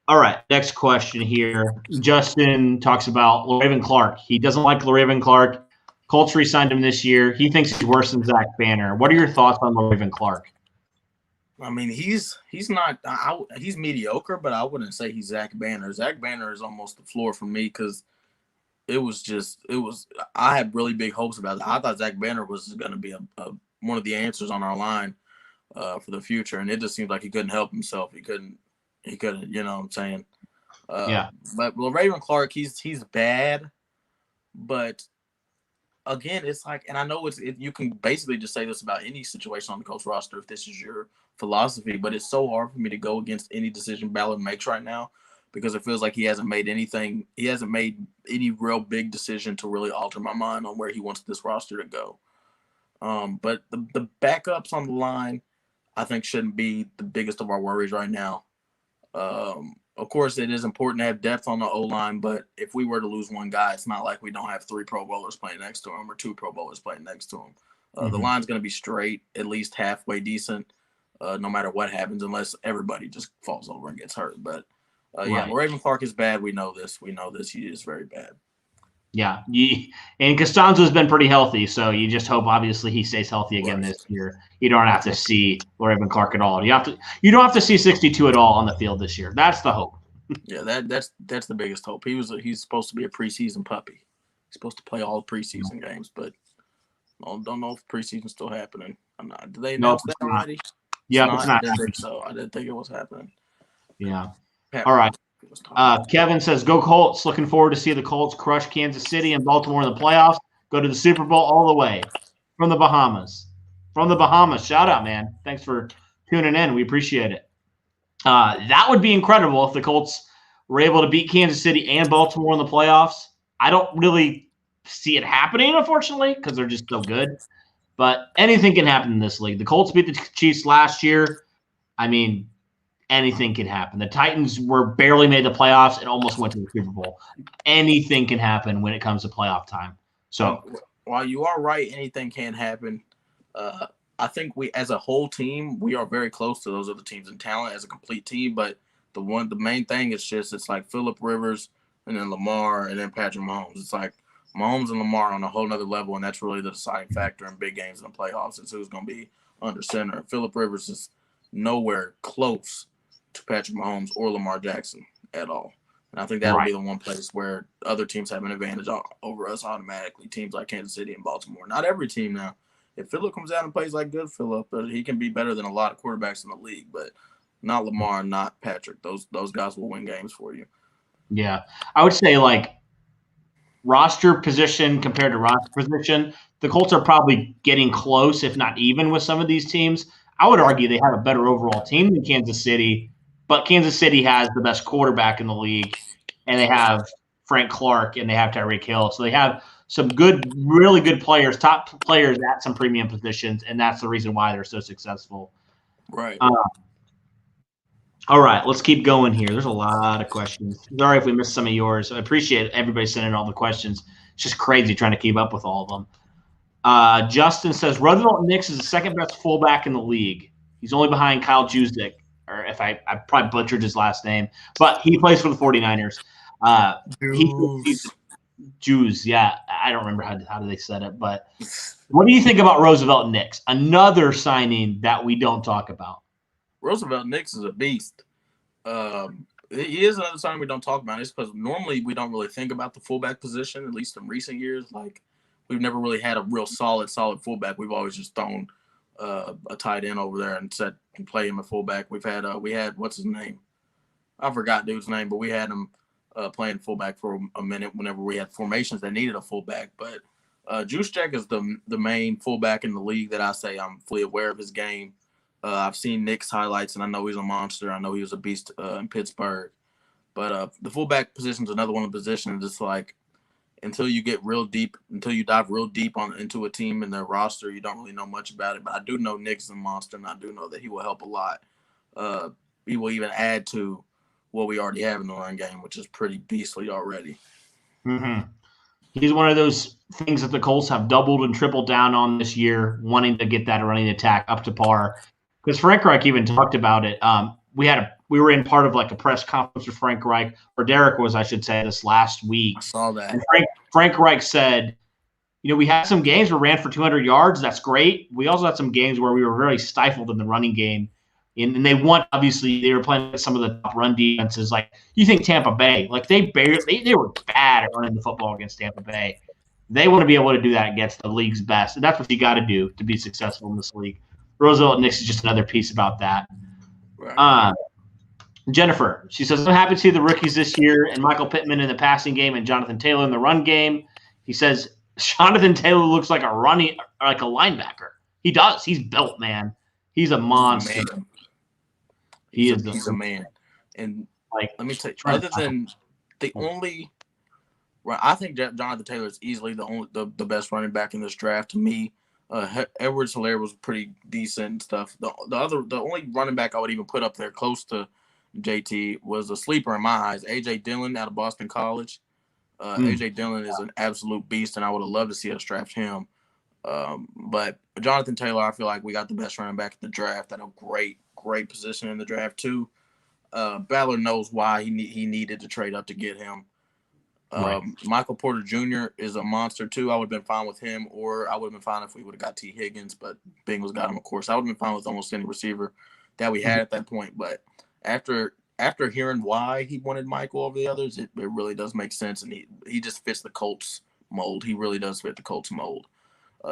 All right, next question here. Justin talks about LaRaven Clark. He doesn't like LaRaven Clark. Colts re-signed him this year. He thinks he's worse than Zach Banner. What are your thoughts on LaRaven Clark? I mean, he's not he's mediocre, but I wouldn't say he's Zach Banner. Zach Banner is almost the floor for me because I had really big hopes about it. I thought Zach Banner was going to be one of the answers on our line for the future, and it just seems like he couldn't help himself. He couldn't, you know what I'm saying? But LaRaven Clark, he's bad, but again, it's like, and I know you can basically just say this about any situation on the Colts roster if this is your philosophy, but it's so hard for me to go against any decision Ballard makes right now because it feels like he hasn't made any real big decision to really alter my mind on where he wants this roster to go. But the backups on the line, I think, shouldn't be the biggest of our worries right now. Of course, it is important to have depth on the O-line, but if we were to lose one guy, it's not like we don't have 3 Pro Bowlers playing next to him or 2 Pro Bowlers playing next to him. The line's going to be straight, at least halfway decent, no matter what happens, unless everybody just falls over and gets hurt. But, LaRaven Clark is bad. We know this. He is very bad. Yeah, and Costanzo's been pretty healthy, so you just hope, obviously, he stays healthy again this year. You don't have to see LaRaven Clark at all. You don't have to see 62 at all on the field this year. That's the hope. Yeah, that's the biggest hope. He's supposed to be a preseason puppy. He's supposed to play all preseason games, but I don't know if preseason's still happening. Did they announce that already? Yeah, it's not. I didn't think so. I didn't think it was happening. Yeah. All right. Kevin says, go Colts. Looking forward to see the Colts crush Kansas City and Baltimore in the playoffs. Go to the Super Bowl all the way. From the Bahamas. Shout out, man. Thanks for tuning in. We appreciate it. That would be incredible if the Colts were able to beat Kansas City and Baltimore in the playoffs. I don't really see it happening, unfortunately, because they're just so good. But anything can happen in this league. The Colts beat the Chiefs last year. I mean, anything can happen. The Titans barely made the playoffs and almost went to the Super Bowl. Anything can happen when it comes to playoff time. So while you are right, anything can happen. I think we, as a whole team, we are very close to those other teams in talent as a complete team. But the main thing is it's like Phillip Rivers and then Lamar and then Patrick Mahomes. It's like Mahomes and Lamar on a whole nother level, and that's really the deciding factor in big games in the playoffs. It's who's going to be under center. Phillip Rivers is nowhere close to Patrick Mahomes or Lamar Jackson at all. And I think that'll be the one place where other teams have an advantage over us automatically, teams like Kansas City and Baltimore. Not every team now. If Phillip comes out and plays like good Phillip, he can be better than a lot of quarterbacks in the league, but not Lamar, not Patrick. Those guys will win games for you. Yeah. I would say, like, roster position compared to roster position, the Colts are probably getting close, if not even, with some of these teams. I would argue they have a better overall team than Kansas City, but Kansas City has the best quarterback in the league, and they have Frank Clark, and they have Tyreek Hill. So they have some good, really good players, top players at some premium positions, and that's the reason why they're so successful. Right. All right, let's keep going here. There's a lot of questions. Sorry if we missed some of yours. I appreciate everybody sending all the questions. It's just crazy trying to keep up with all of them. Justin says, Roosevelt Nix is the second best fullback in the league. He's only behind Kyle Juszczyk, or if I probably butchered his last name, but he plays for the 49ers. Jews, yeah. I don't remember how they said it, but what do you think about Roosevelt Nix? Another signing that we don't talk about. Roosevelt Nix is a beast. He is another signing we don't talk about. It's because normally we don't really think about the fullback position, at least in recent years. Like, we've never really had a real solid fullback. We've always just thrown a tight end over there and play him a fullback. We had what's his name? I forgot dude's name, but we had him playing fullback for a minute whenever we had formations that needed a fullback. But Juszczyk is the main fullback in the league that I say I'm fully aware of his game. I've seen Nick's highlights, and I know he's a monster. I know he was a beast in Pittsburgh. But the fullback position is another one of the positions. It's like until you dive real deep into a team and their roster, you don't really know much about it. But I do know Nick's a monster, and I do know that he will help a lot. even add to what we already have in the run game, which is pretty beastly already. Mm-hmm. He's one of those things that the Colts have doubled and tripled down on this year, wanting to get that running attack up to par. Because Frank Reich even talked about it. We were in part of like a press conference with Frank Reich, or Derek was, I should say, this last week. I saw that. And Frank Reich said, we had some games where we ran for 200 yards. That's great. We also had some games where we were very stifled in the running game. And they obviously, they were playing with some of the top run defenses. Like, you think Tampa Bay, like they were bad at running the football against Tampa Bay. They want to be able to do that against the league's best. And that's what you got to do to be successful in this league. Roosevelt Nix is just another piece about that. Right. Jennifer, she says, I'm happy to see the rookies this year and Michael Pittman in the passing game and Jonathan Taylor in the run game. He says, Jonathan Taylor looks like a linebacker. He does. He's built, man. He's a monster. He's a man. And let me tell you, other than the only I think Jonathan Taylor is easily the best running back in this draft to me. Edwards-Helaire was pretty decent and stuff. The only running back I would even put up there close to JT was a sleeper in my eyes. A.J. Dillon out of Boston College. A.J. Dillon is an absolute beast, and I would have loved to see us draft him. But Jonathan Taylor, I feel like we got the best running back in the draft at a great position in the draft too. Ballard knows why he needed to trade up to get him. Right. Michael Porter Jr. is a monster too. I would have been fine with him, or I would have been fine if we would have got T. Higgins, but Bengals got him, of course. I would have been fine with almost any receiver that we had at that point. But after hearing why he wanted Michael over the others, it really does make sense, and he just fits the Colts mold. He really does fit the Colts mold.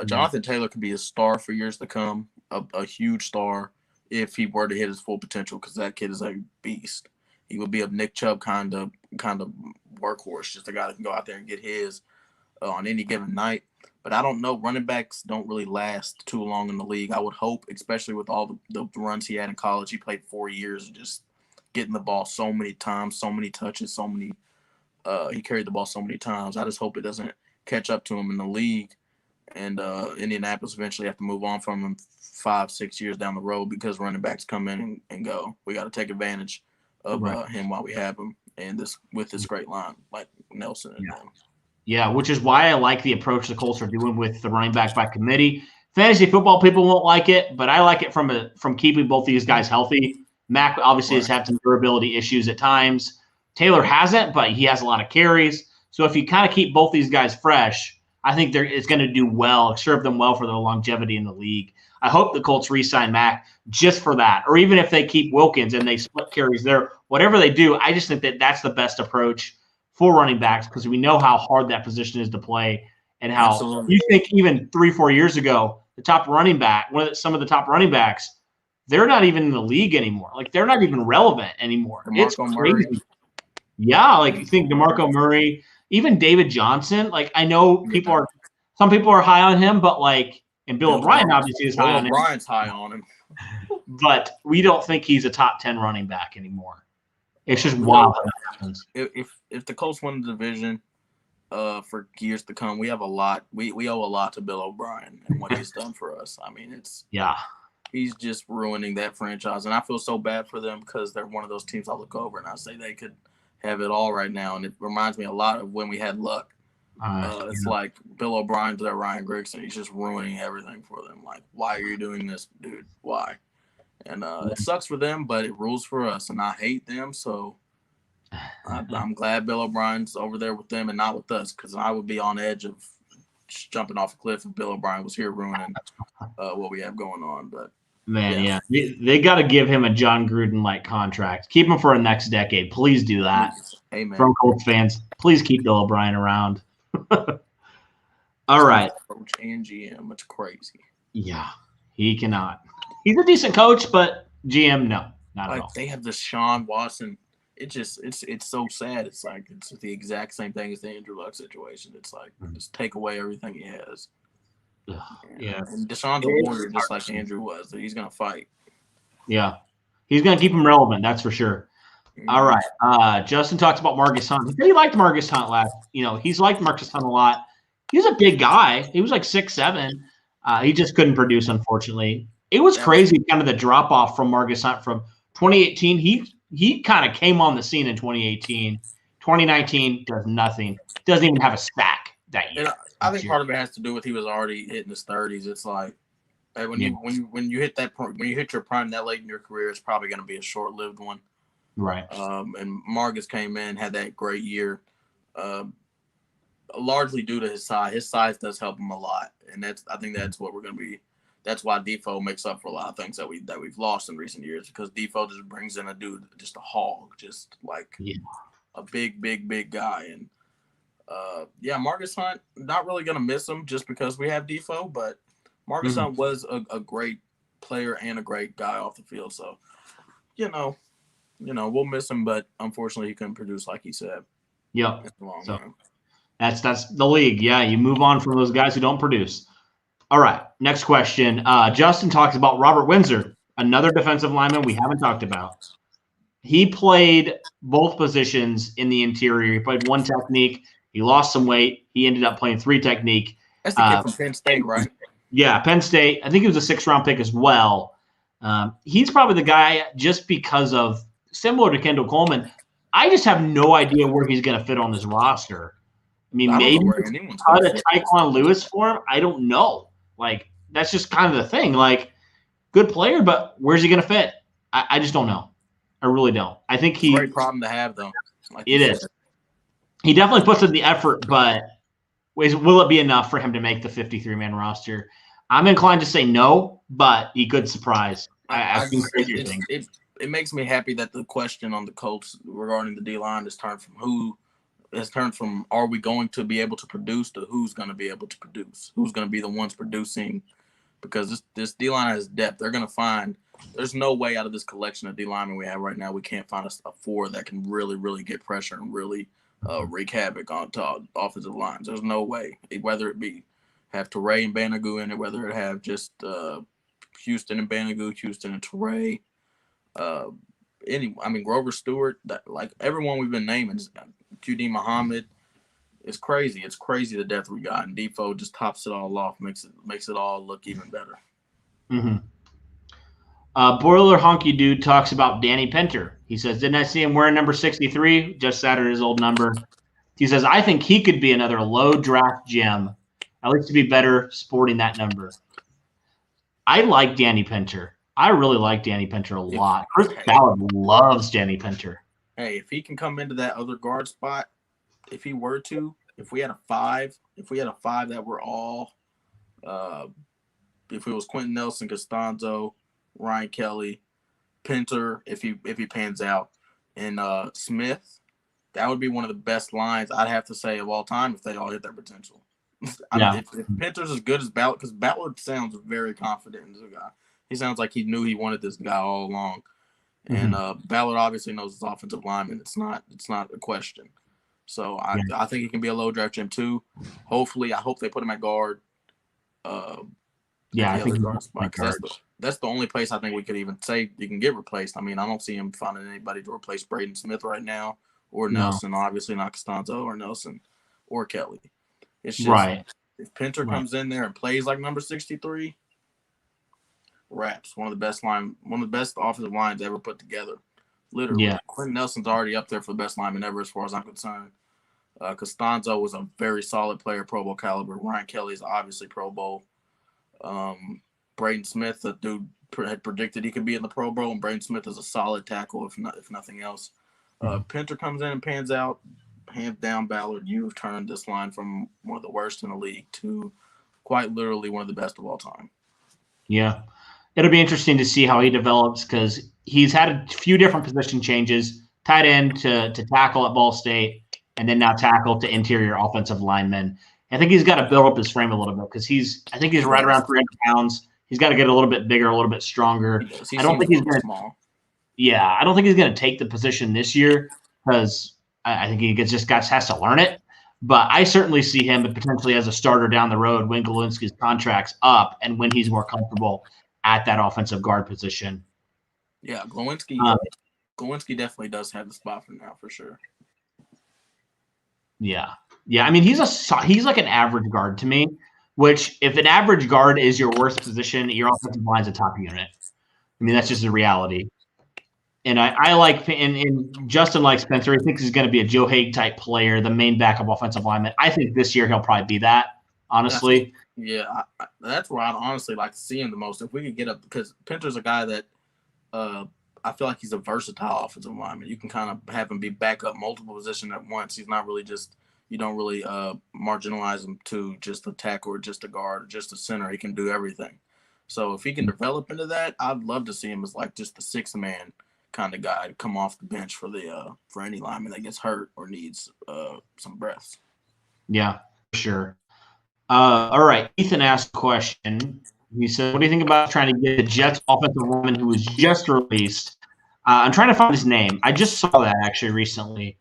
Jonathan Taylor could be a star for years to come, a huge star if he were to hit his full potential, because that kid is a beast. He would be a Nick Chubb kind of workhorse, just a guy that can go out there and get his on any given night. But I don't know. Running backs don't really last too long in the league. I would hope, especially with all the runs he had in college. He played 4 years, just getting the ball so many times, so many touches, he carried the ball so many times. I just hope it doesn't catch up to him in the league. And Indianapolis eventually have to move on from him 5-6 years down the road, because running backs come in and go. We got to take advantage of him while we have him, and with this great line like Nelson and them. Yeah, which is why I like the approach the Colts are doing with the running back by committee. Fantasy football people won't like it, but I like it from keeping both these guys healthy. Mac obviously has had some durability issues at times. Taylor hasn't, but he has a lot of carries. So if you kind of keep both these guys fresh, I think it's going to do well, serve them well for their longevity in the league. I hope the Colts re-sign Mac just for that, or even if they keep Wilkins and they split carries there, whatever they do, I just think that that's the best approach for running backs, because we know how hard that position is to play, and how you think even 3-4 years ago, the top running back, some of the top running backs, they're not even in the league anymore. Like, they're not even relevant anymore. It's crazy. Yeah, like you think DeMarco Murray, even David Johnson. Like, I know some people are high on him, but and Bill O'Brien obviously is high on him. O'Brien's high on him. But we don't think he's a top 10 running back anymore. It's just wild how that happens. If the Colts win the division for years to come, we have a lot. We owe a lot to Bill O'Brien and what he's done for us. I mean, he's just ruining that franchise, and I feel so bad for them, because they're one of those teams I look over and I say they could have it all right now, and it reminds me a lot of when we had Luck. It's like Bill O'Brien's their Ryan Grigson. He's just ruining everything for them. Like, why are you doing this, dude? Why? And it sucks for them, but it rules for us, and I hate them. So I'm glad Bill O'Brien's over there with them and not with us, because I would be on edge of jumping off a cliff if Bill O'Brien was here ruining what we have going on. But man, they got to give him a John Gruden-like contract. Keep him for a next decade. Please do that. Amen. From Colts fans, please keep Bill O'Brien around. All right. Coach and GM, it's crazy. Yeah, he cannot. He's a decent coach, but GM, no, not at all. They have this Sean Watson. It's so sad. It's like it's the exact same thing as the Andrew Luck situation. It's like just take away everything he has. Yeah. And Deshaun's a warrior, just like Andrew was. He's gonna fight. Yeah, he's gonna keep him relevant. That's for sure. All right. Justin talks about Marcus Hunt. He said he liked Marcus Hunt last. He's liked Marcus Hunt a lot. He was a big guy. He was like 6'7". He just couldn't produce, unfortunately. It was crazy, kind of the drop off from Marcus Hunt from 2018, he kind of came on the scene in 2018. 2019 does nothing. Doesn't even have a sack that year. And I think part of it has to do with he was already hitting his 30s. It's like when you hit your prime that late in your career, it's probably going to be a short-lived one. Right. And Marcus came in, had that great year, largely due to his size. His size does help him a lot, and I think that's what we're going to be. That's why Defoe makes up for a lot of things that we've lost in recent years, because Defoe just brings in a dude, just a hog, just like a big guy. And Marcus Hunt, not really going to miss him just because we have Defoe, but Marcus Hunt was a great player and a great guy off the field. So, we'll miss him, but unfortunately he couldn't produce like he said. Yep. So that's the league. Yeah, you move on from those guys who don't produce. All right, next question. Justin talks about Robert Windsor, another defensive lineman we haven't talked about. He played both positions in the interior. He played one technique. He lost some weight. He ended up playing three technique. That's the kid from Penn State, right? Yeah, Penn State. I think he was a 6th-round pick as well. He's probably the guy just because of similar to Kendall Coleman. I just have no idea where he's going to fit on this roster. I mean, maybe cut a Taekwon Lewis for him. I don't know. Like, that's just kind of the thing. Like, good player, but where's he going to fit? I just don't know. I really don't. I think it's a great problem to have, though. Like it is. He definitely puts in the effort, but will it be enough for him to make the 53-man roster? I'm inclined to say no, but he could surprise. I've seen crazier things. It makes me happy that the question on the Colts regarding the D-line has turned from are we going to be able to produce to who's going to be able to produce, who's going to be the ones producing, because this D-line has depth. They're going to find – there's no way out of this collection of D-linemen we have right now we can't find a 4 that can really, really get pressure and really wreak havoc on offensive lines. There's no way, whether it be have Teray and Banogu in it, whether it have just Houston and Banogu, Houston and Teray. Grover Stewart, like everyone we've been naming, QD Muhammad, it's crazy. It's crazy the depth we got, and Defoe just tops it all off, makes it all look even better. Mm-hmm. Boiler Honky Dude talks about Danny Pinter. He says, didn't I see him wearing number 63? Just sat at his old number. He says, I think he could be another low draft gem, at least to be better sporting that number. I like Danny Pinter. I really like Danny Pinter a lot. Chris Ballard loves Danny Pinter. Hey, if he can come into that other guard spot, if we had a 5 that were all, if it was Quentin Nelson, Costanzo, Ryan Kelly, Pinter, if he pans out, and Smith, that would be one of the best lines I'd have to say of all time if they all hit their potential. If Pinter's as good as Ballard, because Ballard sounds very confident in this guy. He sounds like he knew he wanted this guy all along. And Ballard obviously knows his offensive lineman. It's not a question. So I think he can be a low draft gem too. Hopefully, I hope they put him at guard. I think that's the only place I think we could even say you can get replaced. I mean, I don't see him finding anybody to replace Braden Smith right now, or Nelson. Obviously not Costanzo or Nelson or Kelly. It's just if Pinter comes in there and plays like number 63. Raps, one of the best offensive lines ever put together. Literally. Yeah. Quentin Nelson's already up there for the best lineman ever as far as I'm concerned. Costanzo was a very solid player, Pro Bowl caliber. Ryan Kelly's obviously Pro Bowl. Braden Smith, the dude had predicted he could be in the Pro Bowl, and Braden Smith is a solid tackle, if nothing else. Pinter comes in and pans out. Hands down, Ballard, you've turned this line from one of the worst in the league to quite literally one of the best of all time. Yeah. It'll be interesting to see how he develops because he's had a few different position changes, tight end to tackle at Ball State, and then now tackle to interior offensive lineman. I think he's got to build up his frame a little bit because I think he's right around 300 pounds. He's got to get a little bit bigger, a little bit stronger. I don't think he's going to. Yeah, I don't think he's going to take the position this year because I think he just has to learn it. But I certainly see him potentially as a starter down the road when Glowinski's contract's up and when he's more comfortable at that offensive guard position. Yeah, Glowinski definitely does have the spot for now, for sure. Yeah. I mean, he's like an average guard to me, which if an average guard is your worst position, your offensive line's a top unit. I mean, that's just the reality. And I like, and Justin likes Spencer. He thinks he's going to be a Joe Hague type player, the main backup offensive lineman. I think this year he'll probably be that, honestly. That's where I'd honestly like to see him the most. If we could get up, because Pinter's a guy that I feel like he's a versatile offensive lineman. You can kind of have him be backup multiple positions at once. He's not really just, you don't really marginalize him to just a tackle or just a guard or just a center. He can do everything. So if he can develop into that, I'd love to see him as like just the sixth man kind of guy to come off the bench for the for any lineman that gets hurt or needs some breaths. Yeah, for sure. All right, Ethan asked a question. He said, "What do you think about trying to get the Jets offensive lineman who was just released?" I'm trying to find his name. I just saw that actually recently.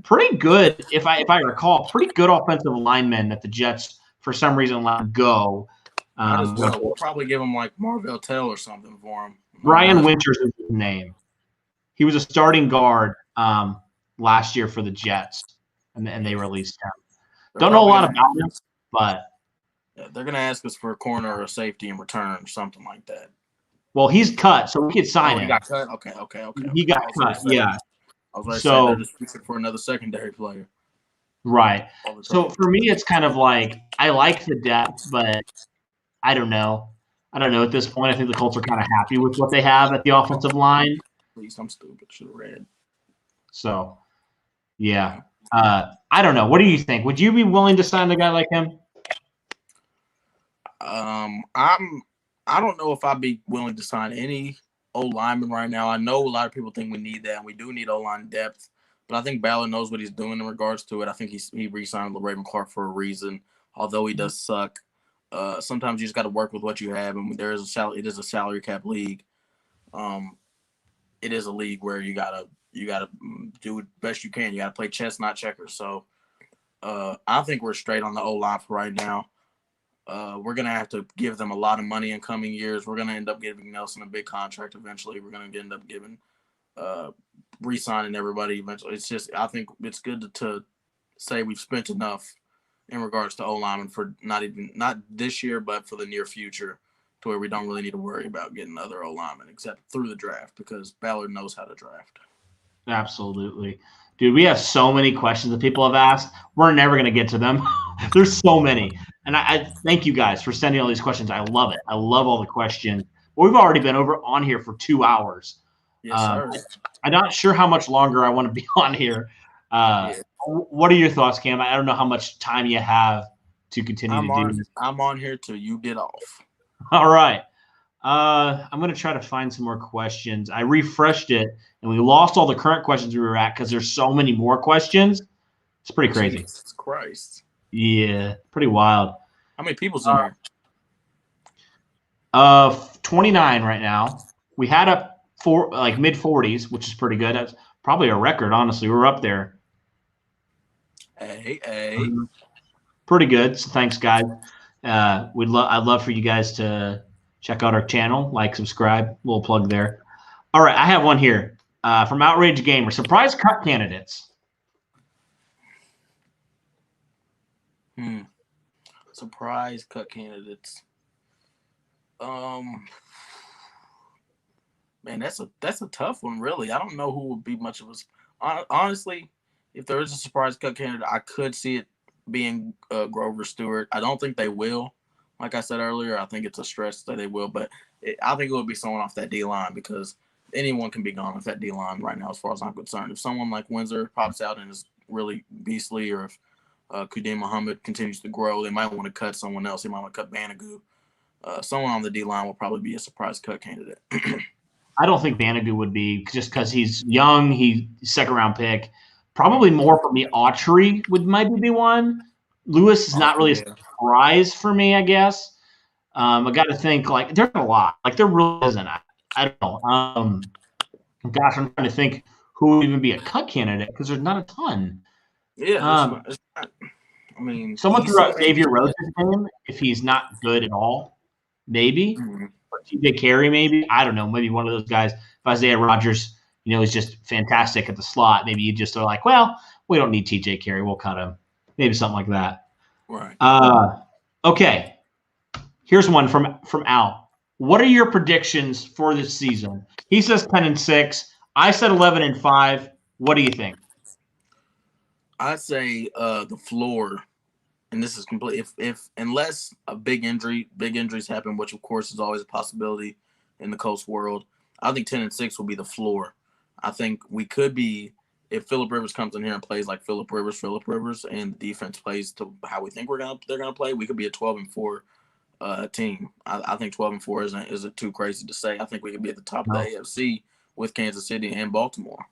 Pretty good, if I recall, pretty good offensive lineman that the Jets for some reason let go. We'll probably give him like Marvell Tell or something for him. Brian Winters is his name. He was a starting guard last year for the Jets, and they released him. Don't know a lot about him, but they're going to ask us for a corner or a safety in return or something like that. Well, he's cut, so we could sign him. He got cut? Okay. He got cut, yeah. I was going to say they're just fixing for another secondary player. Right. So for me, it's kind of like I like the depth, but I don't know. At this point, I think the Colts are kind of happy with what they have at the offensive line. At least I'm stupid. Should have read. So, yeah. I don't know. What do you think? Would you be willing to sign a guy like him? I don't know if I'd be willing to sign any O-lineman right now. I know a lot of people think we need that, and we do need O-line depth. But I think Ballard knows what he's doing in regards to it. I think he re-signed LeRaven Clark for a reason, although he does suck. Sometimes you just got to work with what you have, and it is a salary cap league. It is a league where you gotta do the best you can. You gotta play chess, not checkers. So I think we're straight on the O-line for right now. We're gonna have to give them a lot of money in coming years. We're gonna end up giving Nelson a big contract eventually. We're gonna end up giving re-signing everybody eventually. It's just I think it's good to say we've spent enough in regards to O-lineman for not this year, but for the near future, to where we don't really need to worry about getting other O-linemen except through the draft, because Ballard knows how to draft. Absolutely. Dude, we have so many questions that people have asked. We're never going to get to them. There's so many. And I thank you guys for sending all these questions. I love it. I love all the questions. We've already been on here for 2 hours. Yes, sir. I'm not sure how much longer I want to be on here. What are your thoughts, Cam? I don't know how much time you have to continue to do this. I'm on here till you get off. All right. I'm going to try to find some more questions. I refreshed it, and we lost all the current questions we were at because there's so many more questions. It's pretty crazy. Jesus Christ. Yeah, pretty wild. How many people's in here? 29 right now. We had a mid 40s, which is pretty good. That's probably a record, honestly. We're up there. Hey. Pretty good. So thanks, guys. I'd love for you guys to check out our channel, like, subscribe. Little plug there. All right, I have one here from Outrage Gamer. Surprise cut candidates. Surprise cut candidates. Man, that's a tough one, really. I don't know who would be much of a. Honestly, if there is a surprise cut candidate, I could see it being Grover Stewart. I don't think they will. Like I said earlier, I think it's a stretch that they will, but I think it would be someone off that D-line, because anyone can be gone off that D-line right now as far as I'm concerned. If someone like Windsor pops out and is really beastly, or if Kudim Muhammad continues to grow, they might want to cut someone else. They might want to cut Banagoo. Someone on the D-line will probably be a surprise cut candidate. I don't think Banagoo would be, just because he's young. He's second-round pick. Probably more for me, Autry might be one. Lewis is not really a surprise for me, I guess. I got to think, there's a lot. There really isn't. I don't know. Gosh, I'm trying to think who would even be a cut candidate, because there's not a ton. Yeah. Someone threw out Xavier Rhodes' name if he's not good at all. Maybe. Mm-hmm. Or TJ Carey, maybe. I don't know. Maybe one of those guys. If Isaiah Rodgers, is just fantastic at the slot, maybe you just are like, well, we don't need TJ Carey. We'll cut him. Maybe something like that. Right. Okay. Here's one from Al. What are your predictions for this season? He says 10-6. I said 11-5. What do you think? I'd say the floor, and this is complete. If unless a big injuries happen, which of course is always a possibility in the Colts world, I think 10-6 will be the floor. I think we could be, if Phillip Rivers comes in here and plays like Phillip Rivers, and the defense plays to how we think they're gonna play, we could be a 12-4 team. I think 12-4 isn't too crazy to say. I think we could be at the top of the AFC with Kansas City and Baltimore.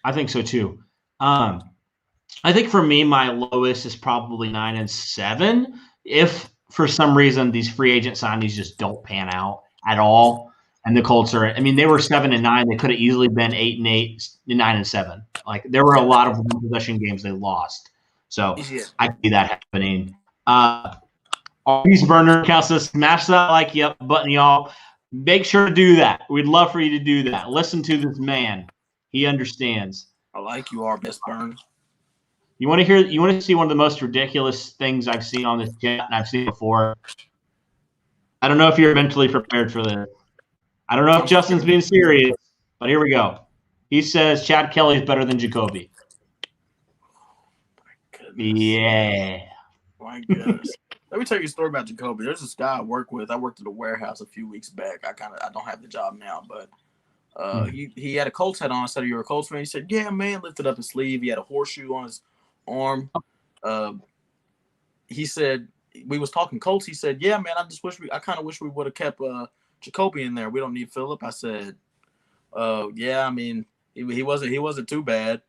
I think so too. I think for me, my lowest is probably 9-7. If for some reason these free agent signings just don't pan out at all, and the Colts are, I mean, they were 7-9. They could have easily been 8-8, 9-7. Like there were a lot of one possession games they lost. So I see that happening. These burner accounts to smash that like button, y'all. Make sure to do that. We'd love for you to do that. Listen to this man. He understands. I like you, our best burn. You want to see one of the most ridiculous things I've seen on this chat and I've seen before. I don't know if you're mentally prepared for this. I don't know if Justin's being serious, but here we go. He says Chad Kelly is better than Jacoby. Yeah. My goodness. Let me tell you a story about Jacoby. There's this guy I work with. I worked at a warehouse a few weeks back. I don't have the job now, but he had a Colts hat on. I said, "You're a Colts fan?" He said, "Yeah, man." Lifted up his sleeve. He had a horseshoe on his arm. He said, we was talking Colts. He said, "Yeah, man, I kind of wish we would have kept Jacoby in there. We don't need Phillip." I said, "Yeah, I mean, he wasn't too bad."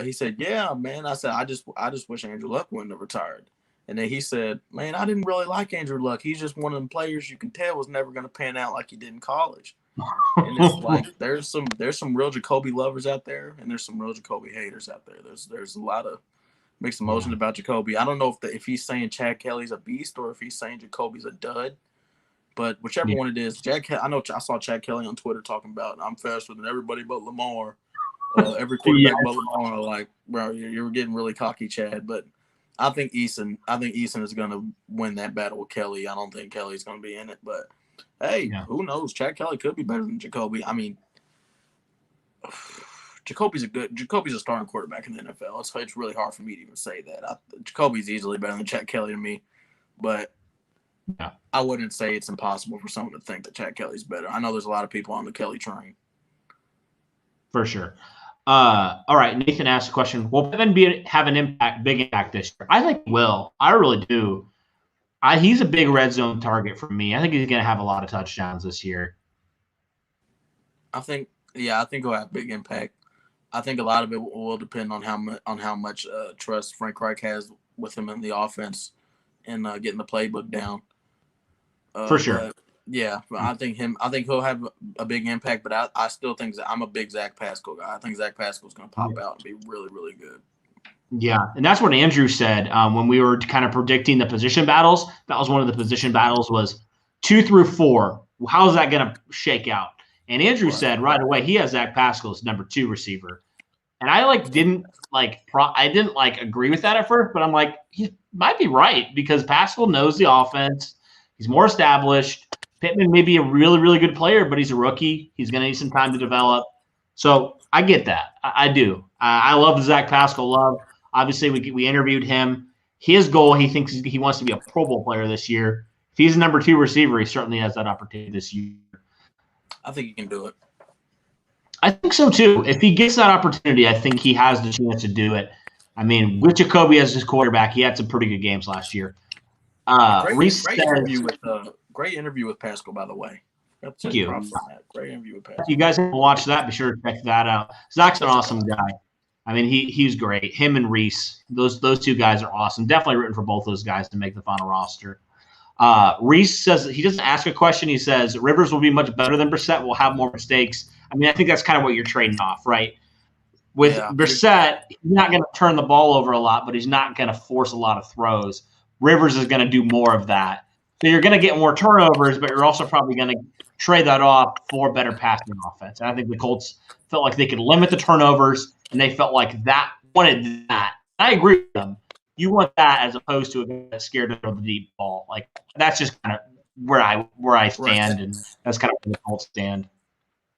He said, "Yeah, man." I said, I just wish Andrew Luck wouldn't have retired." And then he said, "Man, I didn't really like Andrew Luck. He's just one of them players you can tell was never going to pan out like he did in college." And it's like there's some real Jacoby lovers out there, and there's some real Jacoby haters out there. There's a lot of mixed emotions about Jacoby. I don't know if he's saying Chad Kelly's a beast or if he's saying Jacoby's a dud. But whichever one it is, I saw Chad Kelly on Twitter talking about I'm faster than everybody but Lamar. Every quarterback but Lamar. Like, bro, you're getting really cocky, Chad. But I think Eason is going to win that battle with Kelly. I don't think Kelly's going to be in it. But, hey, who knows? Chad Kelly could be better than Jacoby. I mean, Jacoby's a starting quarterback in the NFL. It's really hard for me to even say that. Jacoby's easily better than Chad Kelly to me. But I wouldn't say it's impossible for someone to think that Chad Kelly's better. I know there's a lot of people on the Kelly train. For sure. All right, Nathan asked a question. Will Pittman have an big impact this year? I think he will. I really do. He's a big red zone target for me. I think he's going to have a lot of touchdowns this year. I think he'll have big impact. I think a lot of it will depend on how much trust Frank Reich has with him in the offense and getting the playbook down. For sure. I think he'll have a big impact, but I still think I'm a big Zach Pascal guy. I think Zach Pascal's going to pop out and be really, really good. Yeah, and that's what Andrew said when we were kind of predicting the position battles. That was one of the position battles was 2 through 4. How is that going to shake out? And Andrew said right away he has Zach Pascal as number 2 receiver. And I didn't agree with that at first, but I'm like, he might be right because Pascal knows the offense. He's more established. Pittman may be a really, really good player, but he's a rookie. He's going to need some time to develop. So I get that. I do. I love the Zach Pascal love. Obviously, we interviewed him. His goal, he thinks he wants to be a Pro Bowl player this year. If he's a number 2 receiver, he certainly has that opportunity this year. I think he can do it. I think so, too. If he gets that opportunity, I think he has the chance to do it. I mean, with Jacoby as his quarterback, he had some pretty good games last year. Great interview with Pascal, by the way. Thank you. Great interview with Pascal. If you guys haven't watched that, be sure to check that out. Zach's an awesome guy. I mean, he's great. Him and Reese, those 2 guys are awesome. Definitely rooting for both those guys to make the final roster. Reese says he doesn't ask a question. He says Rivers will be much better than Brissett. Will have more mistakes. I mean, I think that's kind of what you're trading off, right? With Brissett, he's not going to turn the ball over a lot, but he's not going to force a lot of throws. Rivers is going to do more of that. So you're going to get more turnovers, but you're also probably going to trade that off for better passing offense. And I think the Colts felt like they could limit the turnovers, and they felt like that wanted that. I agree with them. You want that as opposed to a guy that's scared to throw the deep ball. Like that's just kind of where I stand, Right. and that's kind of where the Colts stand.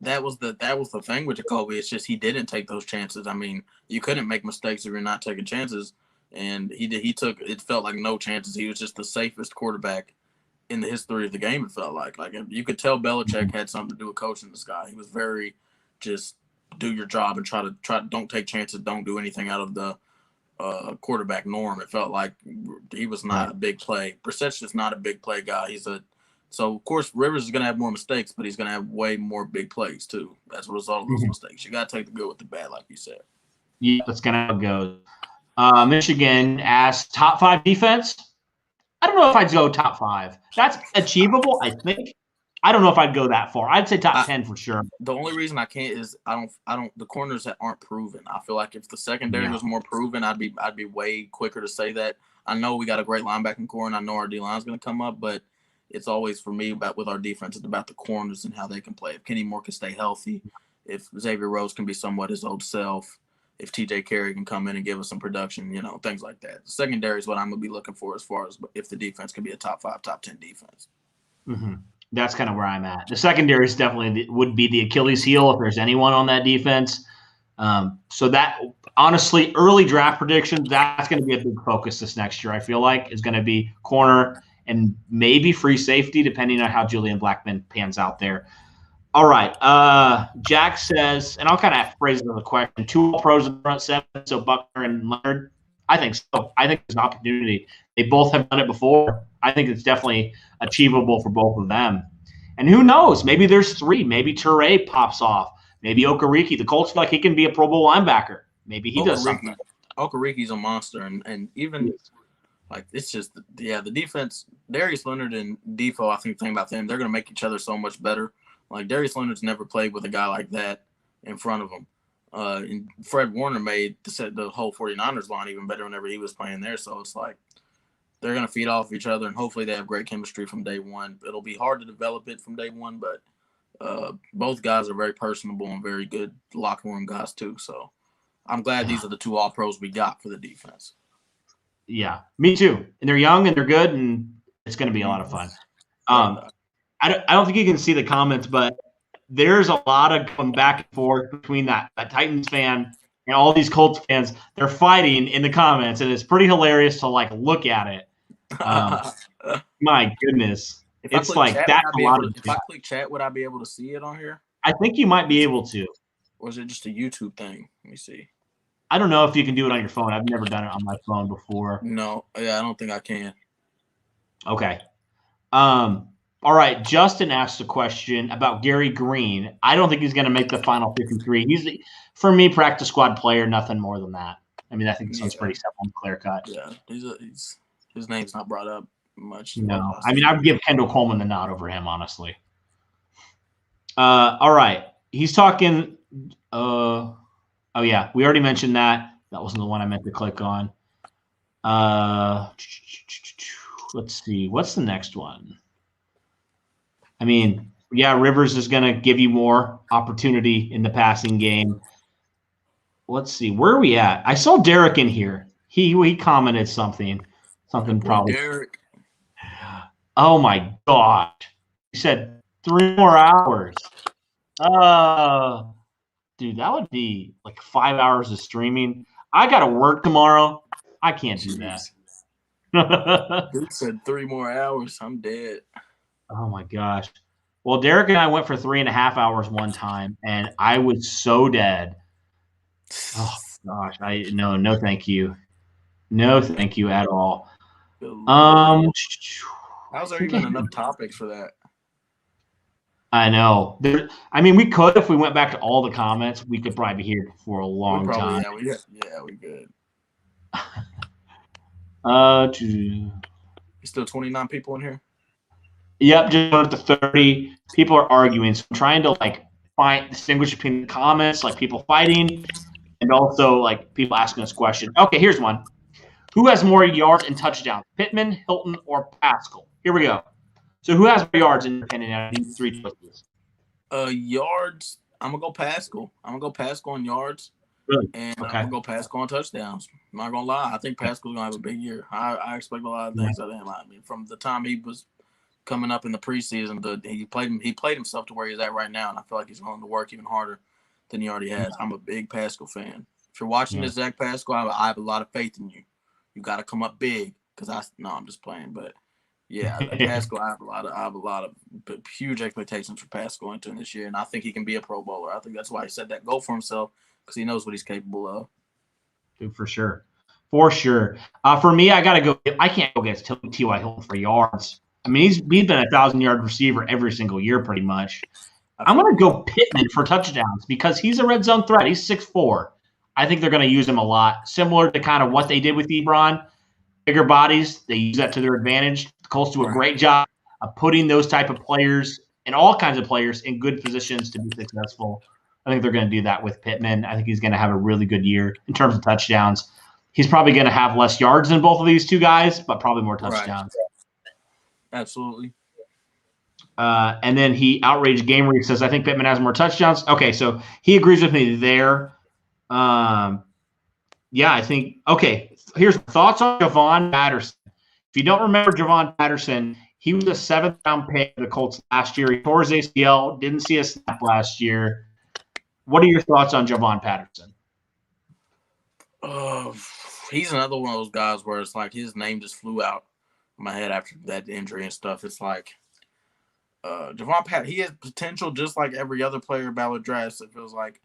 That was the thing with Jacoby. It's just he didn't take those chances. I mean, you couldn't make mistakes if you're not taking chances, and he did. He took. It felt like no chances. He was just the safest quarterback in the history of the game. It felt like you could tell Belichick had something to do with coaching this guy. He was very just do your job and try. Don't take chances. Don't do anything out of the quarterback norm. It felt like he was not a big play. Brissett's just not a big play guy. So of course Rivers is going to have more mistakes, but he's going to have way more big plays too as a result of those mistakes. You got to take the good with the bad, like you said. Yeah, that's kind of how it goes. Michigan asked top 5 defense. I don't know if I'd go top 5. That's achievable, I think. I don't know if I'd go that far. I'd say top 10 for sure. The only reason I can't is I don't the corners that aren't proven. I feel like if the secondary was more proven, I'd be way quicker to say that. I know we got a great linebacking core, and I know our D line's going to come up, but it's always for me with our defense. It's about the corners and how they can play. If Kenny Moore can stay healthy, if Xavier Rhodes can be somewhat his old self, if TJ Carey can come in and give us some production, things like that. The secondary is what I'm going to be looking for as far as if the defense can be a top 5, top 10 defense. Mm-hmm. That's kind of where I'm at. The secondary is definitely would be the Achilles heel if there's anyone on that defense. So that honestly, early draft predictions, that's going to be a big focus this next year. I feel like is going to be corner and maybe free safety, depending on how Julian Blackman pans out there. All right. Jack says, and I'll kind of phrase it as a question: 2 All-Pros in the front 7, so Buckner and Leonard. I think so. I think there's an opportunity. They both have done it before. I think it's definitely achievable for both of them. And who knows? Maybe there's 3. Maybe Toure pops off. Maybe Okereke. The Colts feel like he can be a Pro Bowl linebacker. Maybe he does something. Okereke's a monster, and even it's just the defense. Darius Leonard and Defoe. I think the thing about them, they're going to make each other so much better. Like Darius Leonard's never played with a guy like that in front of him. And Fred Warner made the whole 49ers line even better whenever he was playing there. So it's like they're going to feed off each other, and hopefully they have great chemistry from day one. It'll be hard to develop it from day one, but both guys are very personable and very good locker room guys too. So I'm glad these are the 2 All-Pros we got for the defense. Yeah, me too. And they're young and they're good, and it's going to be a lot of fun. I don't think you can see the comments, but there's a lot of going back and forth between that Titans fan and all these Colts fans. They're fighting in the comments, and it's pretty hilarious to look at it. My goodness. It's like that's a lot of if I click chat, would I be able to see it on here? I think you might be able to. Or is it just a YouTube thing? Let me see. I don't know if you can do it on your phone. I've never done it on my phone before. No, I don't think I can. Okay. All right. Justin asked a question about Gary Green. I don't think he's going to make the final 53. He's, for me, practice squad player, nothing more than that. I mean, I think this one's pretty simple and clear cut. Yeah, his name's not brought up much. No, I mean, I would give Kendall Coleman the nod over him, honestly. All right. He's talking oh, yeah. We already mentioned that. That wasn't the one I meant to click on. Let's see. What's the next one? I mean, yeah, Rivers is going to give you more opportunity in the passing game. Let's see. Where are we at? I saw Derek in here. He commented something probably. Derek. Oh, my God. He said 3 more hours. Dude, that would be like 5 hours of streaming. I got to work tomorrow. I can't do that. He said 3 more hours. I'm dead. Oh, my gosh. Well, Derek and I went for 3.5 hours one time, and I was so dead. Oh, gosh. No, thank you. No, thank you at all. How's there even enough topics for that? I know. We could if we went back to all the comments. We could probably be here for a long time. Yeah, we could. Still 29 people in here? Yep, just went to 30. People are arguing. So I'm trying to distinguish between the comments, like people fighting, and also people asking us questions. Okay, here's one. Who has more yards and touchdowns? Pittman, Hilton, or Pascal? Here we go. So who has more yards in your opinion out of these 3 choices? Yards. I'm gonna go Pascal. I'm gonna go Pascal on yards. Really? And I'm gonna go Pascal on touchdowns. I'm not gonna lie. I think Pascal's gonna have a big year. I expect a lot of things out of him. I mean, from the time he was coming up in the preseason. He played himself to where he's at right now, and I feel like he's willing to work even harder than he already has. I'm a big Pascal fan. If you're watching this, Zach Pascal, I have a lot of faith in you. You got to come up big I'm just playing, but yeah, Pascal, I have a lot of huge expectations for Pascal entering this year, and I think he can be a Pro Bowler. I think that's why he set that goal for himself, because he knows what he's capable of. Dude, for sure. For sure. For me, I can't go against T.Y. Hilton for yards. I mean, he's been a 1,000-yard receiver every single year pretty much. I'm going to go Pittman for touchdowns because he's a red zone threat. He's 6'4". I think they're going to use him a lot, similar to kind of what they did with Ebron. Bigger bodies, they use that to their advantage. The Colts do a great job of putting those type of players and all kinds of players in good positions to be successful. I think they're going to do that with Pittman. I think he's going to have a really good year in terms of touchdowns. He's probably going to have less yards than both of these two guys, but probably more touchdowns. Right. Absolutely. And then he outraged Gamer. He says, I think Pittman has more touchdowns. Okay, so he agrees with me there. Yeah, I think – okay, here's thoughts on Javon Patterson. If you don't remember Javon Patterson, he was a 7th-round pick for the Colts last year. He tore his ACL, didn't see a snap last year. What are your thoughts on Javon Patterson? He's another one of those guys where it's like his name just flew out of my head after that injury and stuff. It's like Javon Patterson, he has potential just like every other player Ballard drafts. It feels like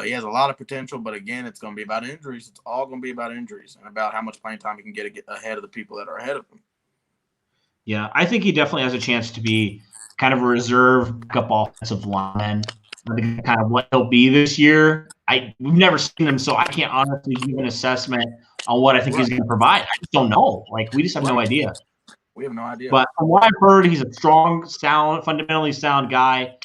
he has a lot of potential, but again, it's going to be about injuries. It's all going to be about injuries and about how much playing time he can get ahead of the people that are ahead of him. Yeah, I think he definitely has a chance to be kind of a reserve backup offensive lineman. I think kind of what he'll be this year. We've never seen him, so I can't honestly give an assessment on what I think he's going to provide. I just don't know. Like, we just have no idea. We have no idea. But from what I've heard, he's a strong, sound, fundamentally sound guy.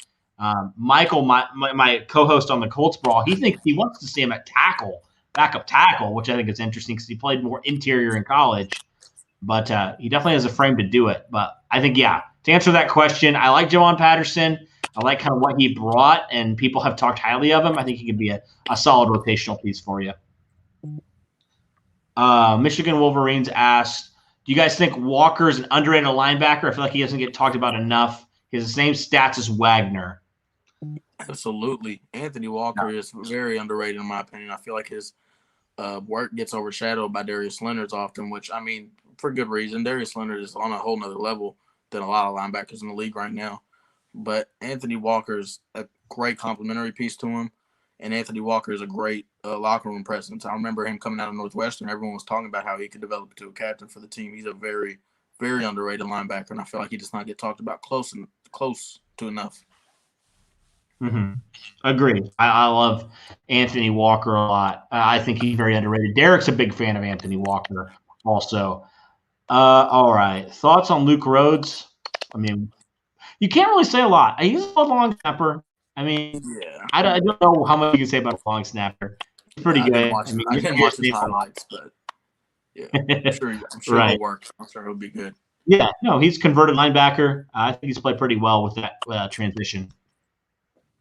Michael, my co-host on the Colts Brawl, he wants to see him at tackle, backup tackle, which I think is interesting because he played more interior in college. But he definitely has a frame to do it. But I think, yeah, to answer that question, I like Javon Patterson. I like kind of what he brought, and people have talked highly of him. I think he could be a solid rotational piece for you. Michigan Wolverines asked, do you guys think Walker is an underrated linebacker? I feel like he doesn't get talked about enough. He has the same stats as Wagner. Absolutely. Anthony Walker is very underrated in my opinion. I feel like his work gets overshadowed by Darius Leonard's often, which, I mean, for good reason. Darius Leonard is on a whole nother level than a lot of linebackers in the league right now. But Anthony Walker is a great complimentary piece to him, and Anthony Walker is a great locker room presence. I remember him coming out of Northwestern. Everyone was talking about how he could develop into a captain for the team. He's a very, very underrated linebacker, and I feel like he does not get talked about close to enough. Mm-hmm. Agreed. I love Anthony Walker a lot. I think he's very underrated. Derek's a big fan of Anthony Walker also. All right. Thoughts on Luke Rhodes? I mean, you can't really say a lot. He's a long snapper. I mean, yeah. I don't know how much you can say about a long snapper. He's pretty good. I didn't watch his highlights, but yeah, I'm sure right. He'll work. I'm sure he'll be good. Yeah, no, he's converted linebacker. I think he's played pretty well with that transition.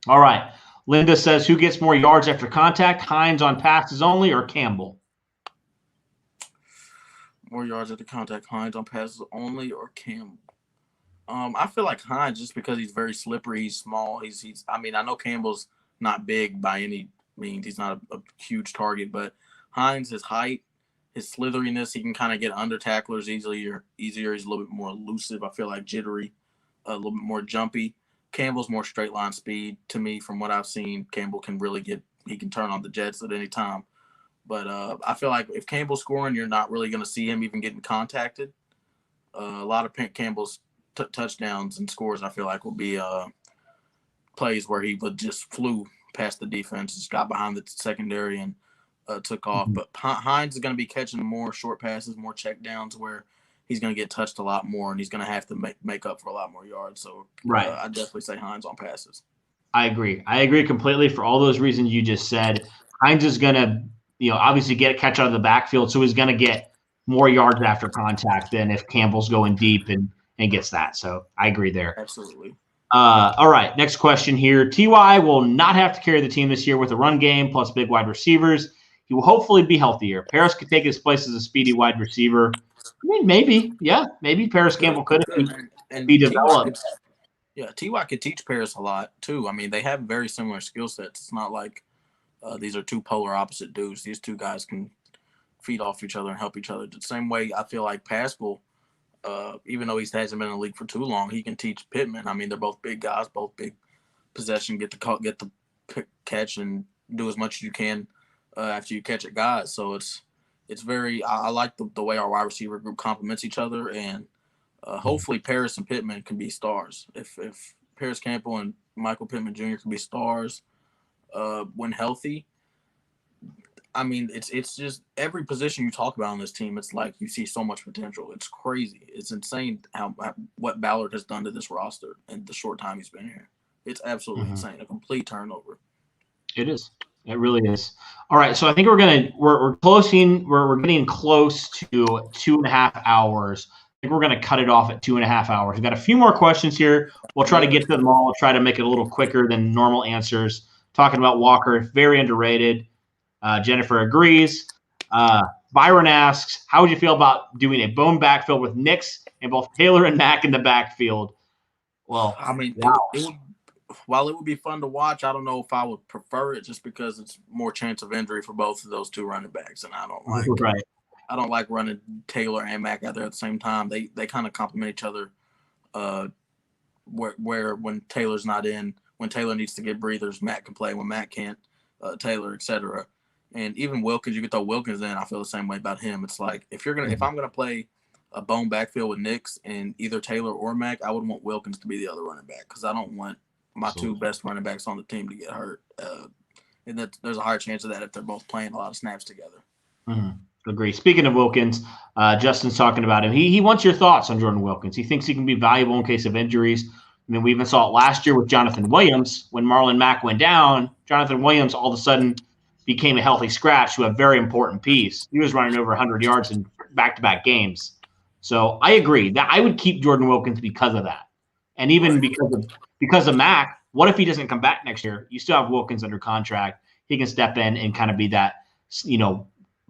All right. Linda says, who gets more yards after contact, Hines on passes only or Campbell? More yards after contact, Hines on passes only or Campbell? I feel like Hines, just because he's very slippery, he's small. He's. I mean, I know Campbell's not big by any means. He's not a huge target, but Hines, his height, his slitheriness, he can kind of get under tacklers easier. He's a little bit more elusive. I feel like jittery, a little bit more jumpy. Campbell's more straight line speed to me. From what I've seen, Campbell can really he can turn on the jets at any time. But I feel like if Campbell's scoring, you're not really going to see him even getting contacted. A lot of Campbell's touchdowns and scores, I feel like, will be plays where he would just flew past the defense, just got behind the secondary and took off. Mm-hmm. But Hines is going to be catching more short passes, more check downs where he's going to get touched a lot more, and he's going to have to make up for a lot more yards. So right. I'd definitely say Hines on passes. I agree completely for all those reasons you just said. Hines is going to, obviously catch out of the backfield, so he's going to get more yards after contact than if Campbell's going deep and gets that. So I agree there. Absolutely. All right, next question here. T.Y. will not have to carry the team this year with a run game plus big wide receivers. He will hopefully be healthier. Paris could take his place as a speedy wide receiver. I mean, maybe. Yeah, maybe Paris Campbell could. and be developed. T.Y. could teach Paris a lot too. I mean, they have very similar skill sets. It's not like these are two polar opposite dudes. These two guys can feed off each other and help each other. The same way I feel like Pascal, even though he hasn't been in the league for too long, he can teach Pittman. I mean, they're both big guys, both big possession, get the catch and do as much as you can after you catch it, guys. So it's very. I like the way our wide receiver group complements each other, and hopefully Paris and Pittman can be stars. If Paris Campbell and Michael Pittman Jr. can be stars when healthy. I mean, it's just every position you talk about on this team, it's like you see so much potential. It's crazy. It's insane what Ballard has done to this roster in the short time he's been here. It's absolutely insane. A complete turnover. It is. It really is. All right, so I think we're closing. We're getting close to 2.5 hours. I think we're gonna cut it off at 2.5 hours. We've got a few more questions here. We'll try to get to them all. We'll try to make it a little quicker than normal answers. Talking about Walker, very underrated. Jennifer agrees. Byron asks, how would you feel about doing a bone backfield with Nix and both Taylor and Mack in the backfield? Well, I mean, while it would be fun to watch, I don't know if I would prefer it just because it's more chance of injury for both of those two running backs, and I don't like running Taylor and Mack out there at the same time. They kind of complement each other. Where when Taylor's not in, when Taylor needs to get breathers, Mack can play. When Mack can't, Taylor, etc. And even Wilkins, you could throw Wilkins in. I feel the same way about him. It's like if I'm gonna play a bone backfield with Nix and either Taylor or Mack, I would want Wilkins to be the other running back because I don't want my two best running backs on the team to get hurt. And there's a higher chance of that if they're both playing a lot of snaps together. Agree. Speaking of Wilkins, Justin's talking about him. He wants your thoughts on Jordan Wilkins. He thinks he can be valuable in case of injuries. I mean, we even saw it last year with Jonathan Williams. When Marlon Mack went down, Jonathan Williams all of a sudden became a healthy scratch to a very important piece. He was running over 100 yards in back-to-back games. So I agree that I would keep Jordan Wilkins because of that. And even because of Mack, what if he doesn't come back next year? You still have Wilkins under contract. He can step in and kind of be that,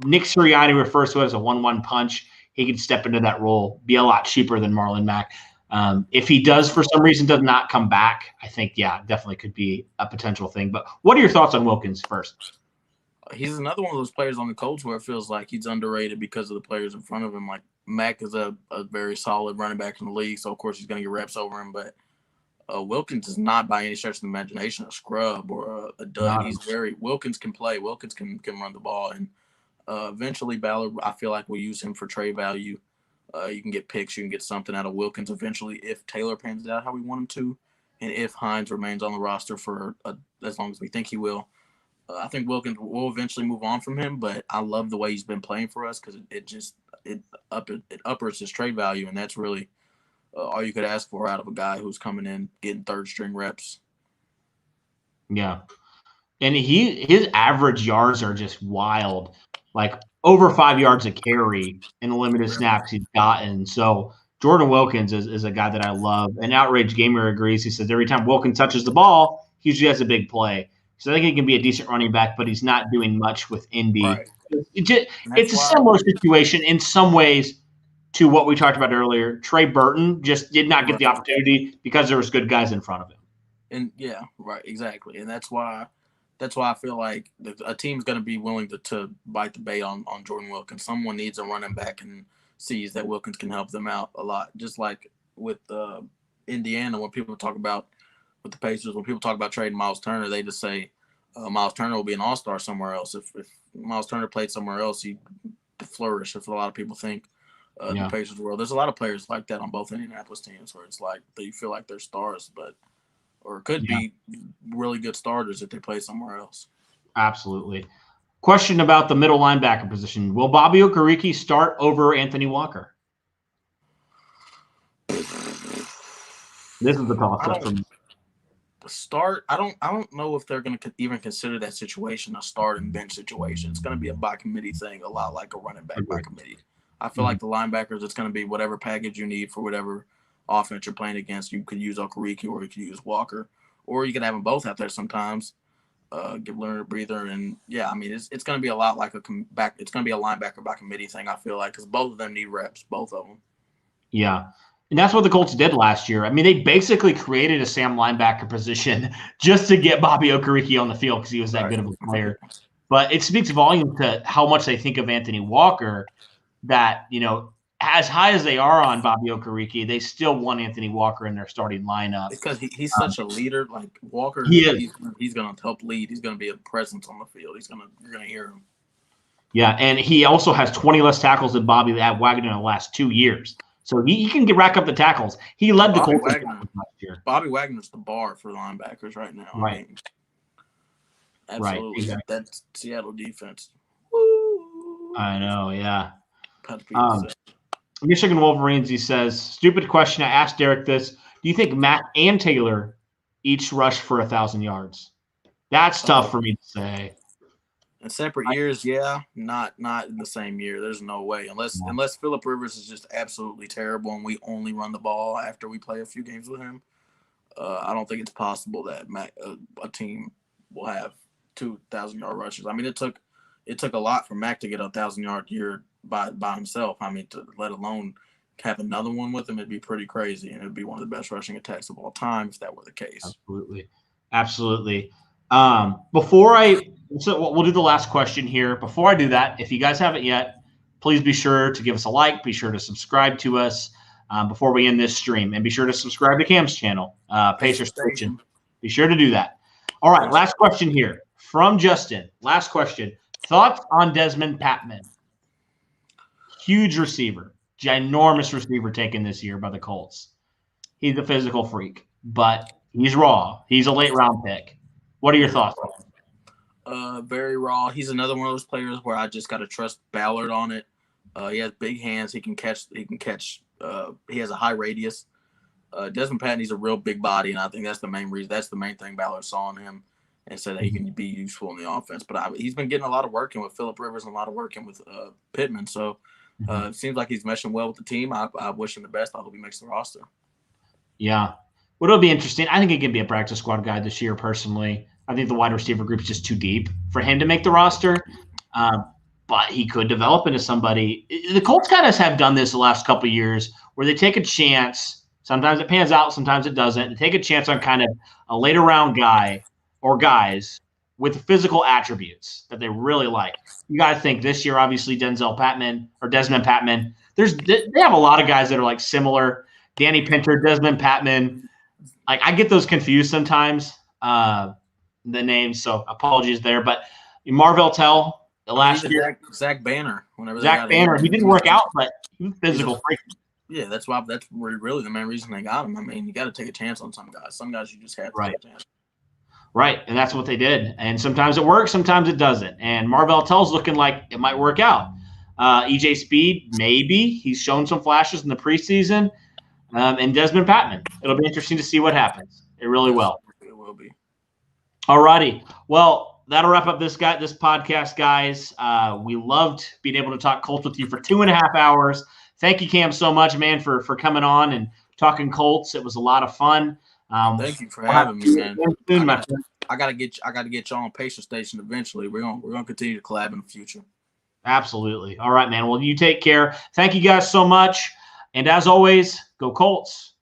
Nick Sirianni refers to it as a 1-1 punch. He can step into that role, be a lot cheaper than Marlon Mack. If he does, for some reason, does not come back, I think, definitely could be a potential thing. But what are your thoughts on Wilkins first? He's another one of those players on the Colts where it feels like he's underrated because of the players in front of him. Like Mack is a very solid running back in the league, so of course he's going to get reps over him. But Wilkins is not by any stretch of the imagination a scrub or a dud. Wilkins can play. Wilkins can run the ball, and eventually Ballard, I feel like, will use him for trade value. You can get picks, you can get something out of Wilkins eventually if Taylor pans out how we want him to, and if Hines remains on the roster for as long as we think he will. I think Wilkins will eventually move on from him, but I love the way he's been playing for us because it uppers his trade value, and that's really all you could ask for out of a guy who's coming in getting third string reps. Yeah, and his average yards are just wild, like over 5 yards a carry in the limited snaps he's gotten. So Jordan Wilkins is a guy that I love. And Outrage Gamer agrees. He says every time Wilkins touches the ball, he usually has a big play. So I think he can be a decent running back, but he's not doing much with Indy. Right. It's a similar situation in some ways to what we talked about earlier. Trey Burton just did not get the opportunity because there was good guys in front of him. And exactly. And that's why I feel like a team's going to be willing to bite the bait on Jordan Wilkins. Someone needs a running back and sees that Wilkins can help them out a lot. Just like with Indiana, when people talk about with the Pacers, when people talk about trading Miles Turner, they just say Miles Turner will be an all-star somewhere else. If Miles Turner played somewhere else, he'd flourish. If a lot of people think the Pacers world, there's a lot of players like that on both Indianapolis teams where it's like you feel like they're stars, or could be really good starters if they play somewhere else. Absolutely. Question about the middle linebacker position. Will Bobby Okereke start over Anthony Walker? This is the toss-up for me. Start. I don't know if they're going to even consider that situation a start and bench situation. It's going to be a by committee thing, a lot like a running back by committee. I feel like the linebackers, it's going to be whatever package you need for whatever offense you're playing against. You could use Okereke or you could use Walker, or you can have them both out there sometimes. Give Leonard a breather, and it's going to be a lot like it's going to be a linebacker by committee thing. I feel like because both of them need reps, both of them. Yeah, And that's what the Colts did last year. I mean, they basically created a Sam linebacker position just to get Bobby Okereke on the field because he was that good of a player. But it speaks volume to how much they think of Anthony Walker that, as high as they are on Bobby Okereke, they still want Anthony Walker in their starting lineup. Because he's such a leader. Like Walker, he's going to help lead. He's going to be a presence on the field. You're going to hear him. Yeah, and he also has 20 less tackles than Bobby Wagner in the last 2 years. So he can rack up the tackles. He led the Colts last year. Bobby Wagner's the bar for linebackers right now. Right. Absolutely. Right, exactly. That Seattle defense. Woo. I know, yeah. Michigan Wolverines, he says, stupid question. I asked Derek this. Do you think Matt and Taylor each rush for 1,000 yards? That's tough for me to say. In separate years, yeah, not in the same year. There's no way unless Phillip Rivers is just absolutely terrible and we only run the ball after we play a few games with him. I don't think it's possible that a team will have 2,000-yard rushes. I mean, it took a lot for Mac to get a 1,000-yard year by himself. I mean, to let alone have another one with him, it'd be pretty crazy, and it'd be one of the best rushing attacks of all time if that were the case. Absolutely. So we'll do the last question here. Before I do that, if you guys haven't yet, please be sure to give us a like. Be sure to subscribe to us before we end this stream. And be sure to subscribe to Cam's channel, Pacer Station. Be sure to do that. All right, last question here from Justin. Last question. Thoughts on Desmond Patman? Huge receiver. Ginormous receiver taken this year by the Colts. He's a physical freak, but he's raw. He's a late-round pick. What are your thoughts on him? Very raw. He's another one of those players where I just got to trust Ballard on it. He has big hands. He can catch. He has a high radius. Desmond Patton, he's a real big body, and I think that's the main reason. That's the main thing Ballard saw in him and said that he can be useful in the offense. But he's been getting a lot of working with Phillip Rivers and a lot of working with Pittman. So it seems like he's meshing well with the team. I wish him the best. I hope he makes the roster. Yeah. Well, it'll be interesting. I think he can be a practice squad guy this year, personally. I think the wide receiver group is just too deep for him to make the roster. But he could develop into somebody. The Colts kind of have done this the last couple of years where they take a chance. Sometimes it pans out, sometimes it doesn't. They take a chance on kind of a later round guy or guys with physical attributes that they really like. You got to think this year, obviously, Desmond Patman. They have a lot of guys that are like similar. Danny Pinter, Desmond Patman. Like I get those confused sometimes, the names. So apologies there. But Marvell Tell last year, Zach Banner. Zach Banner, he didn't work out, but he was physical. Yeah, that's really the main reason they got him. I mean, you got to take a chance on some guys. Some guys you just have to take a chance. Right, and that's what they did. And sometimes it works, sometimes it doesn't. And Marvell Tell's looking like it might work out. EJ Speed, maybe. He's shown some flashes in the preseason. And Desmond Patman. It'll be interesting to see what happens. It really will. It will be. All righty. Well, that'll wrap up this podcast, guys. We loved being able to talk Colts with you for 2.5 hours. Thank you, Cam, so much, man, for coming on and talking Colts. It was a lot of fun. Thank you for having me, man. Soon, I gotta get y'all on Pacer Station eventually. We're gonna continue to collab in the future. Absolutely. All right, man. Well, you take care. Thank you guys so much. And as always, go Colts.